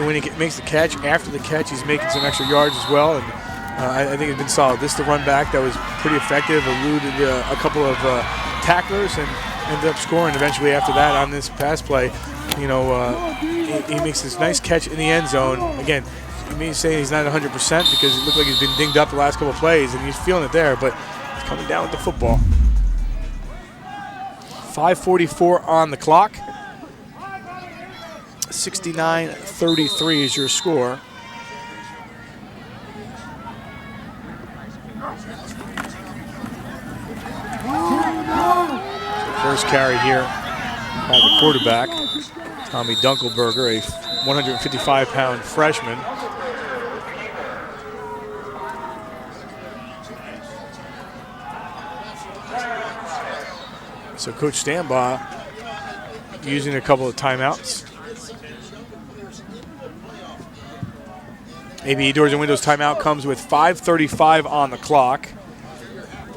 when he makes the catch, after the catch, he's making some extra yards as well, and I think it's been solid. This is the run back that was pretty effective, eluded a couple of tacklers, and ended up scoring eventually after that on this pass play. He makes this nice catch in the end zone. Again, you may say he's not 100% because it looked like he's been dinged up the last couple of plays, and he's feeling it there, but he's coming down with the football. 5:44 on the clock. 69-33 is your score. First carry here by the quarterback, Tommy Dunkelberger, a 155-pound freshman. So Coach Stambaugh using a couple of timeouts. ABE Doors and Windows timeout comes with 5:35 on the clock.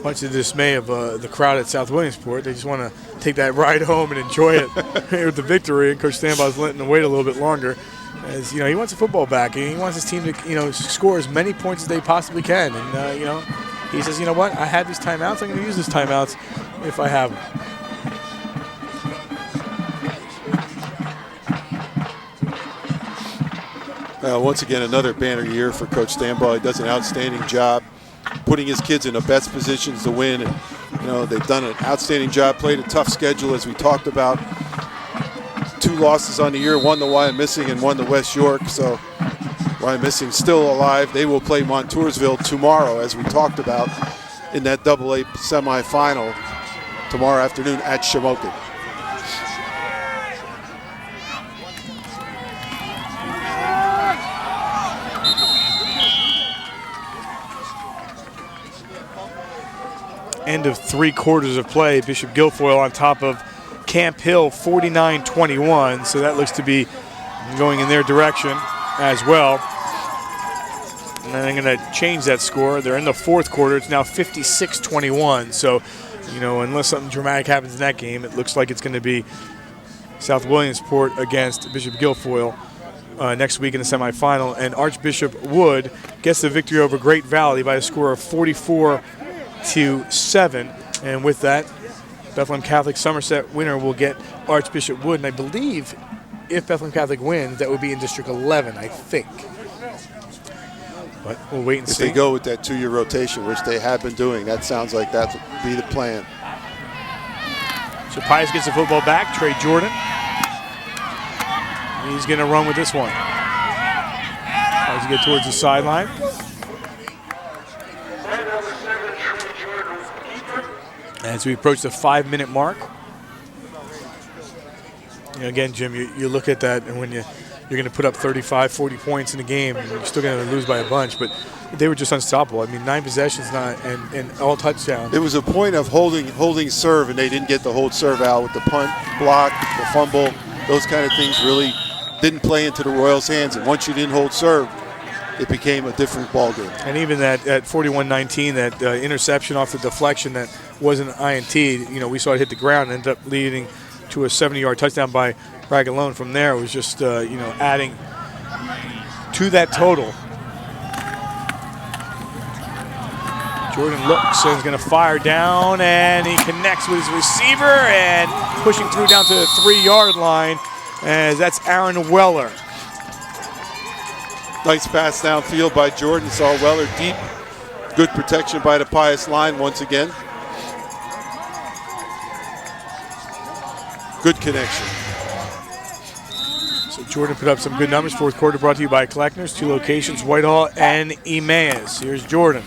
Much to the dismay of the crowd at South Williamsport. They just want to take that ride home and enjoy it with the victory. And Coach Stambaugh's letting them wait a little bit longer. As he wants the football back, and he wants his team to score as many points as they possibly can. And he says, you know what? I have these timeouts. I'm going to use these timeouts if I have them. Once again, another banner year for Coach Stambaugh. He does an outstanding job putting his kids in the best positions to win. And, they've done an outstanding job, played a tough schedule as we talked about. 2 losses on the year, 1 to Wyomissing and 1 to West York. So Wyomissing still alive. They will play Montoursville tomorrow, as we talked about, in that AA semifinal tomorrow afternoon at Shamokin. End of 3 quarters of play. Bishop Guilfoyle on top of Camp Hill, 49-21. So that looks to be going in their direction as well. And then I'm going to change that score. They're in the 4th quarter. It's now 56-21. So, unless something dramatic happens in that game, it looks like it's going to be South Williamsport against Bishop Guilfoyle next week in the semifinal. And Archbishop Wood gets the victory over Great Valley by a score of 44-7, and with that, Bethlehem Catholic Somerset winner will get Archbishop Wood, and I believe if Bethlehem Catholic wins, that would be in District 11, I think. But we'll wait and see. If they go with that 2-year rotation, which they have been doing, that sounds like that would be the plan. So Pius gets the football back. Trey Jordan. He's going to run with this one. As you get towards the sideline. As we approach the 5-minute mark. Again, Jim, you look at that, and when you're going to put up 35, 40 points in a game, and you're still going to lose by a bunch, but they were just unstoppable. I mean, 9 possessions and all touchdowns. It was a point of holding serve, and they didn't get the hold serve out with the punt, block, the fumble. Those kind of things really didn't play into the Royals' hands, and once you didn't hold serve, it became a different ball game. And even that at 41-19, that interception off the deflection that wasn't INT, we saw it hit the ground and ended up leading to a 70-yard touchdown by Bragalone. From there, it was just, adding to that total. Jordan looks and is going to fire down, and he connects with his receiver and pushing through down to the 3-yard line, as that's Aaron Weller. Nice pass downfield by Jordan. Saw Weller deep. Good protection by the Pius line once again. Good connection. So Jordan put up some good numbers. Fourth quarter brought to you by Kleckner's. 2 locations, Whitehall and Emmaus. Here's Jordan.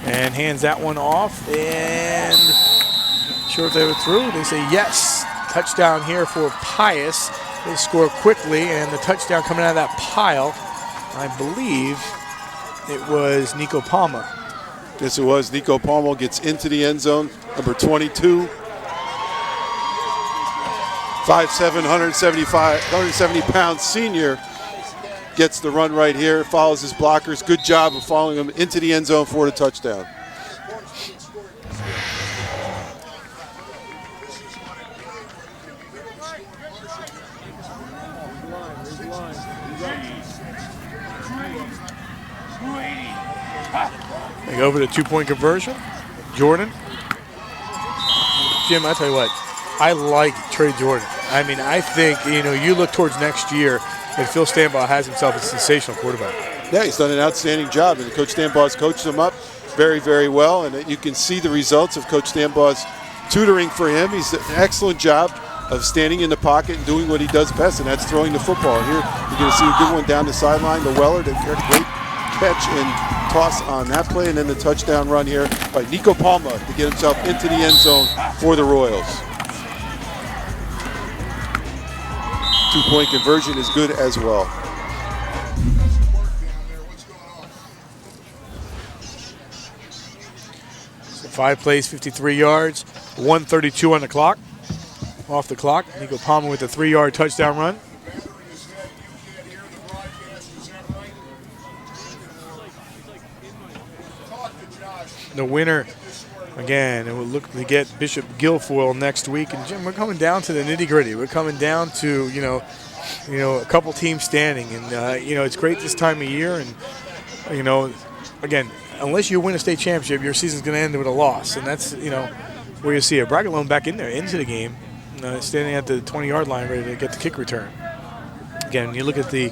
And hands that one off. And sure if they were through. They say yes. Touchdown here for Pius. They score quickly, and the touchdown coming out of that pile, I believe it was Nico Palma. Yes, it was. Nico Palma gets into the end zone. Number 22. 5'7", 170-pound senior gets the run right here, follows his blockers. Good job of following him into the end zone for the touchdown. They go over the 2-point conversion. Jordan. Jim, I tell you what, I like Trey Jordan. I mean, I think, you look towards next year, and Phil Stanbaugh has himself a sensational quarterback. Yeah, he's done an outstanding job, and Coach Stanbaugh's coached him up very, very well, and you can see the results of Coach Stanbaugh's tutoring for him. He's done an excellent job of standing in the pocket and doing what he does best, and that's throwing the football. Here, you're going to see a good one down the sideline to Weller. They got a great catch and toss on that play, and then the touchdown run here by Nico Palma to get himself into the end zone for the Royals. 2-point conversion is good as well. So 5 plays, 53 yards, 1:32 on the clock. Off the clock, Nico Palma with a 3-yard touchdown run. The winner, again, it will look to get Bishop Guilfoyle next week. And Jim, we're coming down to the nitty-gritty. We're coming down to a couple teams standing, and it's great this time of year. And again, unless you win a state championship, your season's going to end with a loss, and that's where you see it. Braggalone back in there into the game, standing at the 20-yard line, ready to get the kick return. Again, you look at the,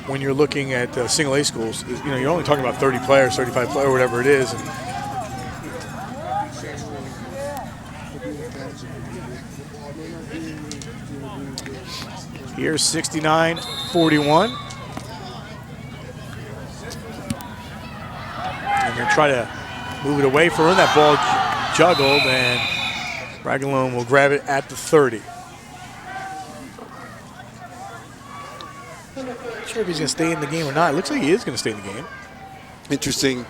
when you're looking at single A schools, you're only talking about 30 players, 35 players, whatever it is. And here's 69-41. And they're trying to move it away from him. That ball juggled, and Braggalone will grab it at the 30. Not sure if he's going to stay in the game or not. It looks like he is going to stay in the game. Interesting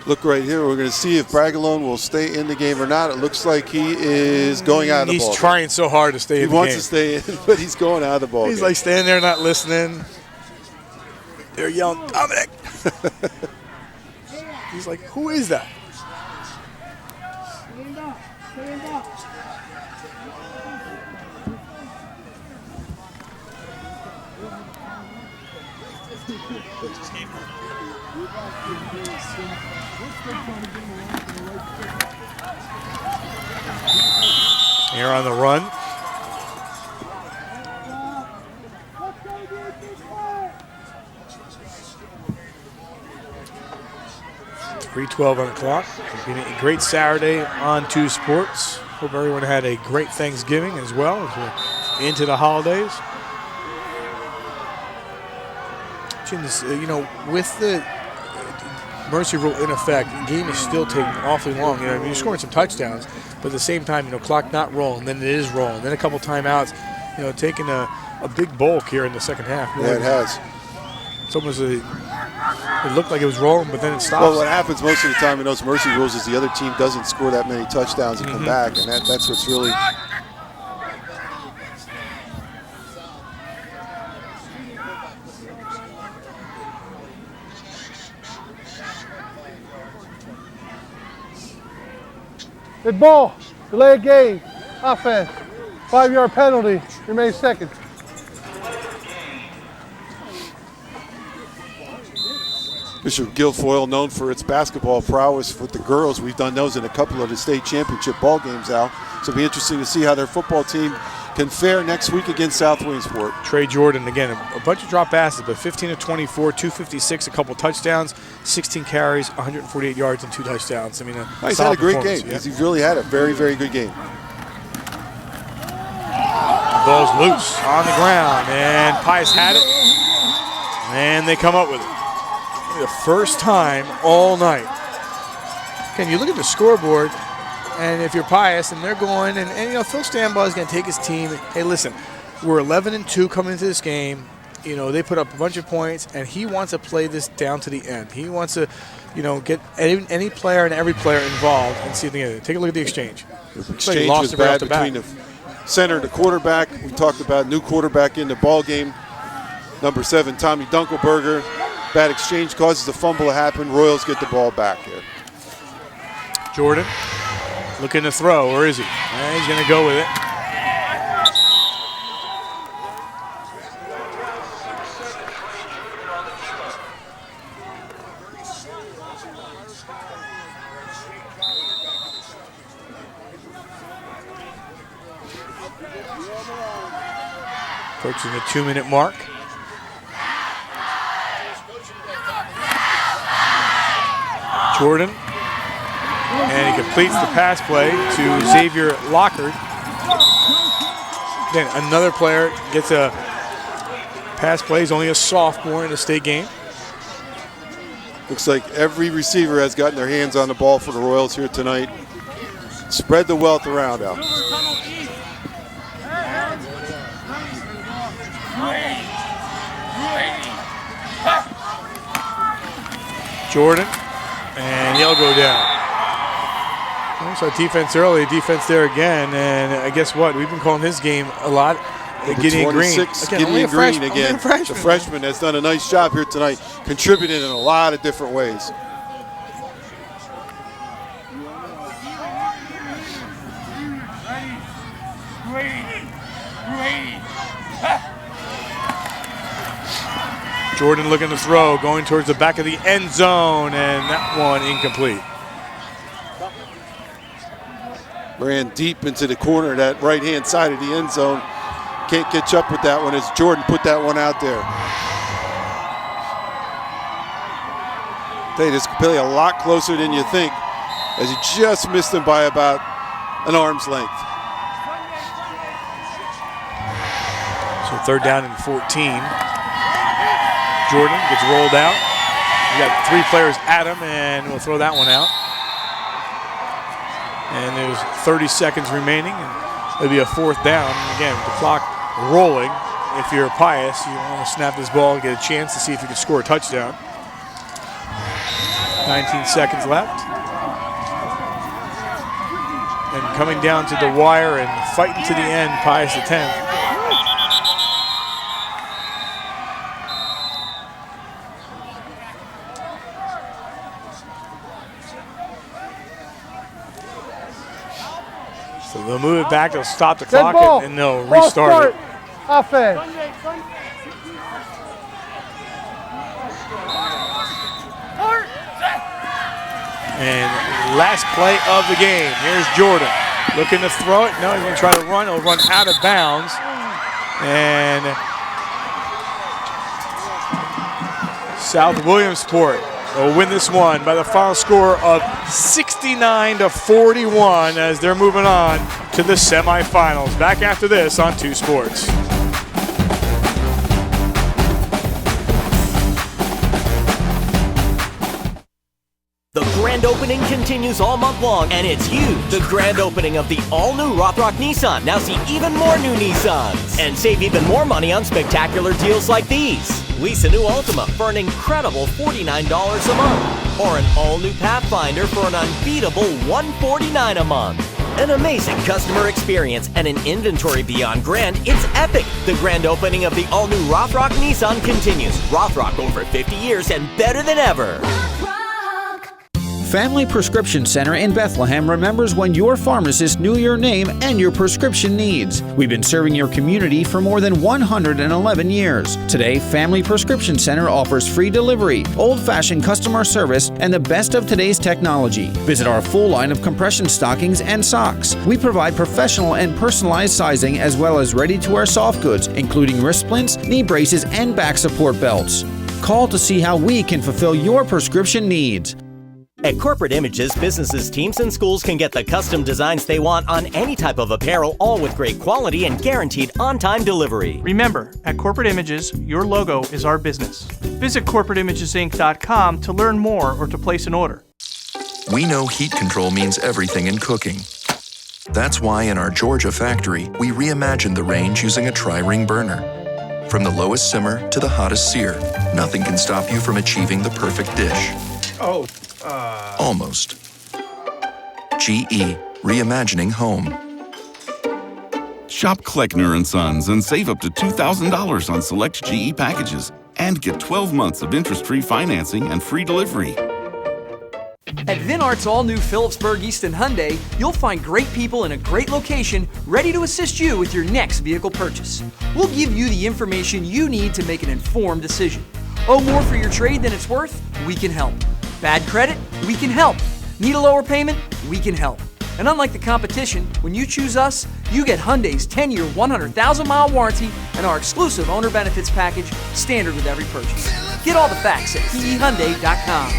look right here. We're going to see if Braggalone will stay in the game or not. It looks like he is going out of the ball. He's trying so hard to stay in the game. He wants to stay in, but he's going out of the ball. He's like standing there not listening. They're yelling, Dominic. He's like, who is that? Here on the run. .312 on the clock. It's been a great Saturday on 2 Sports. Hope everyone had a great Thanksgiving as well as we're into the holidays. With the mercy rule in effect, the game is still taking awfully long. You're scoring some touchdowns, but at the same time, clock not rolling, then it is rolling. Then a couple timeouts, taking a big bulk here in the second half. Yeah, it has. It's almost it looked like it was rolling, but then it stops. Well, what happens most of the time in those mercy rules is the other team doesn't score that many touchdowns and come back, and that's what's really. Good ball. Delay of game. Offense. 5-yard penalty. Remains seconds. Mr. Guilfoyle, known for its basketball prowess with the girls. We've done those in a couple of the state championship ball games, Al. So it'll be interesting to see how their football team can fare next week against South Williamsport. Trey Jordan, again, a bunch of drop passes, but 15 of 24, 256, a couple touchdowns, 16 carries, 148 yards, and 2 touchdowns. I mean, he's had a great game. Yeah. He's really had a very, very good game. Ball's loose on the ground, and Pius had it, and they come up with it. The first time all night. Again, you look at the scoreboard, and if you're Pius and they're going, and you know, Phil Stambaugh is going to take his team. Hey, listen, we're 11-2 coming into this game. You know, they put up a bunch of points, and he wants to play this down to the end. He wants to, you know, get any player and every player involved and see if they get it. Take a look at the exchange. The exchange was bad between the center and the quarterback. We talked about new quarterback in the ball game. Number 7, Tommy Dunkelberger. Bad exchange causes a fumble to happen. Royals get the ball back here. Jordan looking to throw. Where is he? He's going to go with it. Approaching the 2-minute mark. Jordan, and he completes the pass play to Xavier Lockhart. Then another player gets a pass play. He's only a sophomore in the state game. Looks like every receiver has gotten their hands on the ball for the Royals here tonight. Spread the wealth around, Al. Jordan, and he'll go down. So defense early, defense there again, and guess what? We've been calling his game a lot. Gideon Green. Gideon Green again. The freshman has done a nice job here tonight, contributing in a lot of different ways. Jordan looking to throw, going towards the back of the end zone, and that one incomplete. Ran deep into the corner of that right-hand side of the end zone. Can't catch up with that one as Jordan put that one out there. This could play a lot closer than you think, as he just missed him by about an arm's length. So 3rd down and 14. Jordan gets rolled out. We got 3 players at him, and we'll throw that one out. And there's 30 seconds remaining, and it'll be a 4th down. And again, the clock rolling. If you're Pius, you want to snap this ball and get a chance to see if you can score a touchdown. 19 seconds left. And coming down to the wire and fighting to the end, Pius the 10th. So they'll move it back, they'll stop the clock, and they'll restart it. Offense. And last play of the game. Here's Jordan looking to throw it. No, he's going to try to run. He'll run out of bounds. And South Williamsport will win this one by the final score of 69-41 as they're moving on to the semifinals. Back after this on 2 Sports. The grand opening continues all month long, and it's you. The grand opening of the all-new Rothrock Nissan. Now see even more new Nissans. And save even more money on spectacular deals like these. Lease a new Altima for an incredible $49 a month. Or an all-new Pathfinder for an unbeatable $149 a month. An amazing customer experience and an inventory beyond grand. It's epic. The grand opening of the all-new Rothrock Nissan continues. Rothrock over 50 years and better than ever. Family Prescription Center in Bethlehem remembers when your pharmacist knew your name and your prescription needs. We've been serving your community for more than 111 years. Today, Family Prescription Center offers free delivery, old-fashioned customer service, and the best of today's technology. Visit our full line of compression stockings and socks. We provide professional and personalized sizing as well as ready-to-wear soft goods, including wrist splints, knee braces, and back support belts. Call to see how we can fulfill your prescription needs. At Corporate Images, businesses, teams, and schools can get the custom designs they want on any type of apparel, all with great quality and guaranteed on-time delivery. Remember, at Corporate Images, your logo is our business. Visit corporateimagesinc.com to learn more or to place an order. We know heat control means everything in cooking. That's why in our Georgia factory, we reimagined the range using a tri-ring burner. From the lowest simmer to the hottest sear, nothing can stop you from achieving the perfect dish. Almost. GE, reimagining home. Shop Kleckner & Sons and save up to $2,000 on select GE packages and get 12 months of interest-free financing and free delivery. At Vinart's all-new Phillipsburg Easton Hyundai, you'll find great people in a great location ready to assist you with your next vehicle purchase. We'll give you the information you need to make an informed decision. Owe more for your trade than it's worth? We can help. Bad credit? We can help. Need a lower payment? We can help. And unlike the competition, when you choose us, you get Hyundai's 10-year, 100,000-mile warranty and our exclusive owner benefits package, standard with every purchase. Get all the facts at PEHyundai.com.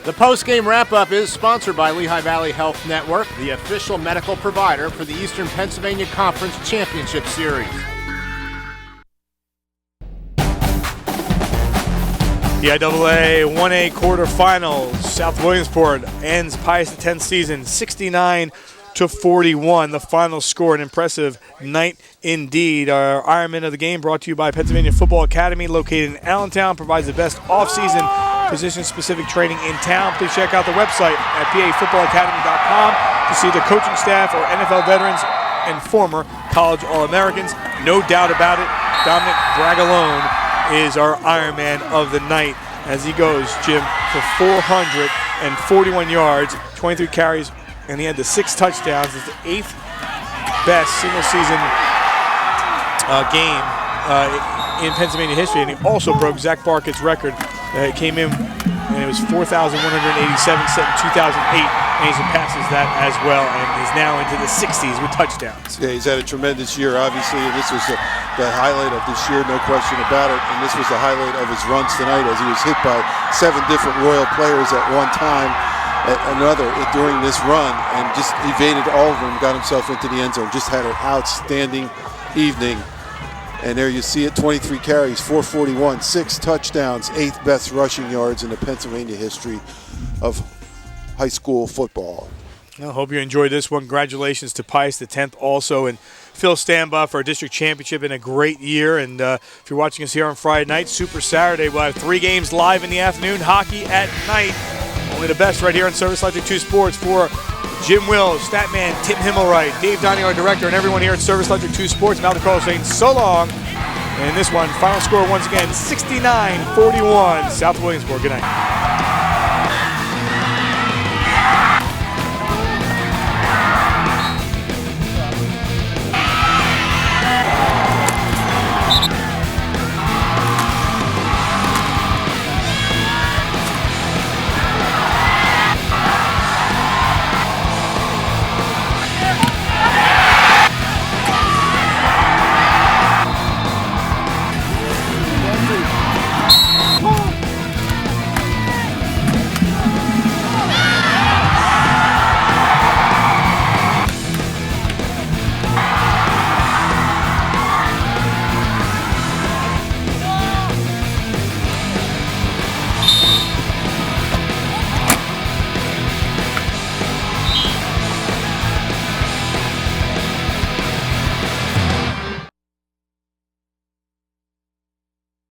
The post-game wrap-up is sponsored by Lehigh Valley Health Network, the official medical provider for the Eastern Pennsylvania Conference Championship Series. PIAA 1A quarterfinals. South Williamsport ends Pius X's season 69-41. The final score, an impressive night indeed. Our Ironman of the game brought to you by Pennsylvania Football Academy, located in Allentown, provides the best off-season position-specific training in town. Please check out the website at pafootballacademy.com to see the coaching staff or NFL veterans and former college All-Americans. No doubt about it, Dominic Bragalone is our Ironman of the night as he goes, Jim, for 441 yards, 23 carries, and he had the 6 touchdowns. It's the 8th best single-season game in Pennsylvania history, and he also broke Zach Barkett's record. It came in, and it was 4,187 set in 2008, and he surpasses that as well, and is now into the 60s with touchdowns. Yeah, he's had a tremendous year, obviously, and this was the highlight of this year, no question about it, and this was the highlight of his runs tonight as he was hit by 7 different Royal players at one time, another during this run, and just evaded all of them, got himself into the end zone, just had an outstanding evening. And there you see it, 23 carries, 441, 6 touchdowns, 8th best rushing yards in the Pennsylvania history of high school football. I hope you enjoyed this one. Congratulations to Pius X also, and Phil Stambaugh for our district championship in a great year. And if you're watching us here on Friday night, Super Saturday, we'll have 3 games live in the afternoon, hockey at night. Only the best right here on Service Electric 2 Sports for Jim Wills, Statman, Tim Himmelwright, Dave Donnie, our director, and everyone here at Service Electric 2 Sports. Mal DeCarlo saying so long. And in this one, final score once again, 69-41, South Williamsport. Good night.